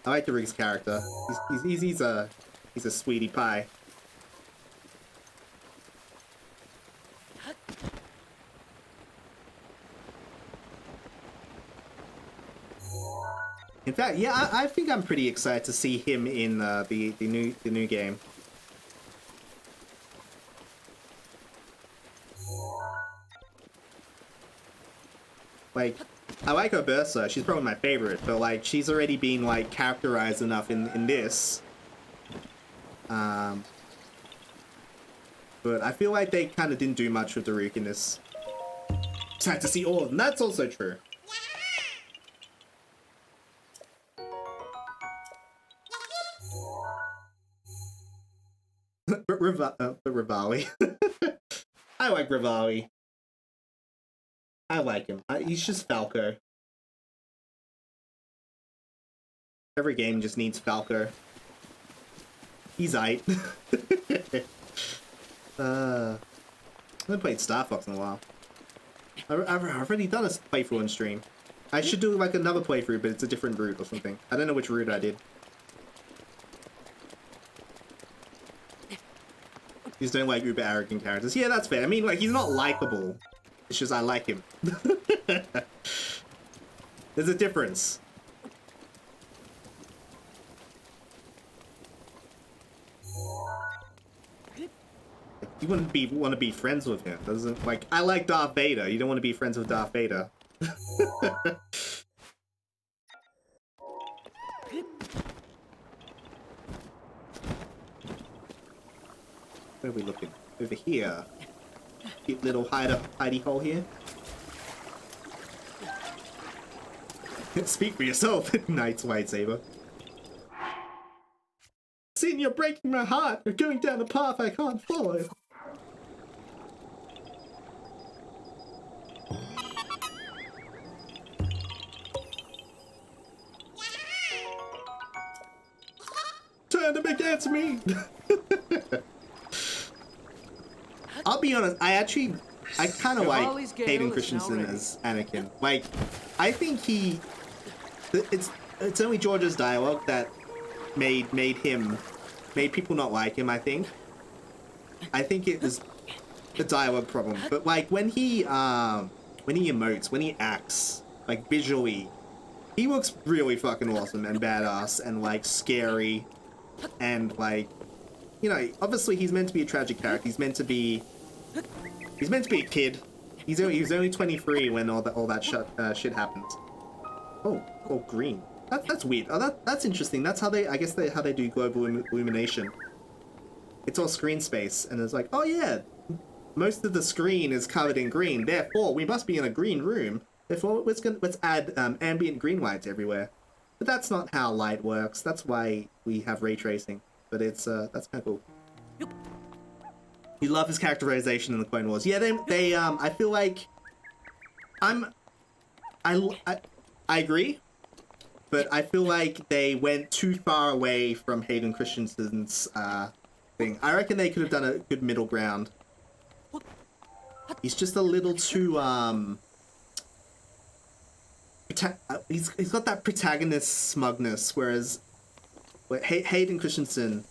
I like Daruk's character. He's a sweetie pie. In fact, yeah, I think I'm pretty excited to see him in the new game. Like, I like Urbosa, she's probably my favorite, but like, she's already been like characterized enough in this. But I feel like they kind of didn't do much with Daruk in this. Sad to see all of them, that's also true. Rivali. I like Rivali. I like him. He's just Falco. Every game just needs Falco. He's aight. I haven't played Star Fox in a while. I've already done a playthrough on stream. I should do like another playthrough, but it's a different route or something. I don't know which route I did. He's doing like uber arrogant characters. Yeah, that's fair. I mean, like, he's not likable. It's just I like him. There's a difference. You wouldn't want to be friends with him, doesn't? Like, I like Darth Vader. You don't want to be friends with Darth Vader. Where are we looking? Over here. Cute little hidey hole here. Speak for yourself, Knight's lightsaber. Seeing you're breaking my heart. You're going down a path I can't follow. Turn him against me. I'll be honest, I kind of like Hayden Christensen as Anakin. Like, I think it's only George's dialogue that made people not like him, I think. I think it was a dialogue problem. But like when he emotes, when he acts, like visually, he looks really fucking awesome and badass and like scary and like, you know, obviously he's meant to be a tragic character. He's meant to be a kid. He was only 23 when all that shit happens. Oh, green. That's weird. Oh, that's interesting. That's how they do global illumination. It's all screen space, and it's like, oh yeah, most of the screen is covered in green. Therefore, we must be in a green room. Therefore, let's add ambient green lights everywhere. But that's not how light works. That's why we have ray tracing. But it's that's kind of cool. You love his characterization in the Clone Wars. Yeah, they I feel like I agree, but I feel like they went too far away from Hayden Christensen's thing. I reckon they could have done a good middle ground. He's just a little too he's got that protagonist smugness, whereas Hayden Christensen,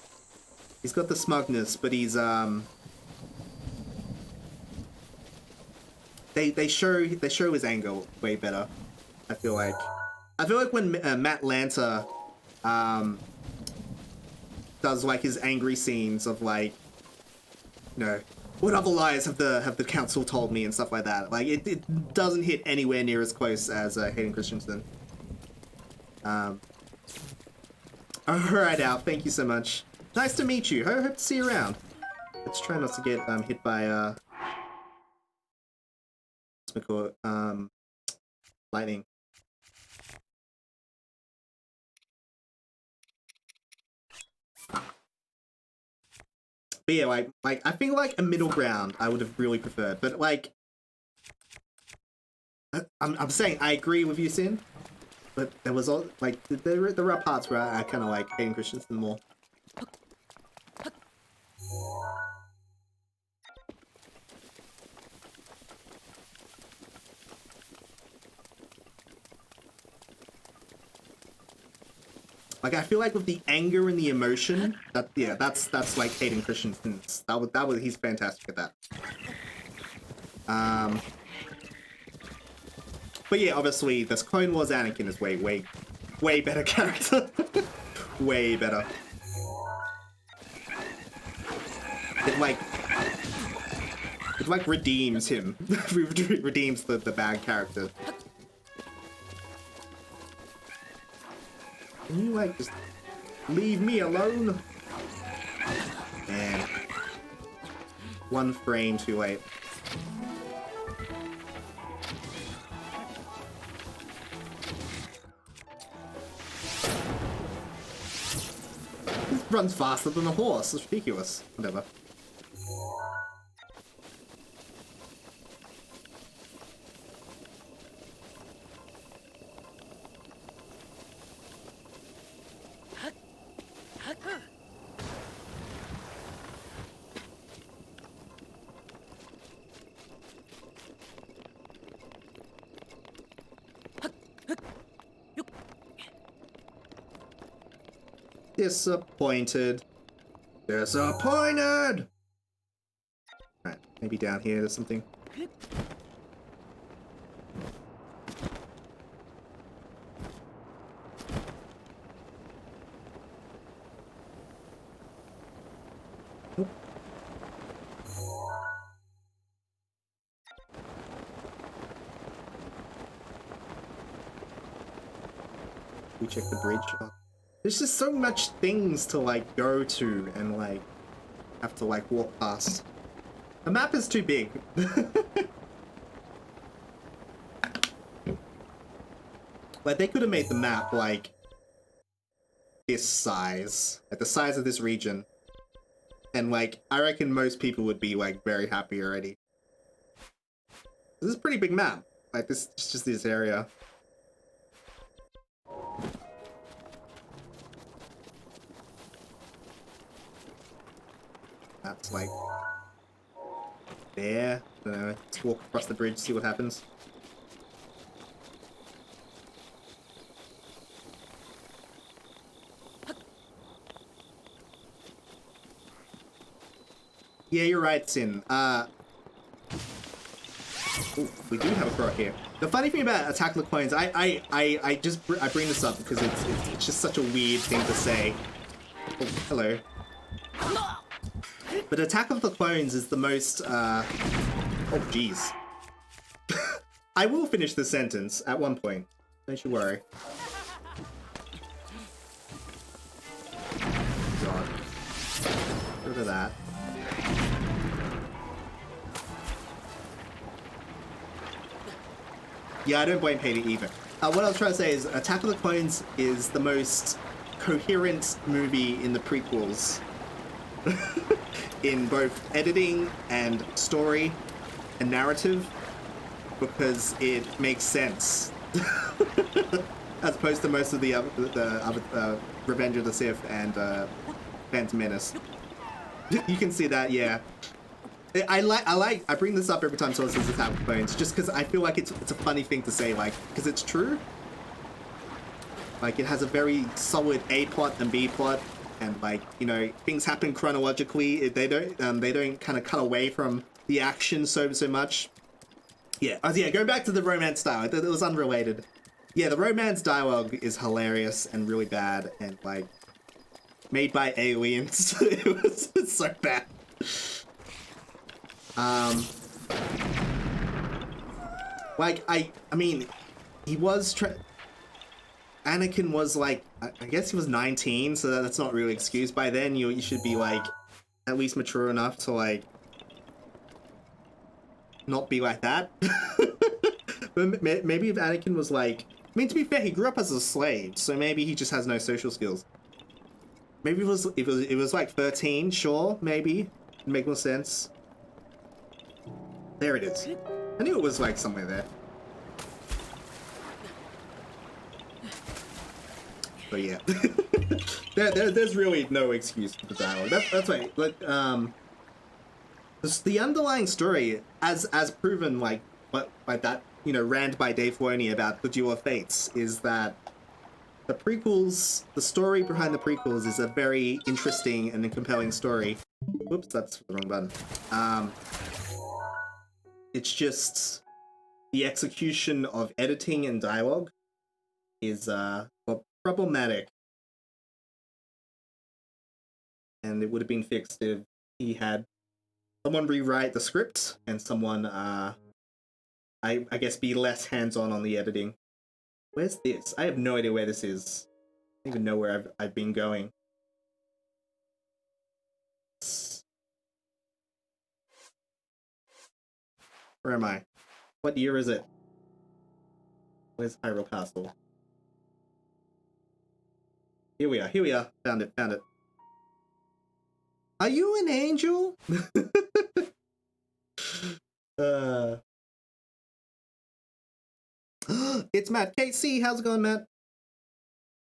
he's got the smugness, but he's they show his anger way better. I feel like when Matt Lanter does like his angry scenes of like, you know, what other lies have the council told me and stuff like that. Like it doesn't hit anywhere near as close as Hayden Christensen. Alright, Al, thank you so much. Nice to meet you. Hope to see you around. Let's try not to get hit by what's it called? Lightning. But yeah, like I think like a middle ground I would have really preferred. But like I'm saying I agree with you, Sin. But there was all like there are parts where I kind of like Hayden Christensen more. Like I feel like with the anger and the emotion, that's like Hayden Christensen's. That was he's fantastic at that. But yeah, obviously this Clone Wars Anakin is way better character. Way better. It like redeems him. Redeems the bad character. Can you like just leave me alone? Man. One frame too late. This runs faster than a horse. It's ridiculous. Whatever. Disappointed. Disappointed! Alright, maybe down here there's something. Nope. We check the bridge. Oh. There's just so much things to like go to and like have to like walk past. The map is too big. Like they could have made the map like this size, like the size of this region. And like I reckon most people would be like very happy already. This is a pretty big map. Like this it's just this area. That's like there. I don't know. Let's walk across the bridge, see what happens. Yeah, you're right, Sin. Ooh, we do have a croc here. The funny thing about Attack of the Clones, I bring this up because it's just such a weird thing to say. Oh, hello. But Attack of the Clones is the most, oh jeez. I will finish the sentence at one point. Don't you worry. God. Get rid of that. Yeah, I don't blame Hayden either. What I was trying to say is Attack of the Clones is the most coherent movie in the prequels. In both editing and story and narrative, because it makes sense. As opposed to most of the other Revenge of the Sith and Phantom Menace. You can see that, yeah. I bring this up every time someone says Attack of the Clones, just because I feel like it's a funny thing to say, like, because it's true. Like, it has a very solid A plot and B plot, and like, you know, things happen chronologically. They don't kind of cut away from the action so much. Yeah, yeah. Going back to the romance style, it was unrelated. Yeah, the romance dialogue is hilarious and really bad, and like made by aliens. It's so bad. Like I mean, he was Anakin was like, I guess he was 19, so that's not really excused. By then, you should be like at least mature enough to like not be like that. But maybe if Anakin was like, I mean, to be fair, he grew up as a slave, so maybe he just has no social skills. Maybe it was like 13, sure, maybe. It'd make more sense. There it is. I knew it was like somewhere there. But yeah. there's really no excuse for the dialogue. That's right. Like, the underlying story, as proven like that, you know, rant by Dave Filoni about the Duel of Fates, is that the prequels, the story behind the prequels is a very interesting and compelling story. Whoops, that's the wrong button. It's just the execution of editing and dialogue is well, problematic. And it would have been fixed if he had someone rewrite the script and someone, I guess, be less hands-on on the editing. Where's this? I have no idea where this is. I don't even know where I've been going. Where am I? What year is it? Where's Hyrule Castle? Here we are, here we are. Found it, found it. Are you an angel? It's Matt. KC, how's it going, Matt?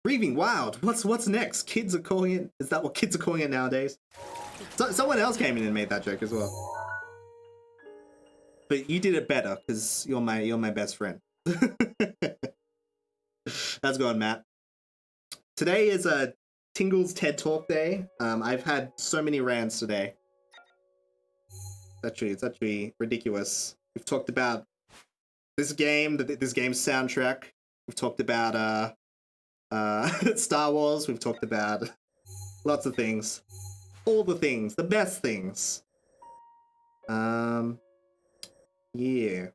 Breathing wild. What's next? Kids are calling it. Is that what kids are calling it nowadays? Someone else came in and made that joke as well. But you did it better because you're my best friend. How's it going, Matt? Today is a Tingles TED Talk day. I've had so many rants today. It's actually ridiculous. We've talked about this game, this game's soundtrack. We've talked about Star Wars. We've talked about lots of things. All the things, the best things. Yeah.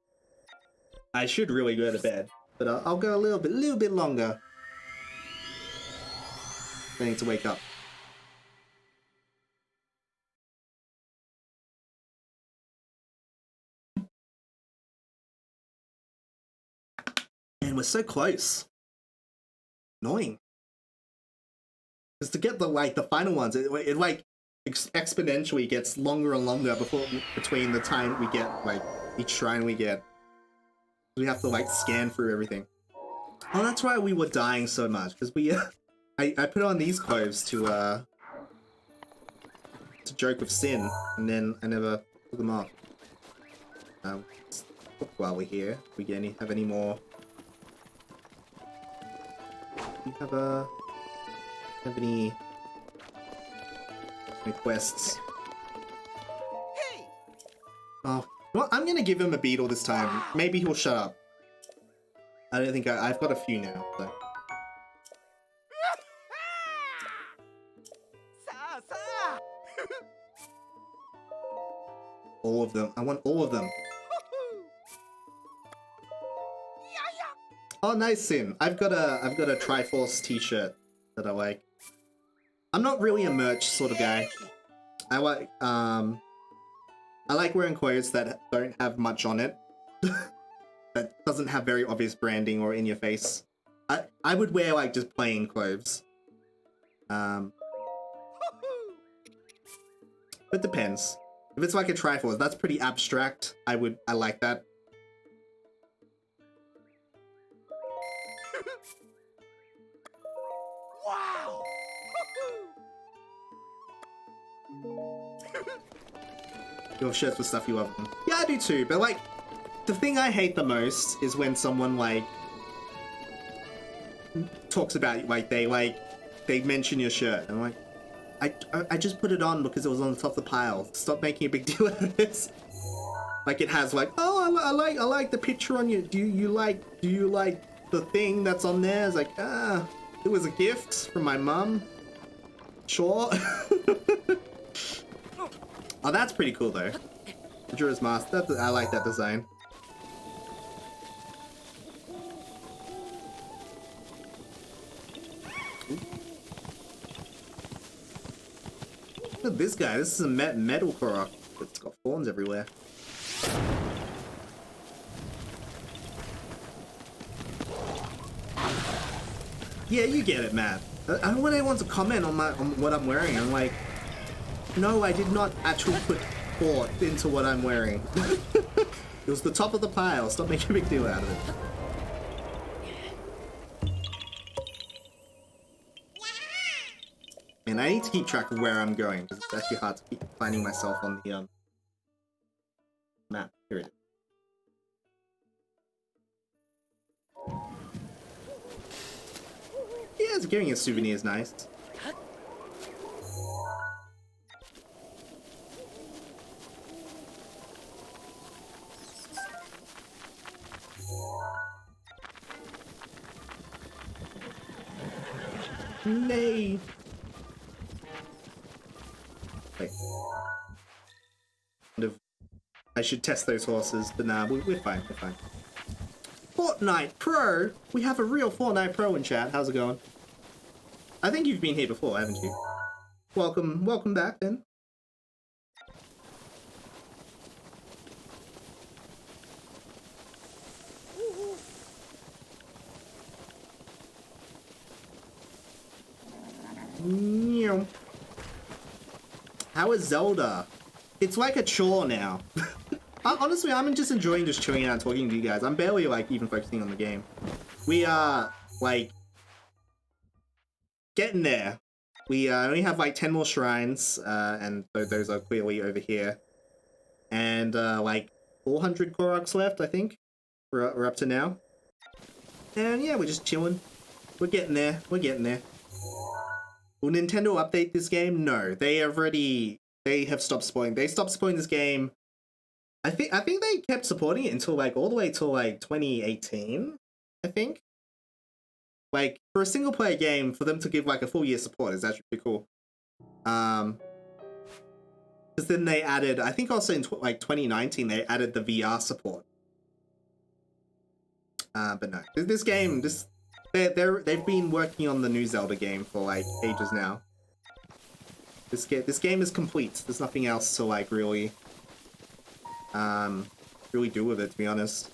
I should really go to bed, but I'll go a little bit longer. I need to wake up. And we're so close. Annoying. Because to get the final ones, it like exponentially gets longer and longer between the time we get like each shrine we get. We have to like scan through everything. Oh, that's why we were dying so much, because we I put on these clothes to joke with Sin, and then I never took them off. While we're here, we have any more? Do we have any quests? Hey! Oh, well, I'm gonna give him a beetle this time. Maybe he'll shut up. I don't think I've got a few now, so. All of them. I want all of them. Oh, nice, Sin. I've got a Triforce t-shirt that I like. I'm not really a merch sort of guy. I like wearing clothes that don't have much on it. That doesn't have very obvious branding or in your face. I would wear like just plain clothes. It depends. If it's like a Triforce, that's pretty abstract. I like that. Wow! You have shirts with stuff you love them. Yeah, I do too, but like, the thing I hate the most is when someone like talks about like they mention your shirt and I'm like, I just put it on because it was on the top of the pile. Stop making a big deal out of this. Like it has like, oh, I like the picture on you. Do you like the thing that's on there? It's like, it was a gift from my mum. Sure. Oh, that's pretty cool though. Majora's Mask. I like that design. at this guy. This is a metal Korok. It's got thorns everywhere. Yeah, you get it, Matt. I don't want anyone to comment on what I'm wearing. I'm like, no, I did not actually put thought into what I'm wearing. It was the top of the pile. Stop making a big deal out of it. And I need to keep track of where I'm going because it's actually hard to keep finding myself on the map. Here it is. Yeah, it's giving a souvenir is nice. Nay. Wait. I should test those horses, but nah, we're fine, we're fine. Fortnite Pro! We have a real Fortnite Pro in chat. How's it going? I think you've been here before, haven't you? Welcome back then. How is Zelda? It's like a chore now. Honestly, I'm just enjoying just chilling out and talking to you guys. I'm barely like even focusing on the game. We are like getting there. We only have like 10 more shrines, and those are clearly over here. And like 400 Koroks left, I think. We're up to now. And yeah, we're just chilling. We're getting there. We're getting there. Will Nintendo update this game? No, they have stopped supporting. They stopped supporting this game. I think they kept supporting it until like all the way till like 2018. I think. Like for a single player game, for them to give like a full year support is actually pretty cool. Because then they added, I think also in like 2019 they added the VR support. But no, this game, they've been working on the new Zelda game for like ages now. This game is complete. There's nothing else to like really do with it, to be honest.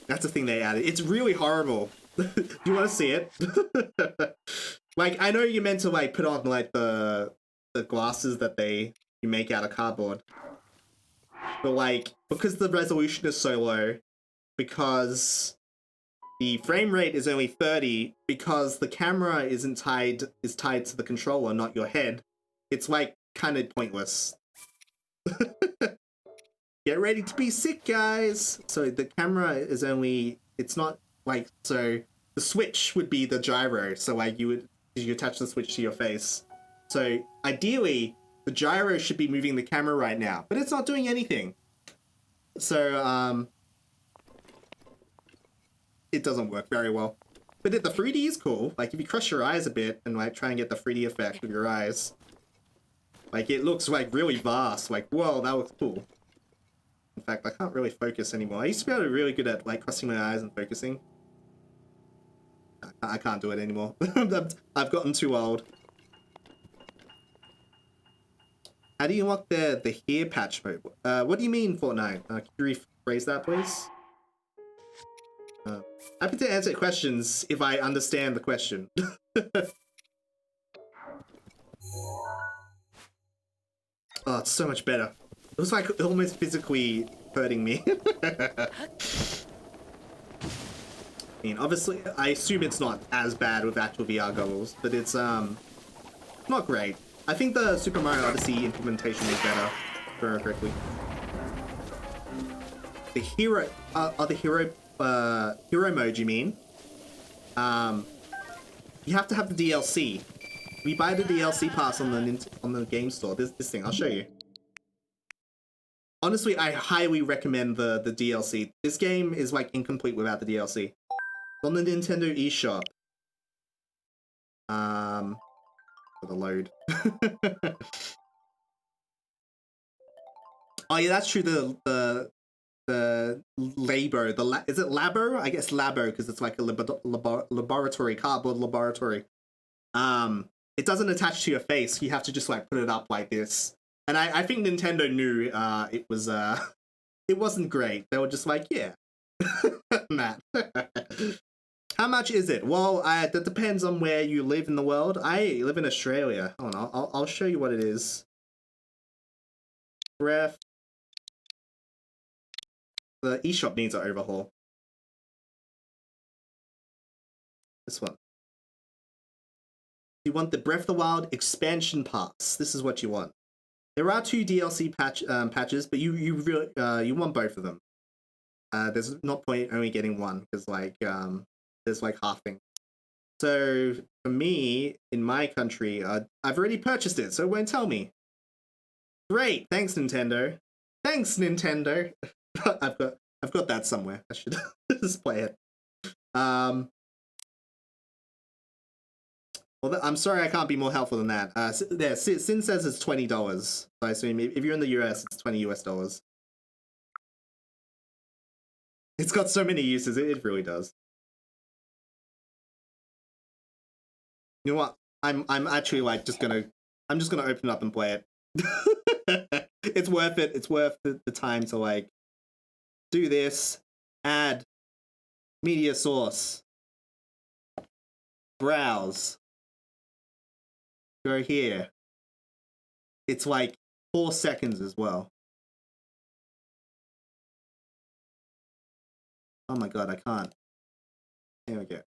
That's the thing they added. It's really horrible. Do you want to see it? Like, I know you're meant to like put on like the glasses that you make out of cardboard, but like because the resolution is so low, because the frame rate is only 30, because the camera is tied to the controller, not your head. It's like kind of pointless. Get ready to be sick, guys. So the camera is only, it's not like, so the switch would be the gyro. So like you attach the switch to your face. So ideally the gyro should be moving the camera right now, but it's not doing anything. So it doesn't work very well. But the 3D is cool. Like if you cross your eyes a bit and like try and get the 3D effect with your eyes, like it looks like really vast. Like, whoa, that looks cool. In fact, I can't really focus anymore. I used to be able to be really good at like crossing my eyes and focusing. I can't do it anymore. I've gotten too old. How do you unlock the hair patch mode? What do you mean, Fortnite? Could you rephrase that, please? Happy to answer questions if I understand the question. Oh, it's so much better. It was like almost physically hurting me. I mean, obviously, I assume it's not as bad with actual VR goggles, but it's not great. I think the Super Mario Odyssey implementation is better, if I remember correctly. The hero, hero mode, you mean? You have to have the DLC. We buy the DLC pass on the game store. This thing, I'll show you. Honestly, I highly recommend the DLC. This game is like incomplete without the DLC. It's on the Nintendo eShop. For the load. Oh yeah, that's true. The Labo, is it Labo? I guess Labo because it's like a laboratory, cardboard laboratory. it doesn't attach to your face. You have to just like put it up like this. And I think Nintendo knew it was it wasn't great. They were just like, yeah, Matt. How much is it? Well, that depends on where you live in the world. I live in Australia. Hold on, I'll show you what it is. Breath. The eShop needs an overhaul. This one. You want the Breath of the Wild expansion pass. This is what you want. There are 2 DLC patches, but you really you want both of them. There's not point only getting one because like there's like halving. So for me in my country, I've already purchased it, so it won't tell me. Great, thanks Nintendo. Thanks Nintendo. I've got that somewhere. I should just play it. Well, I'm sorry I can't be more helpful than that. There, Sin says it's $20. So I assume if you're in the US, it's $20 US. It's got so many uses, it really does. You know what? I'm actually like I'm just gonna open it up and play it. It's worth it. It's worth the time to like do this. Add media source. Browse. Go here. It's like 4 seconds as well. Oh my god, I can't. Here we go.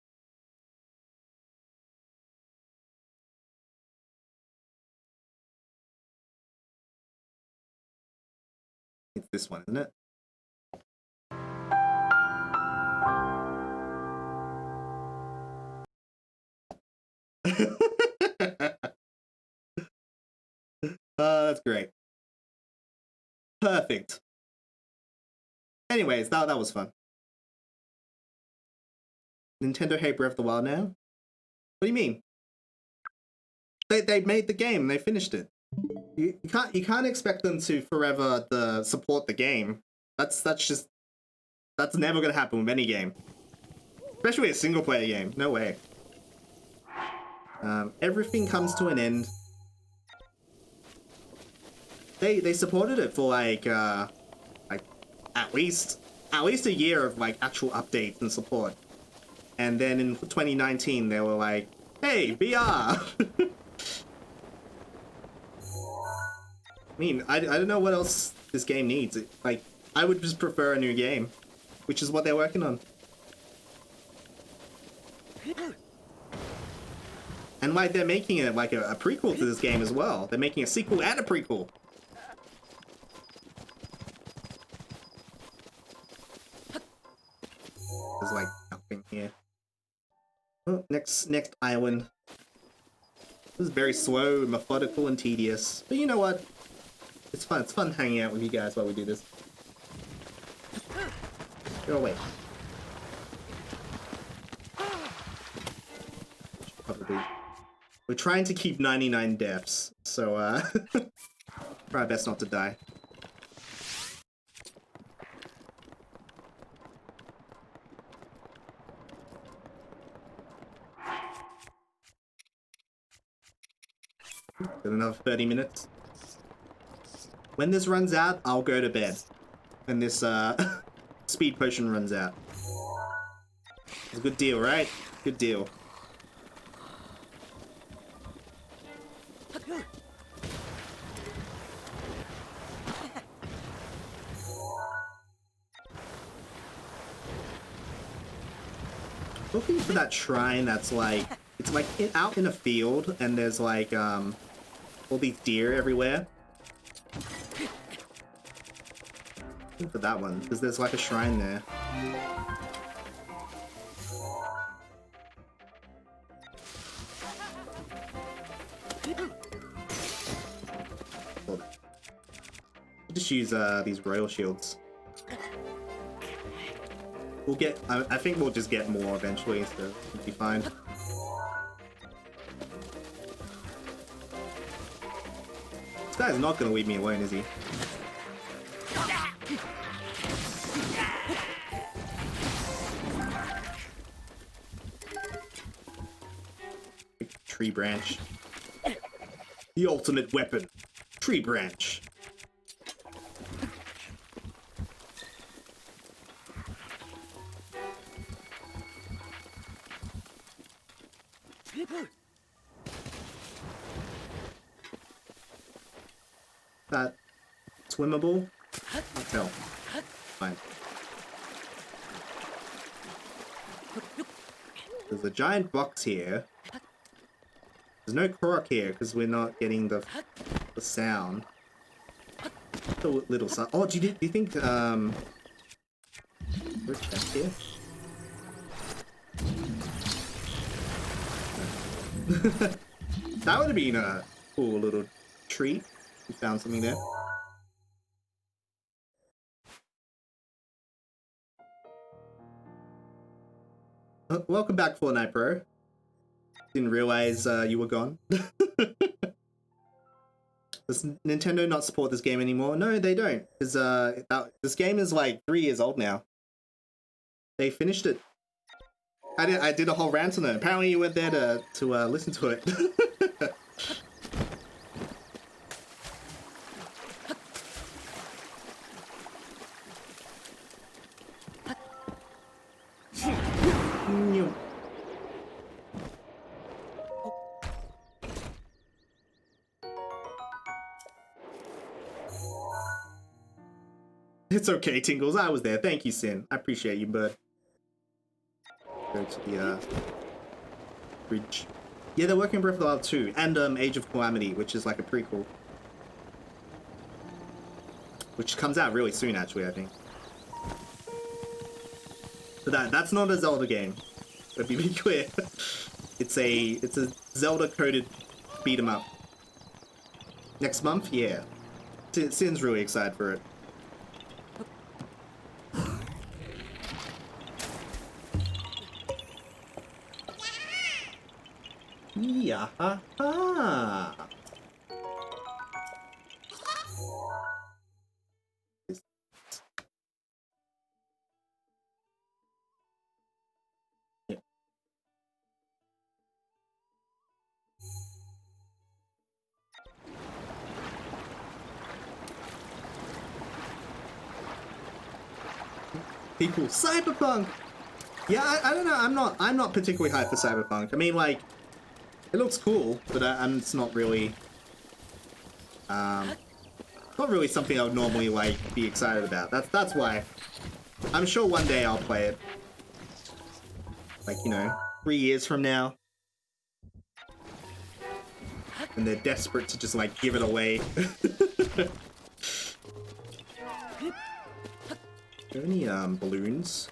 It's this one, isn't it? That's great. Perfect. Anyways, that was fun. Nintendo hate Breath of the Wild now? What do you mean? They made the game, they finished it. You can't expect them to forever support the game. That's never gonna happen with any game. Especially a single player game. No way. Everything comes to an end. They supported it for like at least a year of like actual updates and support. And then in 2019 they were like, hey, VR! I mean, I don't know what else this game needs. Like, I would just prefer a new game, which is what they're working on. And like, they're making it like a prequel to this game as well. They're making a sequel and a prequel. There's like nothing here. Oh, next island. This is very slow, methodical, and tedious. But you know what? It's fun. It's fun hanging out with you guys while we do this. Go away. Probably. We're trying to keep 99 deaths, so try our best not to die. Got another 30 minutes. When this runs out, I'll go to bed. And this speed potion runs out. It's a good deal, right? Good deal. Looking for that shrine that's like, it's like out in a field and there's like all these deer everywhere. Looking for that one because there's like a shrine there. Just use these royal shields. We'll get. I think we'll just get more eventually, so it'll be fine. This guy's not gonna leave me alone, is he? Tree branch. The ultimate weapon. Tree branch. That swimmable? Can't tell. Fine. There's a giant box here. There's no croc here because we're not getting the sound. The little sound. Oh, do you think there's a chest here? That would have been a cool little treat. We found something there. Welcome back, Fortnite Pro. Didn't realize you were gone. Does Nintendo not support this game anymore? No, they don't. Because this game is like 3 years old now. They finished it. I did a whole rant on it. Apparently you went there to listen to it. It's okay, Tingles. I was there. Thank you, Sin. I appreciate you, bud. Go to the bridge. Yeah, they're working on Breath of the Wild 2 and Age of Calamity, which is like a prequel, which comes out really soon, actually. I think. But that's not a Zelda game. Let me be clear. It's a Zelda coded beat 'em up. Next month, yeah. Sin's really excited for it. Yeah. Ha. Yeah. People, Cyberpunk. Yeah, I don't know. I'm not particularly hyped for Cyberpunk. I mean, like, it looks cool, but it's not really something I would normally like be excited about. That's why. I'm sure one day I'll play it. Like, you know, 3 years from now. And they're desperate to just like give it away. Are there any balloons?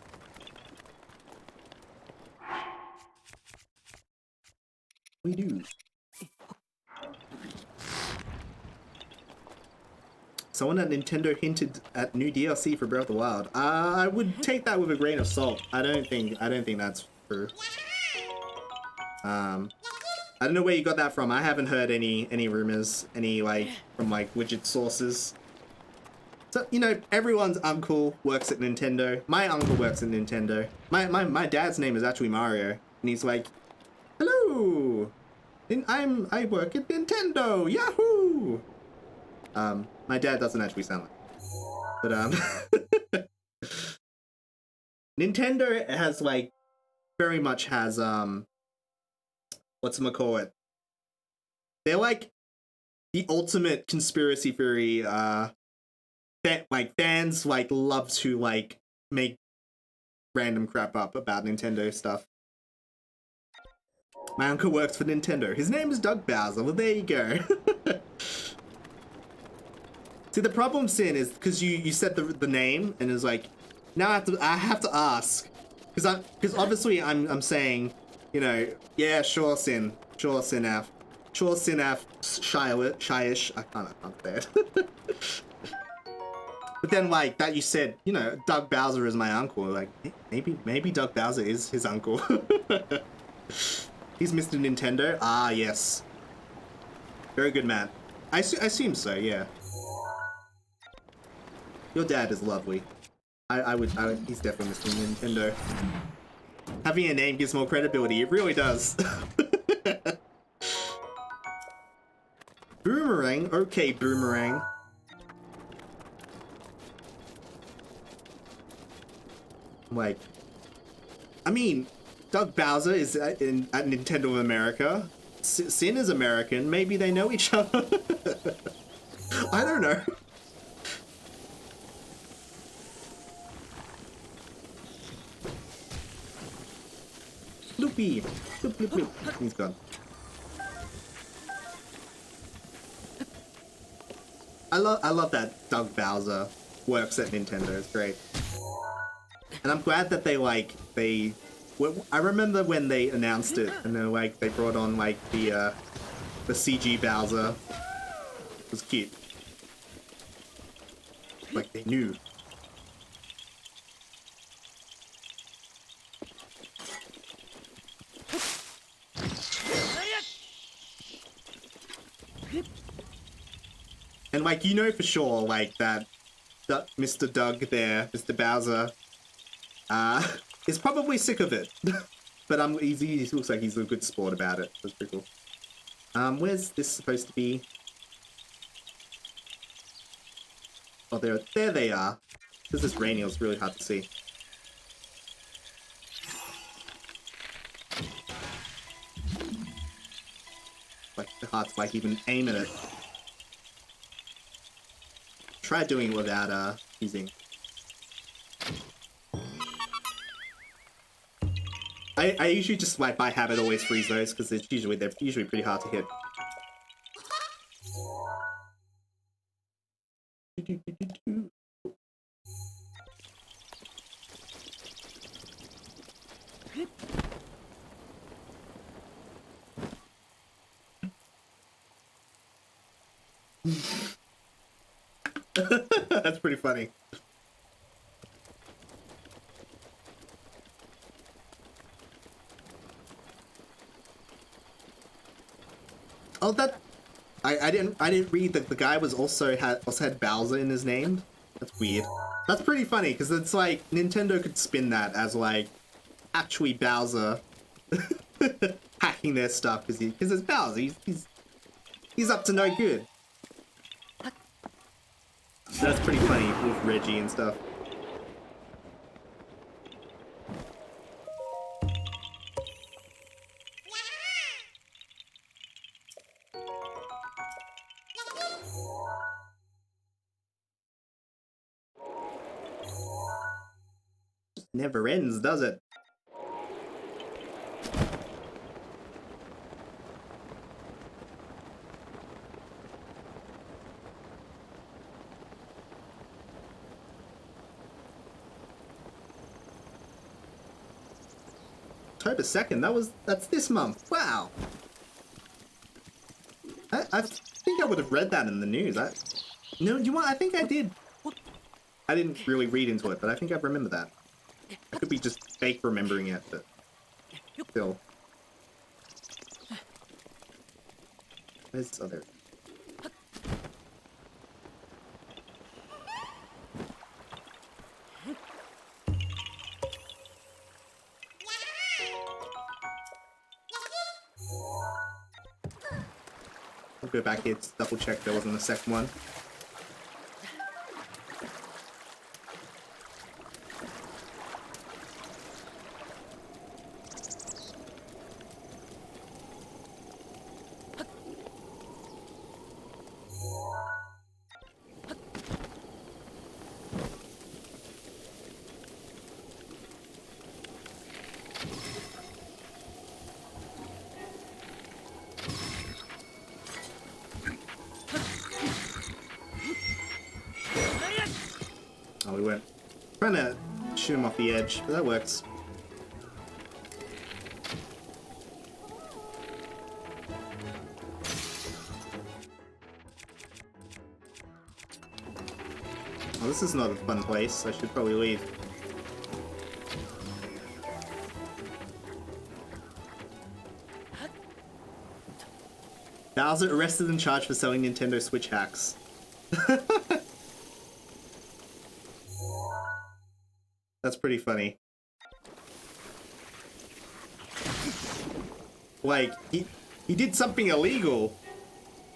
We do. Someone at Nintendo hinted at new DLC for Breath of the Wild. I would take that with a grain of salt. I don't think that's true. I don't know where you got that from. I haven't heard any rumors, like from like legit sources. So, you know, everyone's uncle works at Nintendo. My uncle works at Nintendo. My dad's name is actually Mario, and he's like, hello! I work at Nintendo! Yahoo! My dad doesn't actually sound like, but Nintendo has like very much has whatchamacallit. They're like the ultimate conspiracy theory. That like fans like love to like make random crap up about Nintendo stuff. My uncle works for Nintendo. His name is Doug Bowser. Well, there you go. See, the problem, Sin, is because you said the name and it's like, now I have to ask, because obviously I'm saying, you know, yeah, sure, Sin F, Shyish. I can't say it. But then, like, that you said, you know, Doug Bowser is my uncle. Like, maybe Doug Bowser is his uncle. He's Mr. Nintendo? Ah, yes. Very good, man. I assume so, yeah. Your dad is lovely. He's definitely Mr. Nintendo. Having a name gives more credibility. It really does. Okay, Boomerang. Like, I mean, Doug Bowser is at Nintendo of America. Sin is American. Maybe they know each other. I don't know. Loopy. Loop, loop, loop. He's gone. I love that Doug Bowser works at Nintendo. It's great. And I'm glad that I remember when they announced it, and then they brought on the CG Bowser. It was cute. Like they knew. And you know for sure that Mr. Doug there, Mr. Bowser, is probably sick of it. But he looks like he's a good sport about it. That's pretty cool. Where's this supposed to be? Oh, there they are. Because it's raining, it's really hard to see. The hard to even aim at it. Try doing it without using. I usually just by habit always freeze those because they're usually pretty hard to hit. That's pretty funny. Oh, I didn't read that the guy also had Bowser in his name. That's weird. That's pretty funny because it's Nintendo could spin that as actually Bowser hacking their stuff because it's Bowser. He's up to no good. That's pretty funny with Reggie and stuff. Never ends, does it? October 2nd, that's this month. Wow. I think I would have read that in the news. No, you know what? I think I did. I didn't really read into it, but I think I remember that. I could be just fake remembering it, but still. Where's this other? I'll go back here to double check there wasn't a second one. Oh, we went trying to shoot him off the edge, but that works. Well, this is not a fun place. I should probably leave. Bowser arrested and charged for selling Nintendo Switch hacks. That's pretty funny. He did something illegal.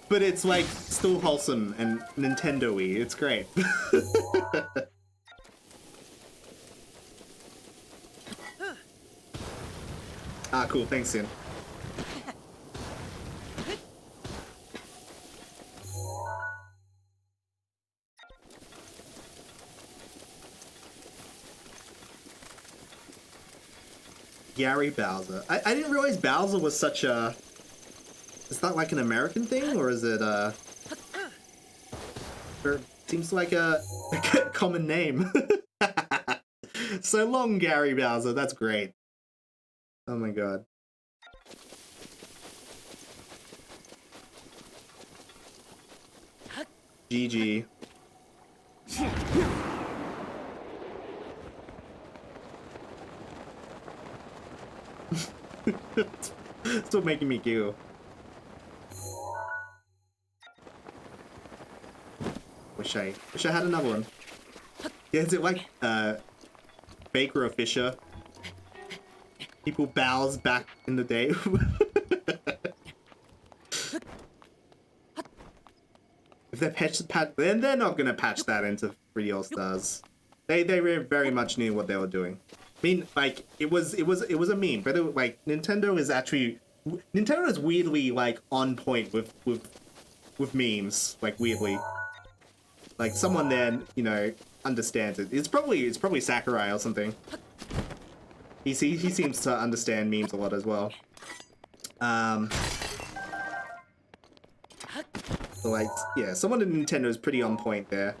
but it's like still wholesome and Nintendo-y. It's great. Ah, cool. Thanks, Sin. Gary Bowser. I didn't realize Bowser was such a... Is that like an American thing, or is it It seems like a common name. So long, Gary Bowser. That's great. Oh my god. GG. Still making me giggle. Wish I had another one. Yeah, is it like Baker or Fisher? People bows back in the day. If they patch then they're not gonna patch that into 3 All-Stars. They very much knew what they were doing. I mean, like it was a meme, but it, like Nintendo is weirdly like on point with memes, like weirdly. Like someone there, you know, understands it. It's probably Sakurai or something. He seems to understand memes a lot as well. So like, yeah, someone at Nintendo is pretty on point there.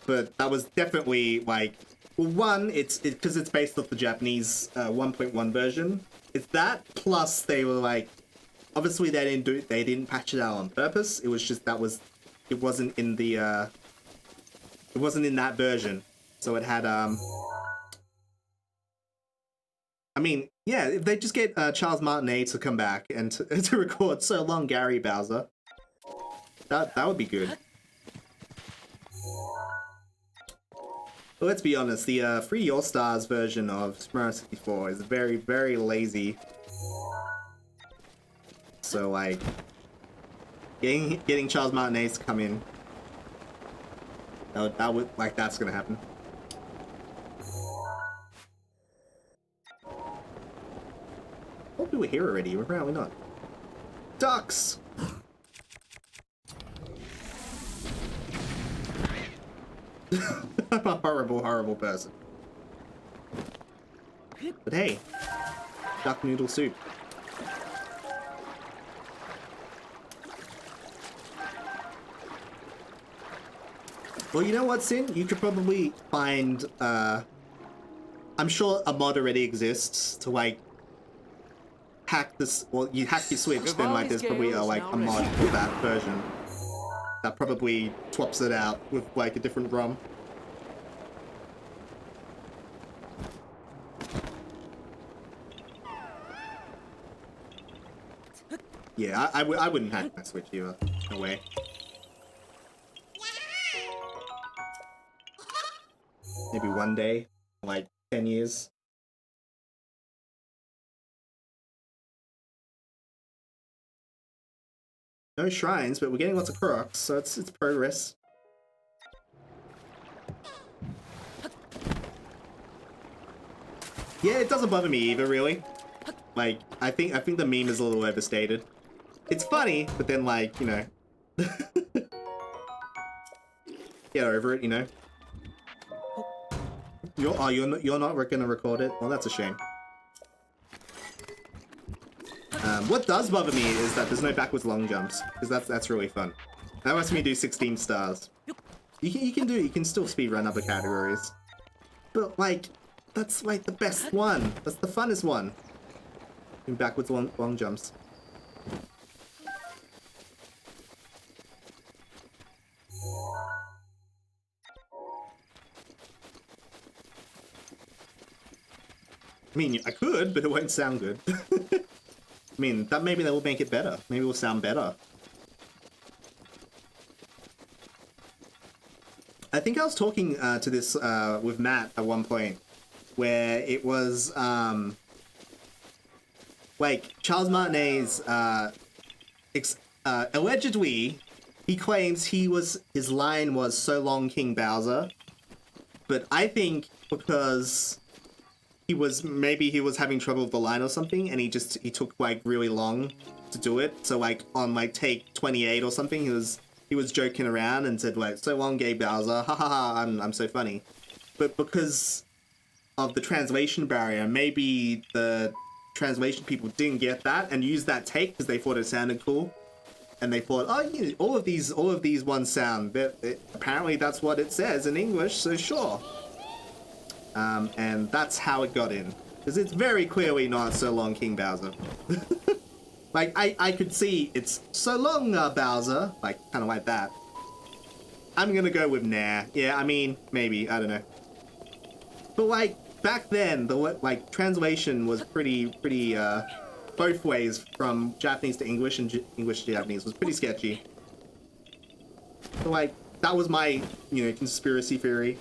But that was definitely like, well, one, it's because it's based off the Japanese 1.1 version. It's that plus they were like, obviously they didn't patch it out on purpose. It was just it wasn't in the it wasn't in that version. So it had I mean, yeah, if they just get Charles Martinet to come back and to record So Long, Gary Bowser, that would be good. But let's be honest, the Free All-Stars version of Super Mario 64 is very, very lazy. So like, getting Charles Martinet to come in, that would like that's gonna happen. Hope we were here already. We're apparently not. Ducks. I'm a horrible, horrible person. But hey, duck noodle soup. Well, you know what, Sin? You could probably find, I'm sure a mod already exists to, like, hack this, well, you hack your Switch, then, like, there's probably, like, a mod for that version that probably swaps it out with, like, a different ROM. Yeah, I wouldn't hack my Switch either. No way. Maybe one day, like 10 years. No shrines, but we're getting lots of Koroks, so it's progress. Yeah, it doesn't bother me either, really. Like, I think the meme is a little overstated. It's funny, but then like, you know, get over it, you know. You're not gonna record it? Well, that's a shame. What does bother me is that there's no backwards long jumps, because that's really fun. That lets me do 16 stars. You can still speedrun other categories, but like that's like the best one. That's the funnest one. Doing backwards long jumps. I mean, I could, but it won't sound good. I mean, maybe that will make it better. Maybe it will sound better. I think I was talking to this with Matt at one point, where it was like Charles Martinet's allegedly, he claims his line was "So long, King Bowser," but I think because maybe he was having trouble with the line or something, and he took like really long to do it. So like on like take 28 or something, he was joking around and said like "So long, gay Bowser," ha ha ha, I'm so funny. But because of the translation barrier, maybe the translation people didn't get that and used that take because they thought it sounded cool, and they thought, oh yeah, all of these ones sound. Apparently that's what it says in English, so sure. And that's how it got in, because it's very clearly not "So long, King Bowser." Like I could see it's "So long, Bowser," like kind of like that. I'm gonna go with nah. Yeah, I mean maybe, I don't know. But like back then, the like translation was pretty both ways from Japanese to English and English to Japanese was pretty sketchy. So like that was my conspiracy theory.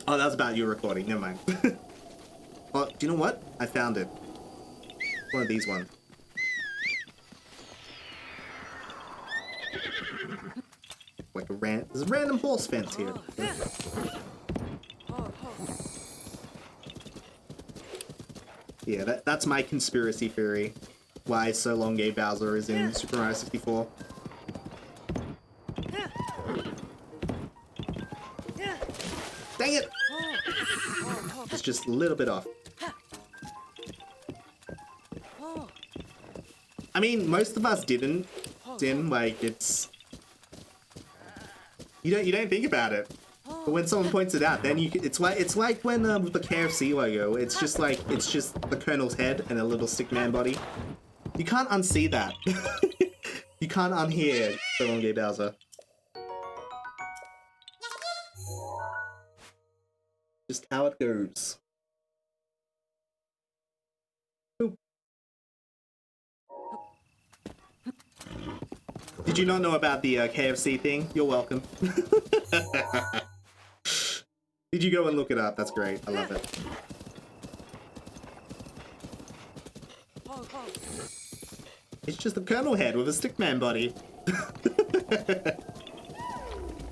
Oh, that was about your recording. Never mind. Well, do you know what? I found it. One of these ones. Like there's a random horse fence here. Yeah, that's my conspiracy theory. Why So Long Gay Bowser is in Super Mario 64. Dang it! It's just a little bit off. I mean, most of us didn't. Like it's you don't think about it. But when someone points it out, then it's like when with the KFC logo, it's just the Colonel's head and a little stickman body. You can't unsee that. You can't unhear So Long Gay Bowser. Just how it goes. Boop. Did you not know about the KFC thing? You're welcome. Did you go and look it up? That's great. I love it. It's just the Colonel head with a stickman body.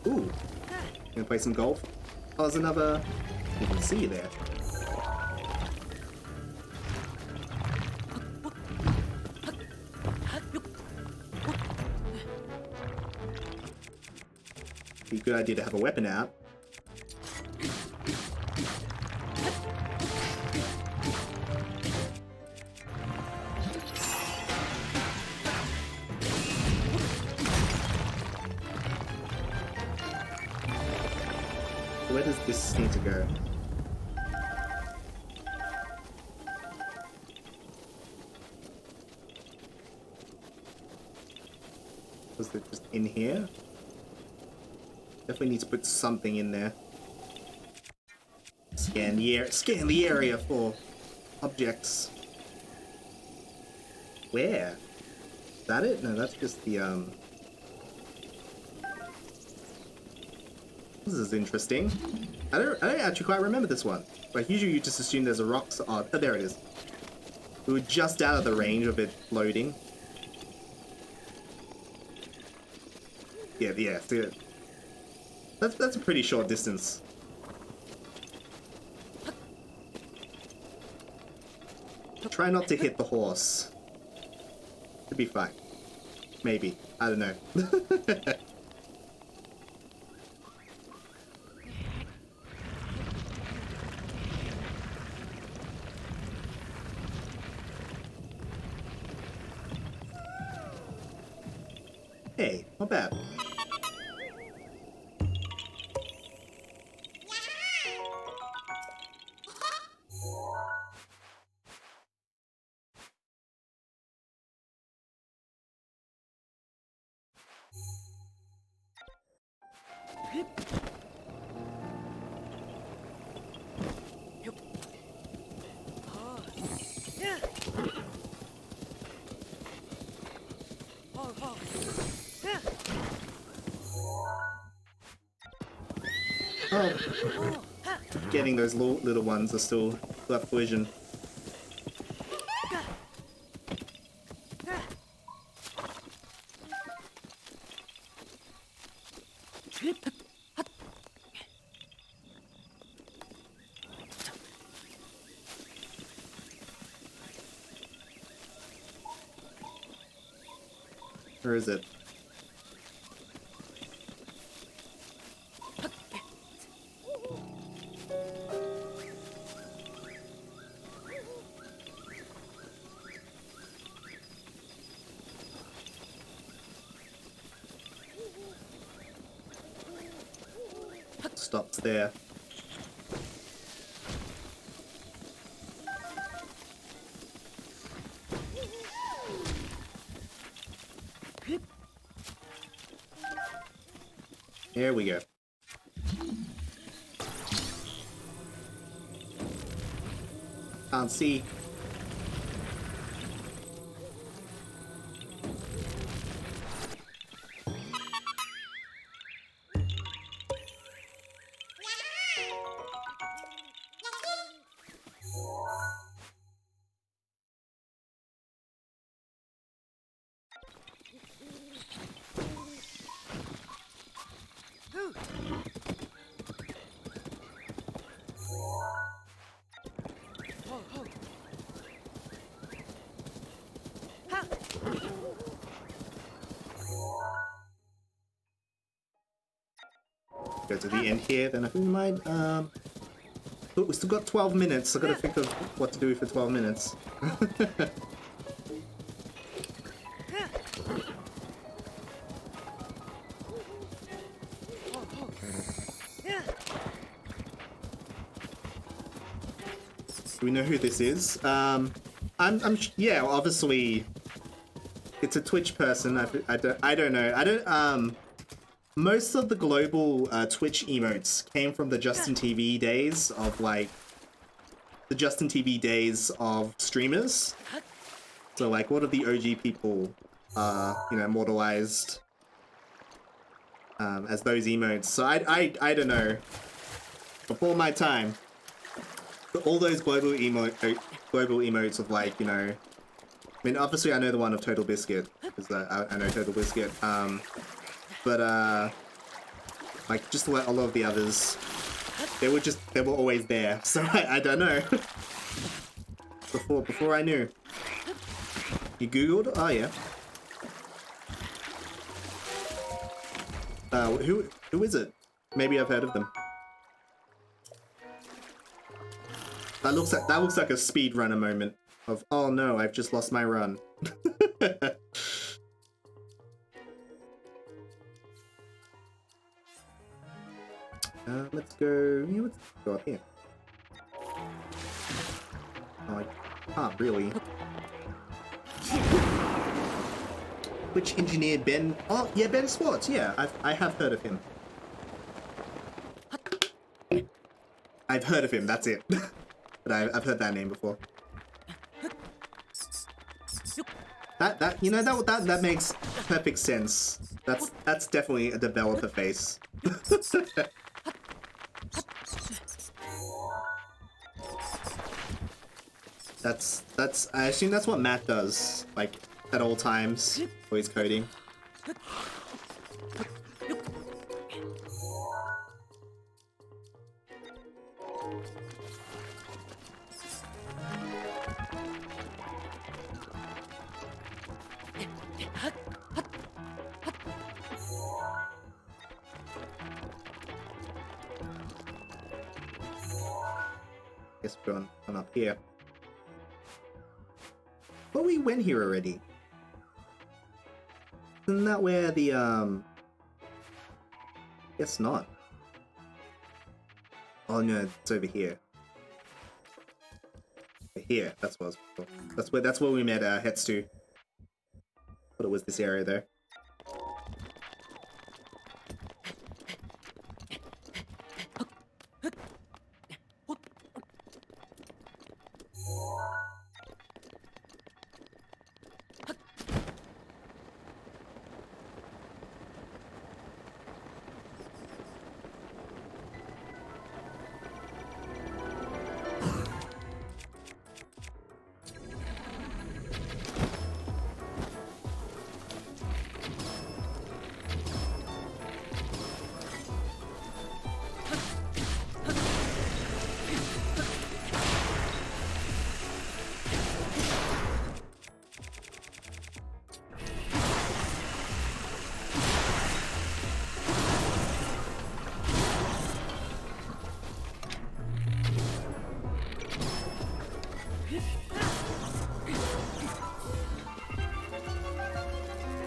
Ooh. Gonna play some golf? Oh, there's another... You can see there. Be a good idea to have a weapon out. Where does this need to go? Was it just in here? Definitely need to put something in there. Scan the area for objects. Where? Is that it? No, that's just the This is interesting. I don't actually quite remember this one. Like usually you just assume there's a rock. Oh, there it is. We were just out of the range of it loading. Yeah. See it. That's a pretty short distance. Try not to hit the horse. Should be fine. Maybe. I don't know. Hey, not bad. Oh, getting those little ones are still left collision. Where is it? Stops there. There we go. Can't see. Go to the end here, then I think we might, but we still got 12 minutes. I gotta think of what to do for 12 minutes. Do we know who this is? Yeah, obviously, it's a Twitch person. I don't know. Most of the global Twitch emotes came from the Justin TV days of, like, the Justin TV days of streamers. So, like, what of the OG people you know, immortalized as those emotes. So I don't know. Before my time, all those global emotes of, like, you know, I mean, obviously I know the one of Total Biscuit because I know Total Biscuit. But like, just like a lot of the others, they were always there. So I don't know. Before I knew. You googled? Oh yeah. Who is it? Maybe I've heard of them. That looks like a speedrunner moment of, oh no, I've just lost my run. Let's go. Yeah, let's go up here. Oh, I can't really. Which engineer Ben? Oh, yeah, Ben Swartz. Yeah, I have heard of him. I've heard of him. That's it. But I've heard that name before. That you know that makes perfect sense. That's definitely a developer face. That's I assume that's what Matt does, like, at all times while he's coding. Guess we're going up here. But we went here already. Isn't that where the Guess not. Oh no, it's over here. Here, that's what I was before. That's where we met Hetsu. But it was this area though.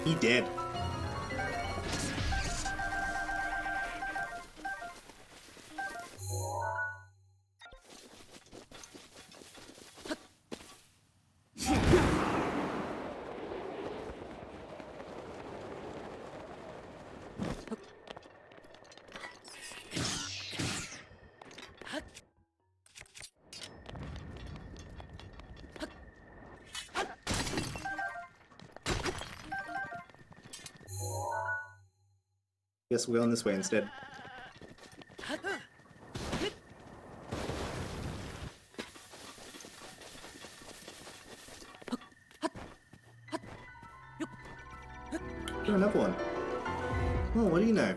He did. Guess we're going this way instead. Oh, another one. Oh, what do you know?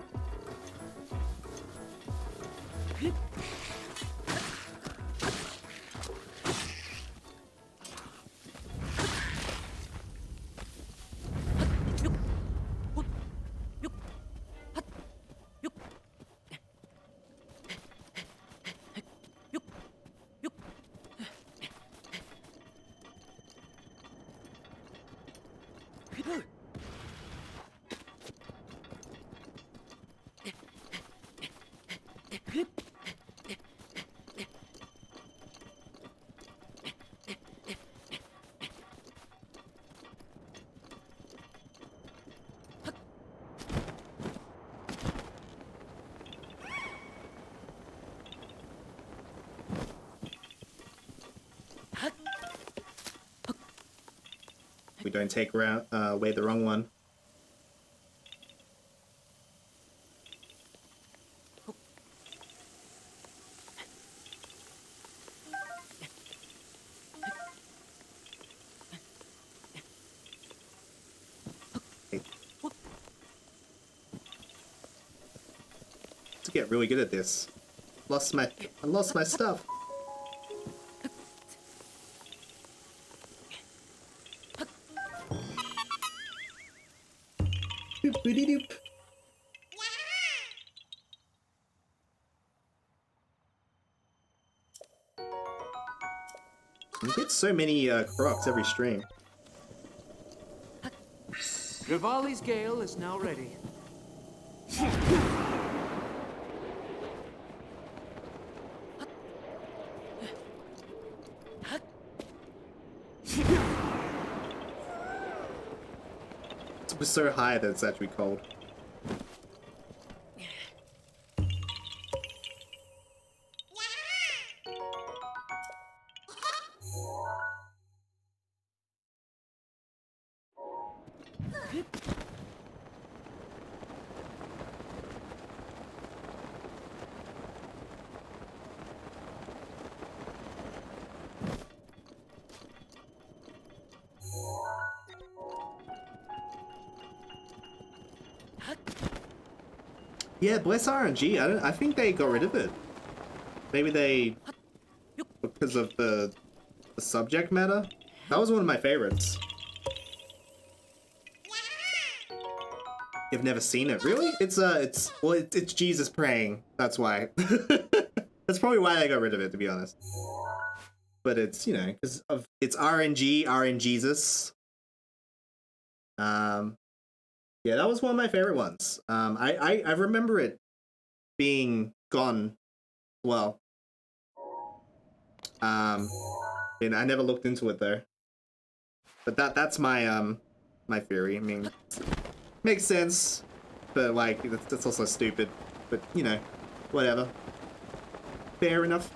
We don't take away the wrong one. Okay. To get really good at this. I lost my stuff. Doop-a-dee-doop. You get so many crocs every stream. Rivali's Gale is now ready. It was so high that it's actually cold. Yeah, bless RNG. I think they got rid of it. Maybe they, because of the subject matter. That was one of my favorites. You've never seen it, really? It's Jesus praying. That's why. That's probably why they got rid of it, to be honest. But it's, you know, because of it's RNG, RNGesus. Yeah, that was one of my favorite ones. I remember it being gone. Well, and I never looked into it though. But that's my my theory. I mean, makes sense, but like that's also stupid. But you know, whatever. Fair enough.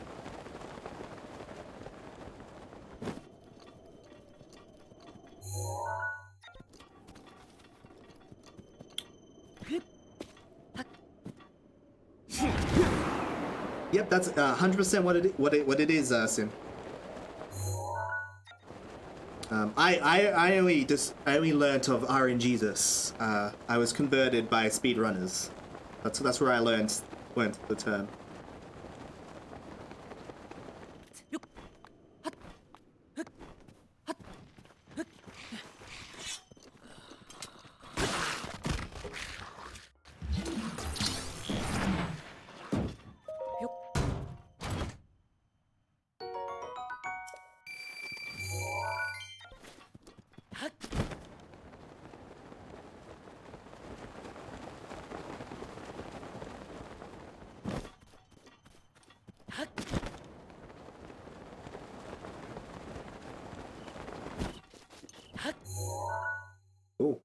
Yep, that's 100% what it is, Sin. I only learnt of RNGesus. I was converted by speedrunners. That's where I learned the term. Ooh.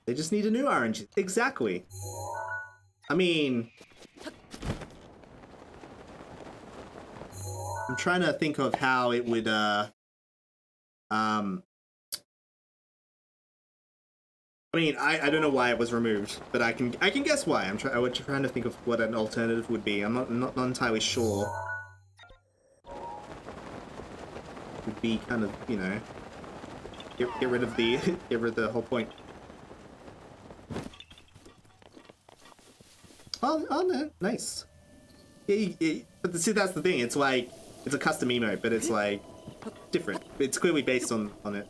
They just need a new orange. Exactly. I mean... I'm trying to think of how it would, I mean, I don't know why it was removed, but I can guess why. I'm trying to think of what an alternative would be. I'm not entirely sure. It would be kind of, you know, get rid of the get rid of the whole point. Oh no, nice. Yeah, but see, that's the thing. It's like it's a custom emote, but it's like different. It's clearly based on it.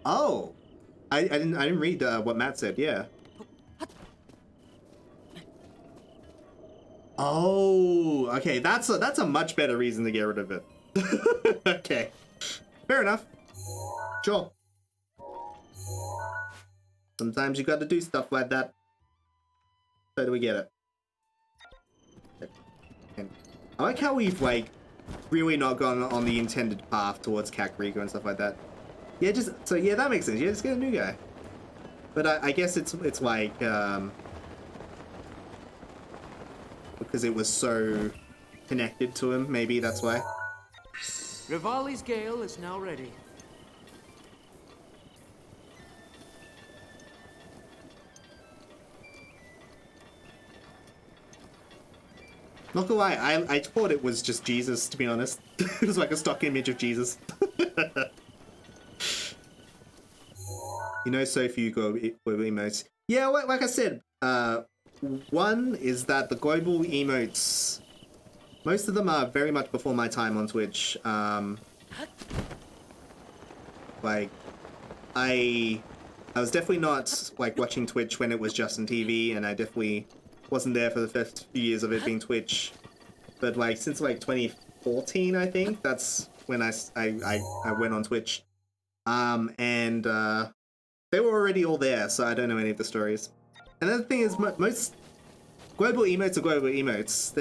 Oh, I didn't read what Matt said. Yeah. Oh, okay. That's a much better reason to get rid of it. Okay, fair enough. Sure. Sometimes you got to do stuff like that. So do we get it? And I like how we've like really not gone on the intended path towards Kakariko and stuff like that. Yeah, yeah, that makes sense. Yeah, just get a new guy. But I guess it's like because it was so connected to him. Maybe that's why. Rivali's Gale is now ready. Not gonna lie, I thought it was just Jesus, to be honest. It was like a stock image of Jesus. You know, so few global emotes. Yeah, like I said, one is that the global emotes, most of them are very much before my time on Twitch. Like, I was definitely not like watching Twitch when it was just on TV, and I definitely wasn't there for the first few years of it being Twitch. But like since like 2014, I think that's when I went on Twitch. And they were already all there, so I don't know any of the stories. And the other thing is, most global emotes are global emotes.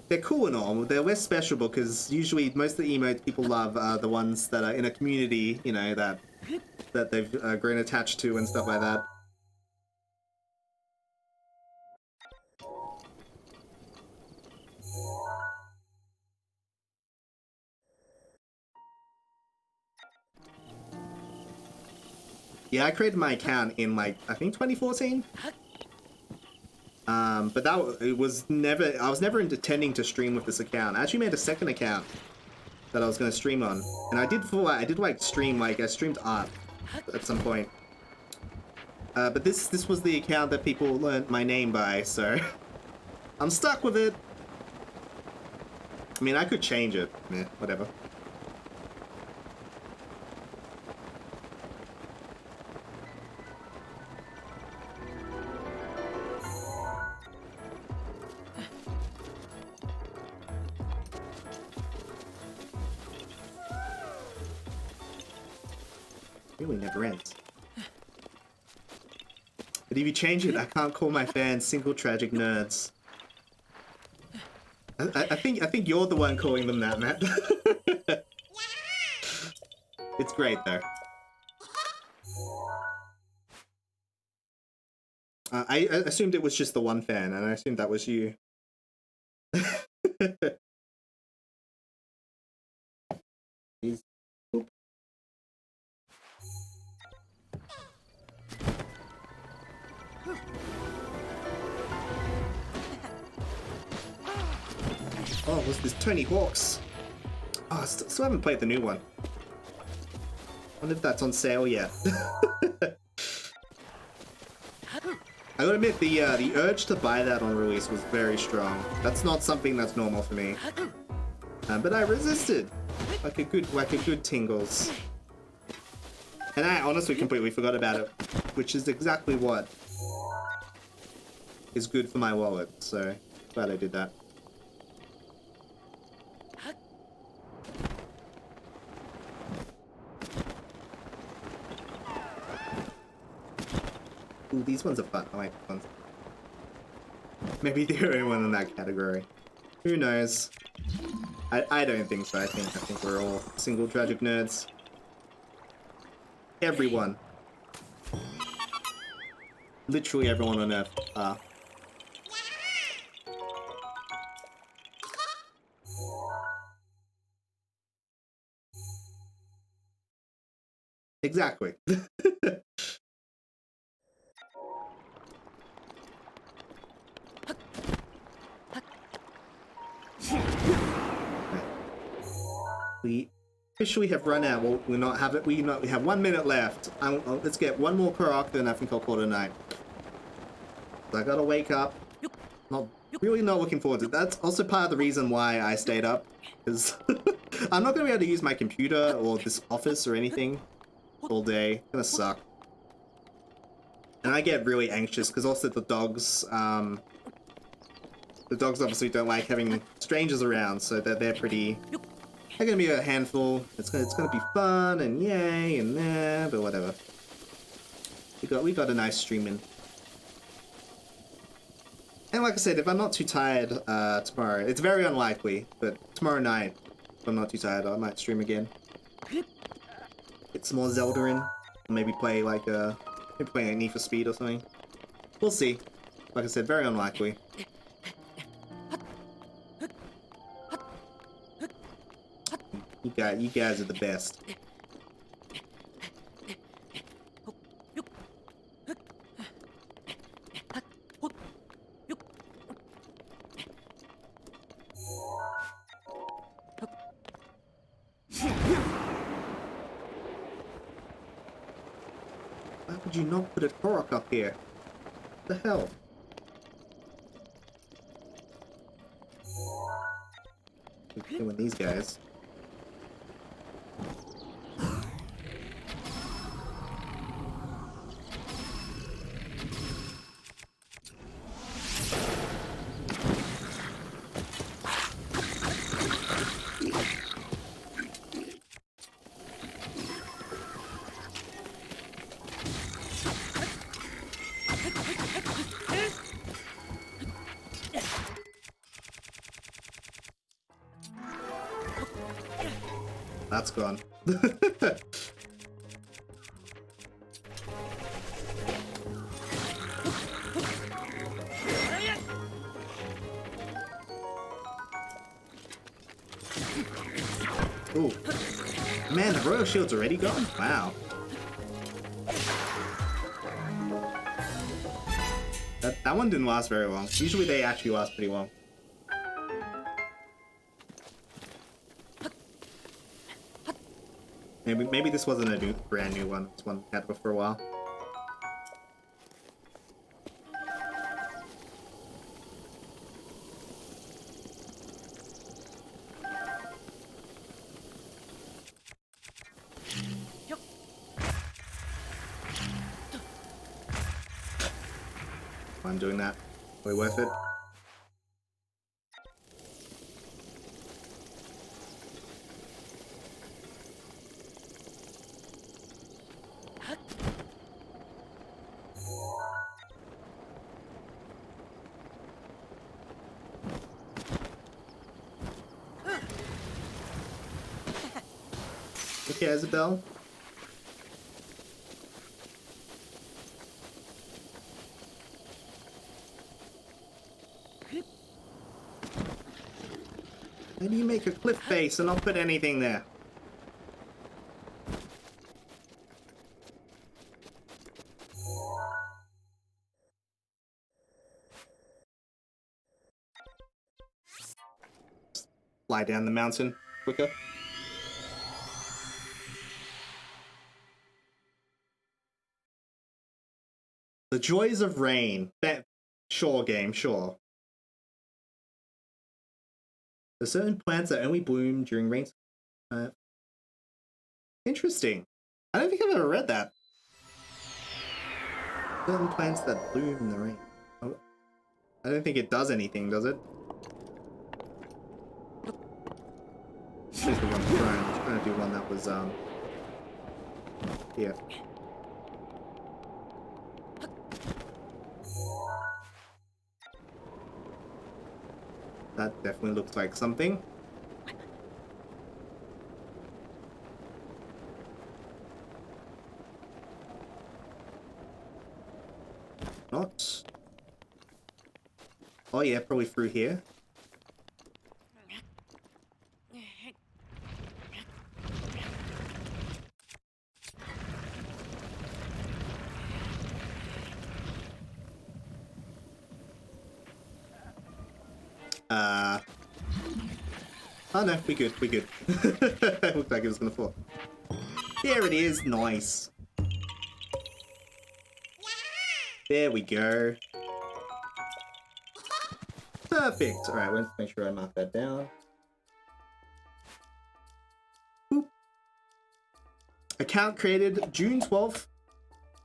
They're cool and all. They're less special because usually most of the emotes people love are the ones that are in a community, you know, that they've grown attached to and stuff like that. Yeah, I created my account in like I think 2014. But I was never intending to stream with this account. I actually made a second account that I was going to stream on, and I did stream I streamed art at some point. But this was the account that people learned my name by, so I'm stuck with it. I mean, I could change it. Yeah, whatever. Really never ends. But if you change it, I can't call my fans single tragic nerds. I think you're the one calling them that, Matt. It's great though. I assumed it was just the one fan, and I assumed that was you. Jeez. Oop. Oh, what's this? Tony Hawk's. Oh, I still haven't played the new one. I wonder if that's on sale yet. I gotta admit, the urge to buy that on release was very strong. That's not something that's normal for me. But I resisted, like a good Tingles. And I honestly completely forgot about it, which is exactly what is good for my wallet. So glad I did that. Ooh, these ones are fun. I like these ones. Maybe the only one in that category. Who knows? I don't think so. I think we're all single tragic nerds. Everyone. Literally everyone on Earth are. Exactly. We officially have run out. Well, we have 1 minute left. Let's get one more Korok, then I think I'll call it a night. So I gotta wake up. Not looking forward to it. That's also part of the reason why I stayed up, because I'm not gonna be able to use my computer or this office or anything all day. It's gonna suck. And I get really anxious because also the dogs obviously don't like having strangers around, so they're gonna be a handful. It's gonna be fun and yay and nah, but whatever. We got a nice stream in. And like I said, if I'm not too tired tomorrow, it's very unlikely, but tomorrow night, if I'm not too tired, I might stream again. Get some more Zelda in. Or maybe play like Need for Speed or something. We'll see. Like I said, very unlikely. You guys are the best. Why would you not put a Korok up here? What the hell? We're doing these guys. That's gone. Ooh. Man, the Royal Shield's already gone? Wow. That one didn't last very long. Usually they actually last pretty long. Maybe this wasn't a brand new one. It's one we had for a while. I'm doing that. Way worth it. Okay, Isabel. Why do you make a cliff face and not put anything there? Fly down the mountain quicker. The joys of rain. Sure, game, sure. There's certain plants that only bloom during rain. Interesting. I don't think I've ever read that. Certain plants that bloom in the rain. Oh, I don't think it does anything, does it? Here's the one I'm trying to do one that was, here. That definitely looks like something. Not. Oh yeah, probably through here. Oh no, we good, we good. Looked like it was gonna fall. There it is, nice. There we go. Perfect. Alright, let's make sure I mark that down. Boop. Account created June 12th,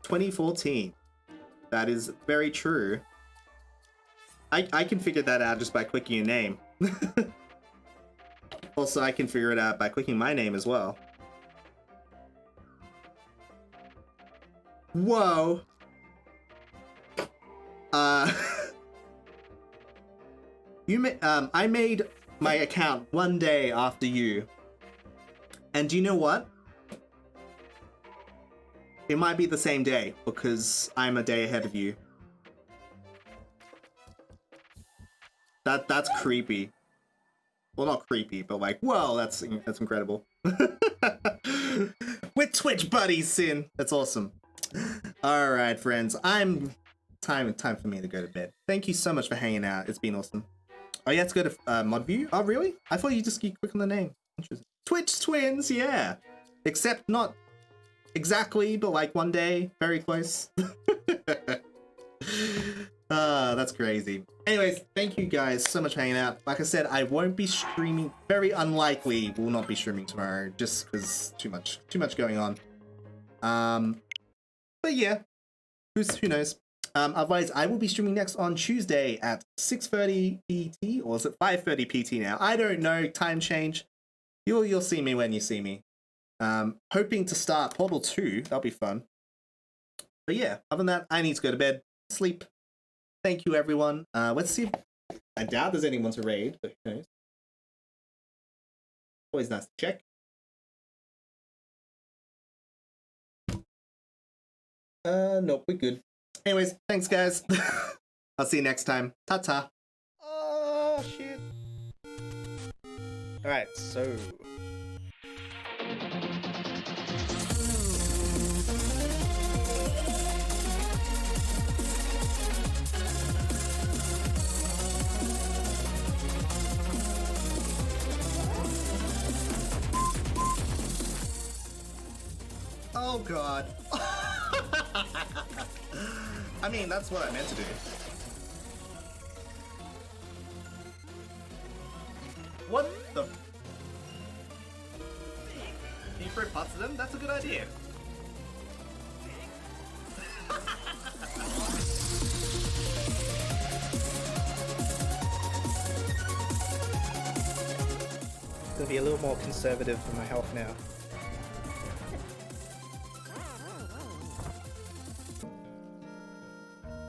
2014. That is very true. I can figure that out just by clicking your name. Also, I can figure it out by clicking my name as well. Whoa. I made my account one day after you. And do you know what? It might be the same day because I'm a day ahead of you. That's creepy. Well, not creepy, but like, whoa, that's incredible. We're Twitch buddies, Sin. That's awesome. All right, friends. Time for me to go to bed. Thank you so much for hanging out. It's been awesome. Oh, yeah, let's go to mod view. Oh, really? I thought you just click on the name. Interesting. Twitch twins, yeah. Except not exactly, but like one day, very close. That's crazy. Anyways, thank you guys so much for hanging out. Like I said, I won't be streaming. Very unlikely will not be streaming tomorrow, just because too much going on. But yeah, who knows? Otherwise, I will be streaming next on Tuesday at 6:30 PT, or is it 5:30 PT now? I don't know. Time change. You'll see me when you see me. Hoping to start Portal 2. That'll be fun. But yeah, other than that, I need to go to bed, sleep. Thank you, everyone. Let's see. I doubt there's anyone to raid, but who knows? Always nice to check. Nope, we're good. Anyways, thanks, guys. I'll see you next time. Ta-ta. Oh, shit. Alright, so... Oh, God. I mean, that's what I meant to do. What the... Can you throw pots at them? That's a good idea. Gonna be a little more conservative for my health now.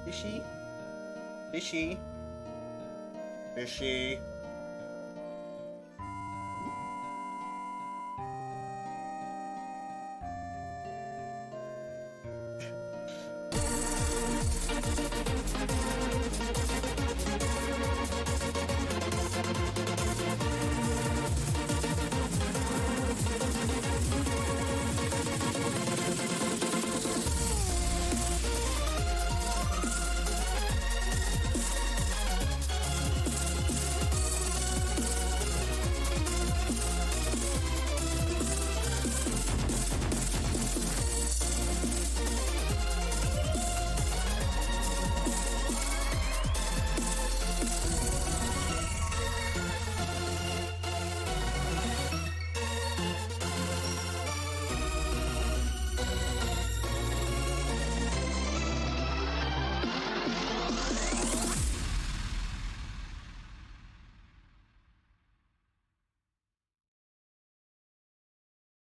Fishy. Fishy. Fishy.